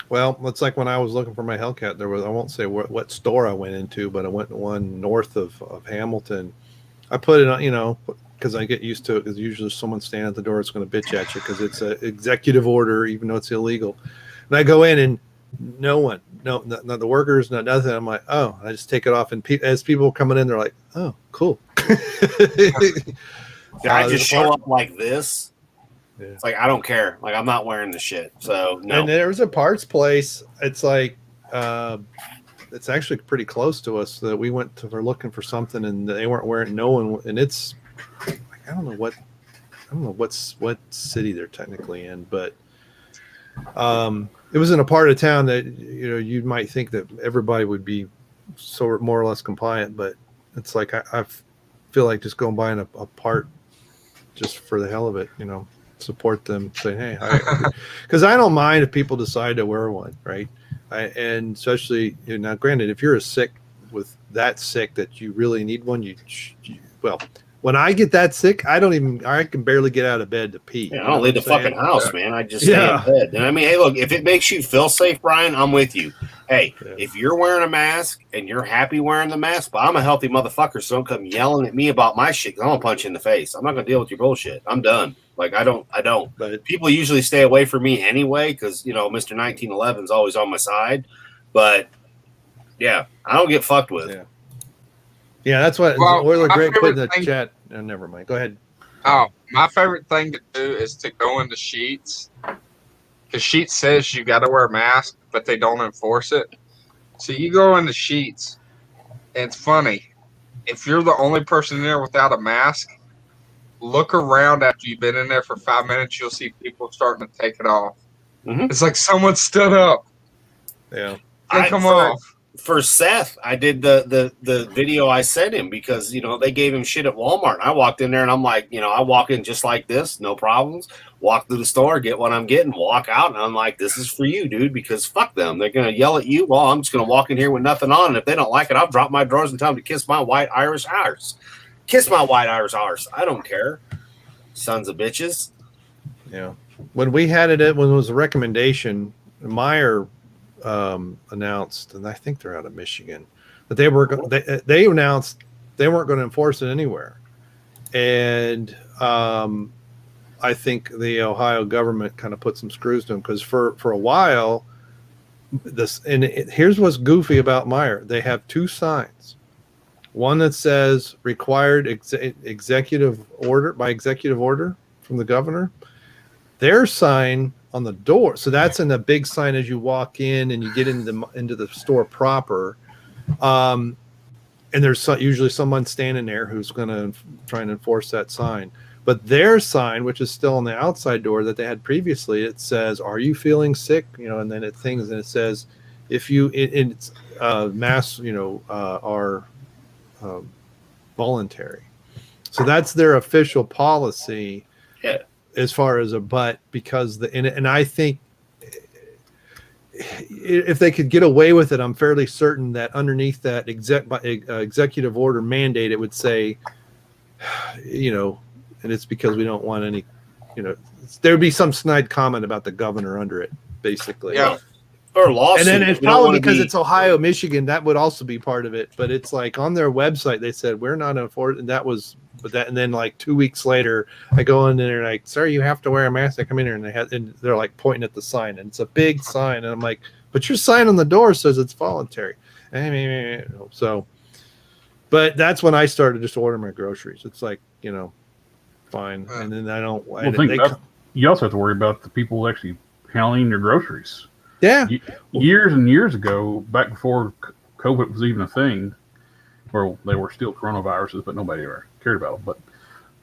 well, it's like when I was looking for my Hellcat, there was, I won't say what store I went into, but I went to one north of Hamilton. I put it on, because I get used to it, because usually someone standing at the door is going to bitch at you because it's an executive order, even though it's illegal. And I go in and no one, not the workers, not nothing. I'm like, oh, I just take it off. And as people are coming in, they're like, oh, cool. I just show up like this. Yeah. It's like I don't care. Like I'm not wearing the shit. So no. And there was a parts place. It's like it's actually pretty close to us that we went to. We're looking for something, and they weren't wearing. No one, and it's like, I don't know what city they're technically in, but it was in a part of town that you might think that everybody would be so more or less compliant, but it's like I feel like just going buying a part just for the hell of it, support them, say, hey, because I don't mind if people decide to wear one, right? And especially now, granted, if you're sick that you really need one, well, when I get that sick, I can barely get out of bed to pee. Yeah, I don't leave the fucking house, man. I just stay in bed. And I mean, hey, look, if it makes you feel safe, Brian, I'm with you. Hey, if you're wearing a mask and you're happy wearing the mask, but I'm a healthy motherfucker, so don't come yelling at me about my shit. I'm gonna punch you in the face. I'm not gonna deal with your bullshit. I'm done. Like I don't. But people usually stay away from me anyway because Mr. 1911 is always on my side. But yeah, I don't get fucked with. Yeah, that's what Oiler Greg put in the chat. Oh, never mind. Go ahead. Oh, my favorite thing to do is to go into Sheets. Because Sheets says you got to wear a mask, but they don't enforce it. So you go into Sheets, and it's funny. If you're the only person in there without a mask, look around after you've been in there for 5 minutes. You'll see people starting to take it off. Mm-hmm. It's like someone stood up. Yeah. Take them off. For Seth, I did the video I sent him because they gave him shit at Walmart. I walked in there and I'm like, I walk in just like this, no problems. Walk through the store, get what I'm getting, walk out, and I'm like, this is for you, dude, because fuck them. They're gonna yell at you. Well, I'm just gonna walk in here with nothing on, and if they don't like it, I'll drop my drawers and tell them to kiss my white Irish arse. Kiss my white Irish arse. I don't care, sons of bitches. Yeah. When we had it, when it was a recommendation, Meyer announced, and I think they're out of Michigan, that they announced they weren't going to enforce it anywhere, and I think the Ohio government kind of put some screws to them because for a while, here's what's goofy about Meyer: they have two signs, one that says required executive order from the governor, their sign on the door. So that's in the big sign as you walk in and you get into the store proper. And there's usually someone standing there who's going to try and enforce that sign. But their sign, which is still on the outside door that they had previously, it says, "Are you feeling sick?" And then it says, "If you it's masks, are voluntary." So that's their official policy. Yeah. As far as because and I think if they could get away with it, I'm fairly certain that underneath that executive order mandate, it would say, and it's because we don't want any, there would be some snide comment about the governor under it, basically. Yeah. Or lawsuit. And then it's probably because it's Ohio, Michigan, that would also be part of it. But it's like on their website, they said, we're not enforcing, and then like 2 weeks later, I go in there and like, sir, you have to wear a mask. I come in here and they're like pointing at the sign, and it's a big sign, and I'm like, but your sign on the door says it's voluntary. So, but that's when I started just ordering my groceries. It's like, fine, and then I don't. You also have to worry about the people actually handling your groceries. Yeah, years and years ago, back before COVID was even a thing, where they were still coronaviruses, but nobody ever cared about them.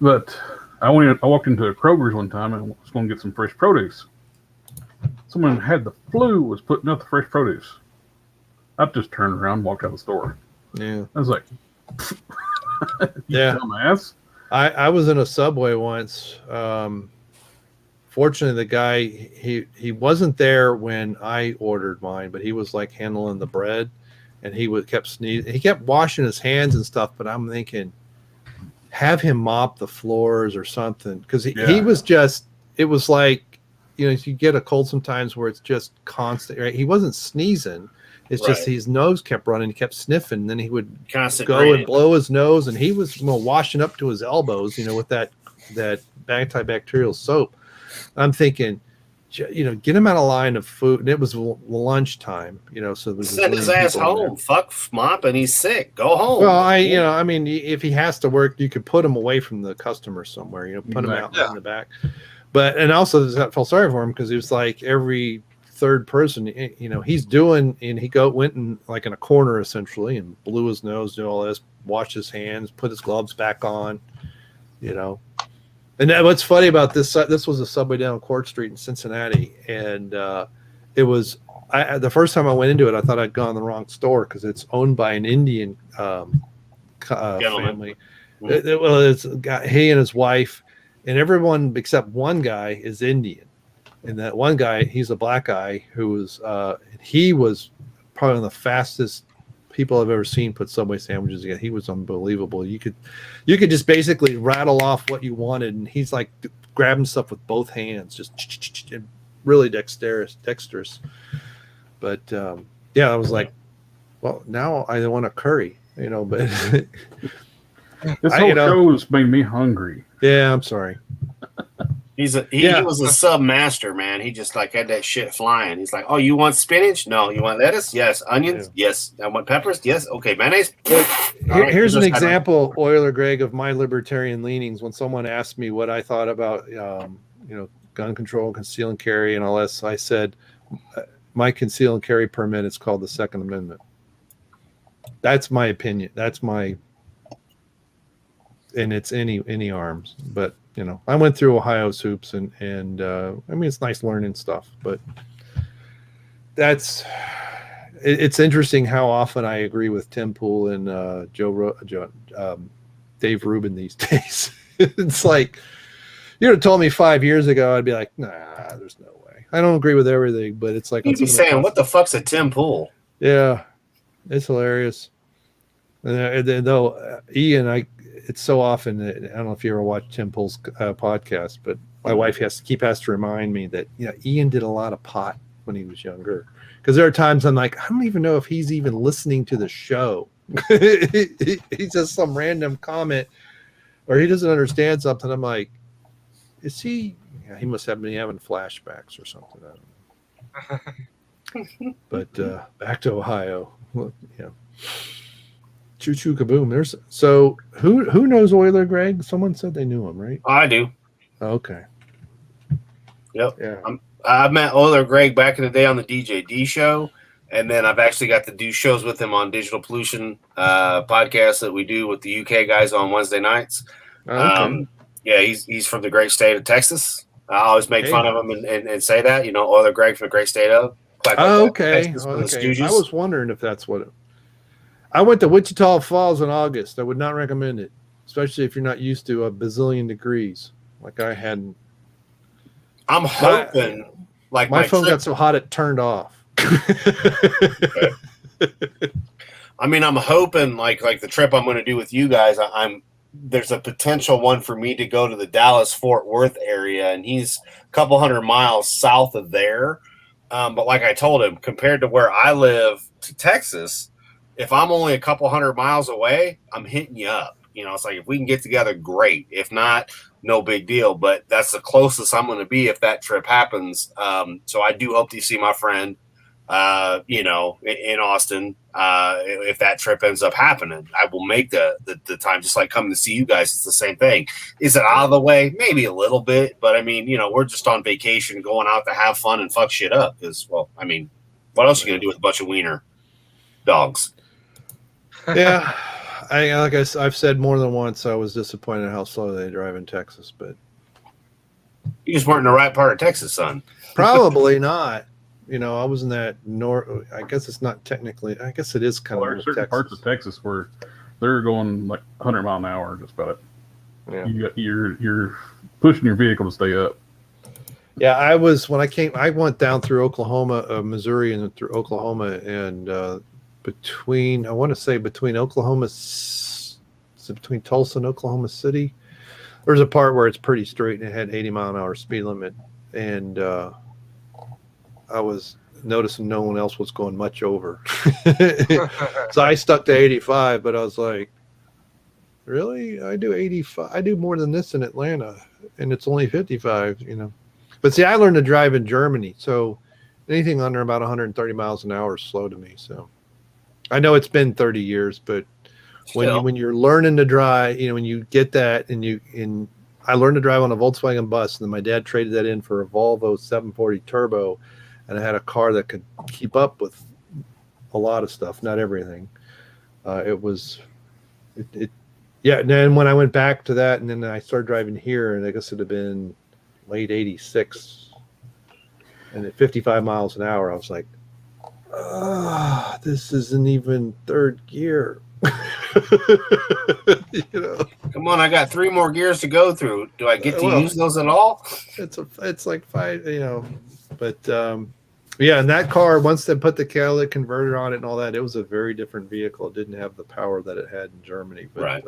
But I walked into a Kroger's one time and was going to get some fresh produce. Someone had the flu, was putting up the fresh produce. I just turned around and walked out of the store. Yeah. I was like, yeah, dumbass. I was in a Subway once. Fortunately, the guy, he wasn't there when I ordered mine, but he was like handling the bread, and he kept sneezing. He kept washing his hands and stuff, but I'm thinking, have him mop the floors or something, because he was just, it was like, you get a cold sometimes where it's just constant, right? He wasn't sneezing. It's just his nose kept running. He kept sniffing. And then he would go and blow his nose, and he was washing up to his elbows, with that antibacterial soap. I'm thinking, get him out of line of food. And it was lunchtime, so there was Send his ass home. Fuck mop, and he's sick. Go home. Well, I mean, if he has to work, you could put him away from the customer somewhere. Put him out in the back. And also I felt sorry for him because he was like every third person, he's doing, and he went in like in a corner essentially and blew his nose, did all this, washed his hands, put his gloves back on, And what's funny about this was a Subway down Court Street in Cincinnati, and it was the first time I went into it, I thought I'd gone the wrong store because it's owned by an Indian family. It's he and his wife, and everyone except one guy is Indian. And that one guy, he's a black guy who was, he was probably one of the fastest people I've ever seen put Subway sandwiches together. He was unbelievable. You could just basically rattle off what you wanted, and he's like grabbing stuff with both hands, just really dexterous. But I was like, well, now I want a curry, But this whole show has made me hungry. Yeah, I'm sorry. He was a sub master, man. He just like had that shit flying. He's like, oh, you want spinach? No. You want lettuce? Yes. Onions? Yeah. Yes. I want peppers? Yes. Okay. Mayonnaise? Here's an example, Euler Greg, of my libertarian leanings. When someone asked me what I thought about, gun control, conceal and carry, and all this, I said, my conceal and carry permit is called the Second Amendment. That's my opinion. And it's any arms, but I went through Ohio's hoops, and I mean, it's nice learning stuff, but it's interesting how often I agree with Tim Pool and Dave Rubin these days. It's like, you'd have told me 5 years ago, I'd be like, nah, there's no way. I don't agree with everything, but it's like, you'd be saying, what the fuck's a Tim Pool? Yeah, it's hilarious. And though Ian, it's so often that, I don't know if you ever watched Tim Pool's podcast, but my wife has to remind me that Ian did a lot of pot when he was younger, because there are times I'm like, I don't even know if he's even listening to the show. He says some random comment or he doesn't understand something. I'm like, is he? Yeah, he must have been having flashbacks or something. I don't know. But back to Ohio. Choo choo kaboom. So who knows Euler, Greg? Someone said they knew him, right? I do. Okay. Yep. Yeah. I met Euler Greg back in the day on the DJD show, and then I've actually got to do shows with him on Digital Pollution podcast that we do with the UK guys on Wednesday nights. Okay. He's from the great state of Texas. I always make fun of him and say that, Euler Greg from the great state of. Okay. Texas, I was wondering if that's what it. I went to Wichita Falls in August. I would not recommend it, especially if you're not used to a bazillion degrees like I hadn't. I'm hoping my phone got so hot it turned off. I mean, I'm hoping like the trip I'm going to do with you guys. There's a potential one for me to go to the Dallas-Fort Worth area, and he's a couple hundred miles south of there. But like I told him, compared to where I live to Texas, if I'm only a couple hundred miles away, I'm hitting you up. It's like, if we can get together, great. If not, no big deal. But that's the closest I'm going to be if that trip happens. So I do hope to see my friend, in Austin. If that trip ends up happening, I will make the time, just like coming to see you guys. It's the same thing. Is it out of the way? Maybe a little bit. But I mean, we're just on vacation, going out to have fun and fuck shit up. Because, well, I mean, what else are you going to do with a bunch of wiener dogs? Yeah, I've said more than once, I was disappointed how slow they drive in Texas, but you just weren't in the right part of Texas, son. Probably not. I was in that north. I guess it's not technically. I guess it is kind of. There are certain parts of Texas where they're going like 100 mile an hour, just about it. Yeah, you're pushing your vehicle to stay up. Yeah, I went down through Oklahoma, Missouri, and through Oklahoma, and. Between Oklahoma, between Tulsa and Oklahoma City, there's a part where it's pretty straight and it had 80-mile-an-hour speed limit, and I was noticing no one else was going much over, so I stuck to 85. But I was like, really, I do 85. I do more than this in Atlanta, and it's only 55. But But see, I learned to drive in Germany, so anything under about 130 miles an hour is slow to me. So I know it's been 30 years, but when you're learning to drive, when you get that, and I learned to drive on a Volkswagen bus, and then my dad traded that in for a Volvo 740 Turbo, and I had a car that could keep up with a lot of stuff, not everything. Yeah. And then when I went back to that, and then I started driving here, and I guess it'd have been late '86, and at 55 miles an hour, I was like, this isn't even third gear. Come on, I got 3 more gears to go through. Do I get to use those at all? It's like 5, but yeah, and that car, once they put the catalytic converter on it and all that, it was a very different vehicle. It didn't have the power that it had in Germany, but right.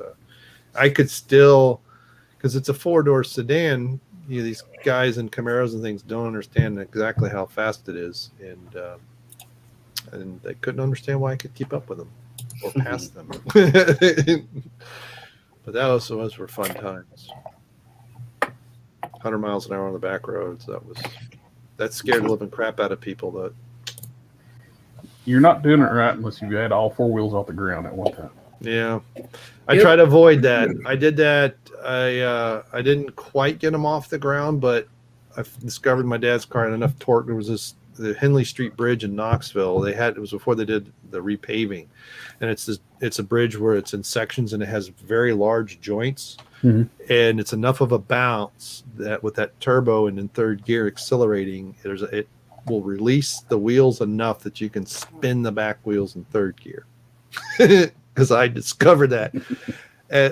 I could still, because it's a 4-door sedan, these guys in Camaros and things don't understand exactly how fast it is, and they couldn't understand why I could keep up with them or pass them. But those were fun times. 100 miles an hour on the back roads. That scared the living crap out of people. That you're not doing it right unless you had all 4 wheels off the ground at one time. Yeah, I try to avoid that. I did that. I didn't quite get them off the ground, but I discovered my dad's car had enough torque. There was the Henley Street Bridge in Knoxville. It was before they did the repaving, and it's a bridge where it's in sections and it has very large joints, and it's enough of a bounce that with that turbo and in third gear accelerating, it will release the wheels enough that you can spin the back wheels in third gear. Because I discovered that.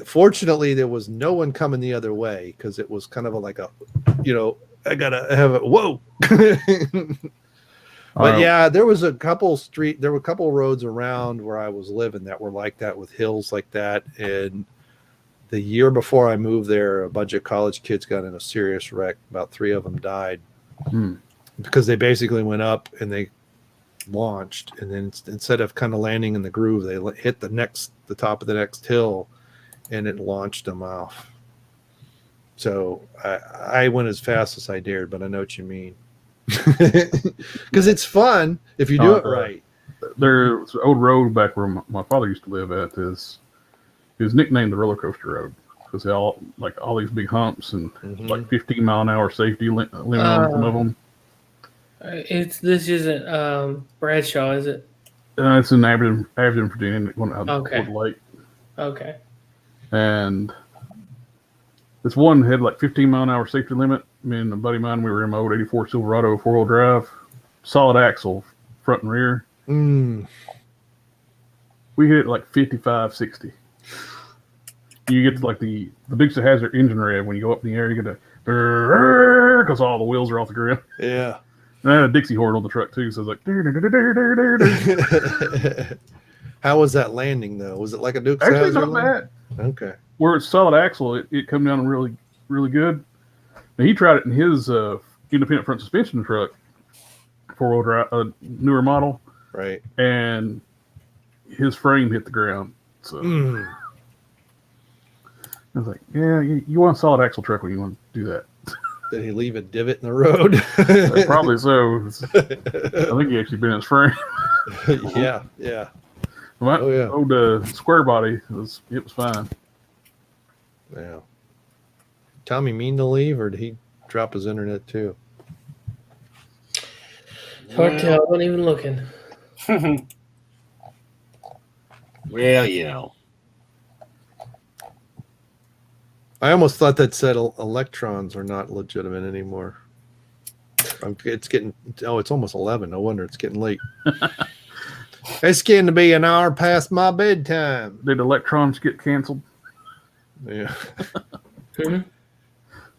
Fortunately, there was no one coming the other way because it was kind of like I gotta have it. Whoa. But yeah, there were a couple roads around where I was living that were like that, with hills like that. And the year before I moved there, a bunch of college kids got in a serious wreck. About 3 of them died because they basically went up and they launched, and then instead of kind of landing in the groove, they hit the top of the next hill, and it launched them off. So I went as fast as I dared, but I know what you mean. Because it's fun if you do it right. There's an old road back where my father used to live at. It was nicknamed the roller coaster road because they all these big humps and like 15 mile an hour safety limit on some of them. This isn't Bradshaw, is it? It's in Aberdeen, Virginia. Okay. Lake. Okay. And this one had like 15 mile an hour safety limit. Me and a buddy of mine, we were in my old 84 Silverado 4-wheel drive, solid axle, front and rear. We hit it like 55, 60. You get to like the Dukes that has their engine rev. When you go up in the air, you get because all the wheels are off the ground. Yeah. And I had a Dixie horn on the truck too, so it's like. How was that landing though? Was it like a Dukes? Actually, not bad. Okay. Where it's solid axle, it come down really, really good. Now, he tried it in his independent front suspension truck, 4-wheel drive, newer model. Right. And his frame hit the ground. So I was like, yeah, you want a solid axle truck when you want to do that. Did he leave a divot in the road? Probably so. I think he actually bent his frame. Yeah. My old square body, it was fine. Yeah. Tommy mean to leave, or did he drop his internet too? Hard to tell. I wasn't even looking. Well, I almost thought that said electrons are not legitimate anymore. It's almost 11. No wonder it's getting late. It's getting to be an hour past my bedtime. Did electrons get canceled? Yeah.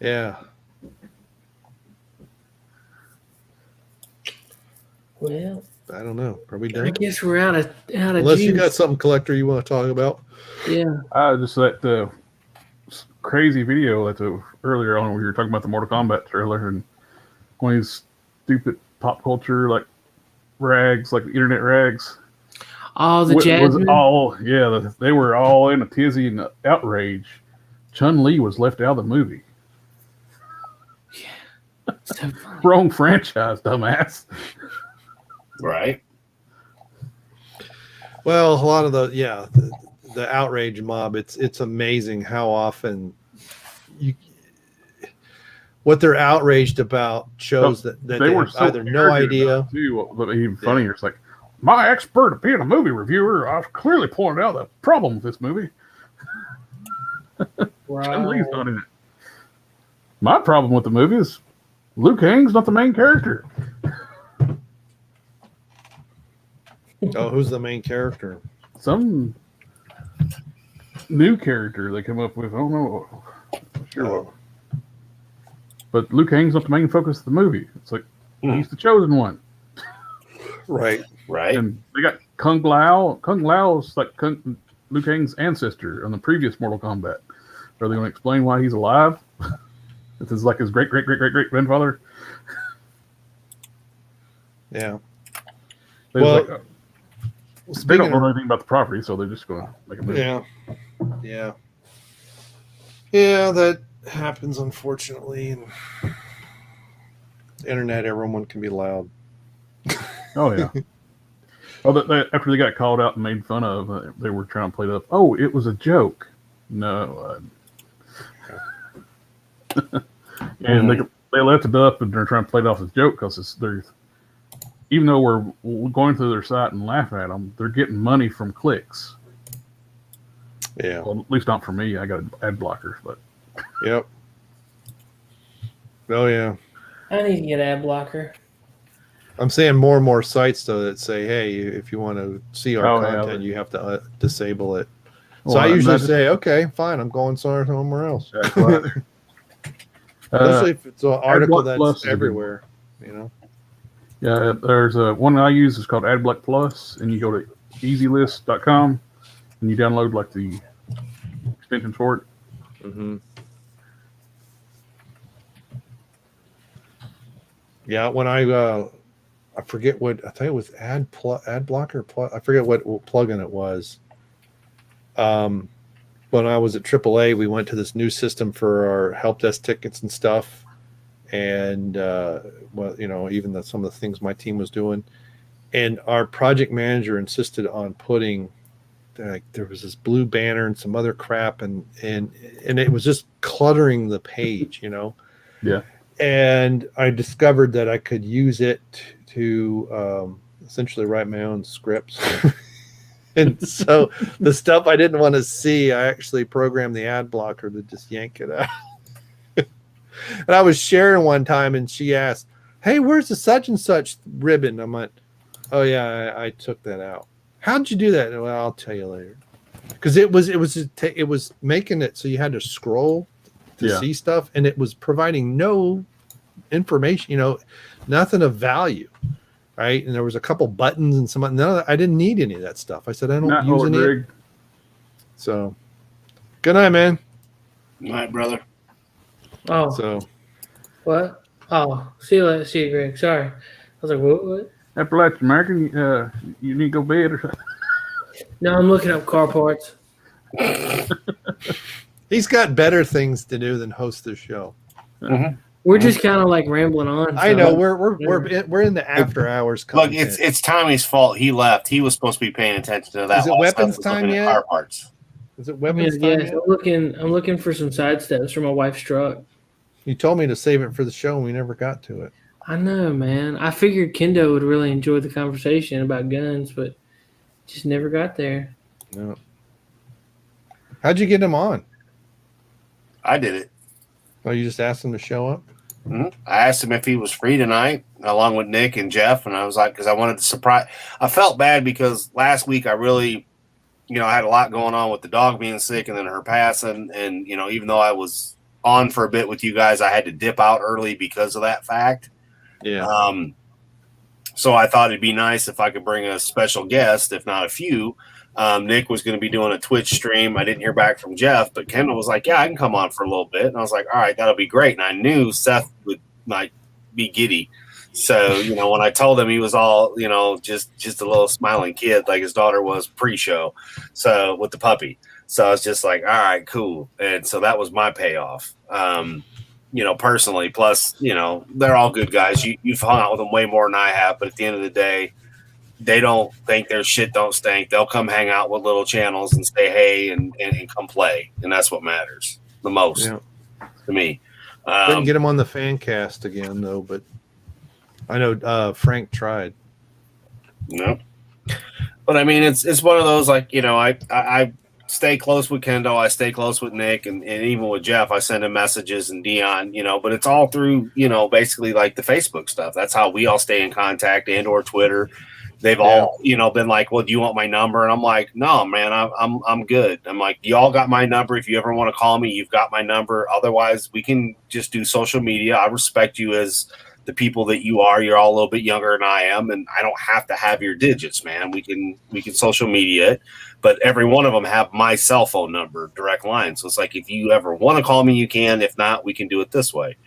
Yeah. Well, I don't know. Are we done? I guess we're out of Unless juice. you got something, Collector, you want to talk about. Yeah. Just that crazy video earlier on, we were talking about the Mortal Kombat trailer, and one of these stupid pop culture rags, like the internet rags. Oh, the Jasmine. They were all in a tizzy and outrage. Chun-Li was left out of the movie. So funny. Wrong franchise, dumbass. Right. Well, a lot of the outrage mob. It's amazing how often what they're outraged about shows that They they were have so either no arrogant idea. about it, too. But even funnier, it's like, my expert at being a movie reviewer, I've clearly pointed out the problem with this movie. Tim Lee's not in it. My problem with the movie is Luke Hang's not the main character. Oh, who's the main character? Some new character they come up with. I don't know. Sure. Oh. But Luke Hang's not the main focus of the movie. It's like he's the chosen one. Right. Right. And they got Kung Lao. Kung Lao is like Luke Hang's ancestor on the previous Mortal Kombat. Are they going to explain why he's alive? This is like his great grandfather. Yeah. They Well, like, they don't know anything about the property, so they're just going to make a movie. Yeah. That happens, unfortunately. And the internet, everyone can be loud. Oh yeah. After they got called out and made fun of, they were trying to play it up. Oh, it was a joke. No. And they left it up, and they're trying to play it off as a joke because even though we're going through their site and laughing at them, they're getting money from clicks. Yeah. Well, at least not for me. I got ad blockers, but. Yep. Oh yeah. I need to get ad blocker. I'm seeing more and more sites though that say, "Hey, if you want to see our content, yeah. you have to disable it." Well, So I usually say, "Okay, fine, I'm going somewhere else." Especially if it's an article that's everywhere, you know. Yeah, there's one I use is called AdBlock Plus, and you go to easylist.com and you download like the extensions for it. Mm-hmm. Yeah, when I forget what I think it was ad blocker. I forget what plugin it was. When I was at AAA, we went to this new system for our help desk tickets and stuff, and even some of the things my team was doing, and our project manager insisted on putting there was this blue banner and some other crap, and it was just cluttering the page, you know. Yeah. And I discovered that I could use it to essentially write my own scripts. And so the stuff I didn't want to see, I actually programmed the ad blocker to just yank it out. And I was sharing one time, and she asked, "Hey, where's the such and such ribbon?" I went, "Oh yeah, I took that out." "How'd you do that?" "Well, I'll tell you later." Because it was making it so you had to scroll to see stuff, and it was providing no information, nothing of value. Right, and there was a couple buttons and some. No, I didn't need any of that stuff. I said I don't use any. Of it. So, good night, man. Good night, brother. Oh, so what? Oh, see you, Greg. Sorry, I was like, what? Appalachian American, you need to go bed or something? No, I'm looking up car parts. He's got better things to do than host the show. Mm-hmm. We're just kind of like rambling on. I know we're in the after hours. Look, it's Tommy's fault. He left. He was supposed to be paying attention to that. Is it weapons time yet? Car parts. Is it weapons time yet? I'm looking for some side steps for my wife's truck. You told me to save it for the show, and we never got to it. I know, man. I figured Kendo would really enjoy the conversation about guns, but just never got there. No. How'd you get him on? I did it. Oh, you just asked him to show up? Mm-hmm. I asked him if he was free tonight, along with Nick and Jeff, and I was like, because I wanted to surprise. I felt bad because last week I really, I had a lot going on with the dog being sick and then her passing, and even though I was on for a bit with you guys, I had to dip out early because of that fact. Yeah. So I thought it'd be nice if I could bring a special guest, if not a few. Nick was going to be doing a Twitch stream. I didn't hear back from Jeff, but Kendall was like, "Yeah, I can come on for a little bit." And I was like, "All right, that'll be great." And I knew Seth would be giddy. So, when I told him, he was all, just a little smiling kid like his daughter was pre-show. So with the puppy. So I was just like, all right, cool. And so that was my payoff. personally. Plus, they're all good guys. You've hung out with them way more than I have, but at the end of the day, they don't think their shit don't stink. They'll come hang out with little channels and say hey and come play, and that's what matters the most to me. Couldn't get him on the fan cast again though, but I know Frank tried. No, but I mean it's one of those I stay close with Kendall, I stay close with Nick, and even with Jeff, I send him messages and Dion, but it's all through basically like the Facebook stuff. That's how we all stay in contact, and or Twitter. They've all, been like, well, do you want my number? And I'm like, no, man, I'm good. I'm like, y'all got my number. If you ever want to call me, you've got my number. Otherwise, we can just do social media. I respect you as the people that you are. You're all a little bit younger than I am, and I don't have to have your digits, man. We can social media it, but every one of them have my cell phone number, direct line. So it's like, if you ever want to call me, you can. If not, we can do it this way.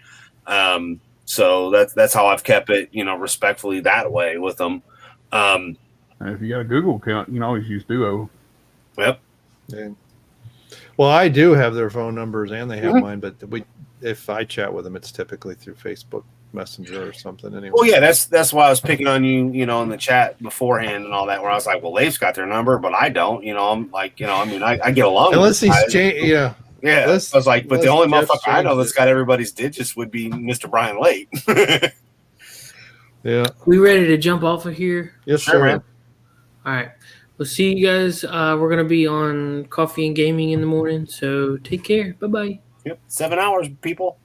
So that's how I've kept it, respectfully that way with them. And if you got a Google account, you can always use Duo. Yep. Yeah. Well, I do have their phone numbers and they have mine, but if I chat with them, it's typically through Facebook Messenger or something anyway. Well, yeah, that's why I was picking on you, in the chat beforehand and all that, where I was like, well, they've got their number, but I don't, I'm like, I get along unless with he's changed. Yeah. Yeah. I was like, but the only motherfucker I know that's got everybody's digits would be Mr. Brian Late. Yeah. We ready to jump off of here? Yes, sir. Man. All right. We'll see you guys. We're going to be on Coffee and Gaming in the morning. So take care. Bye-bye. Yep. 7 hours, people.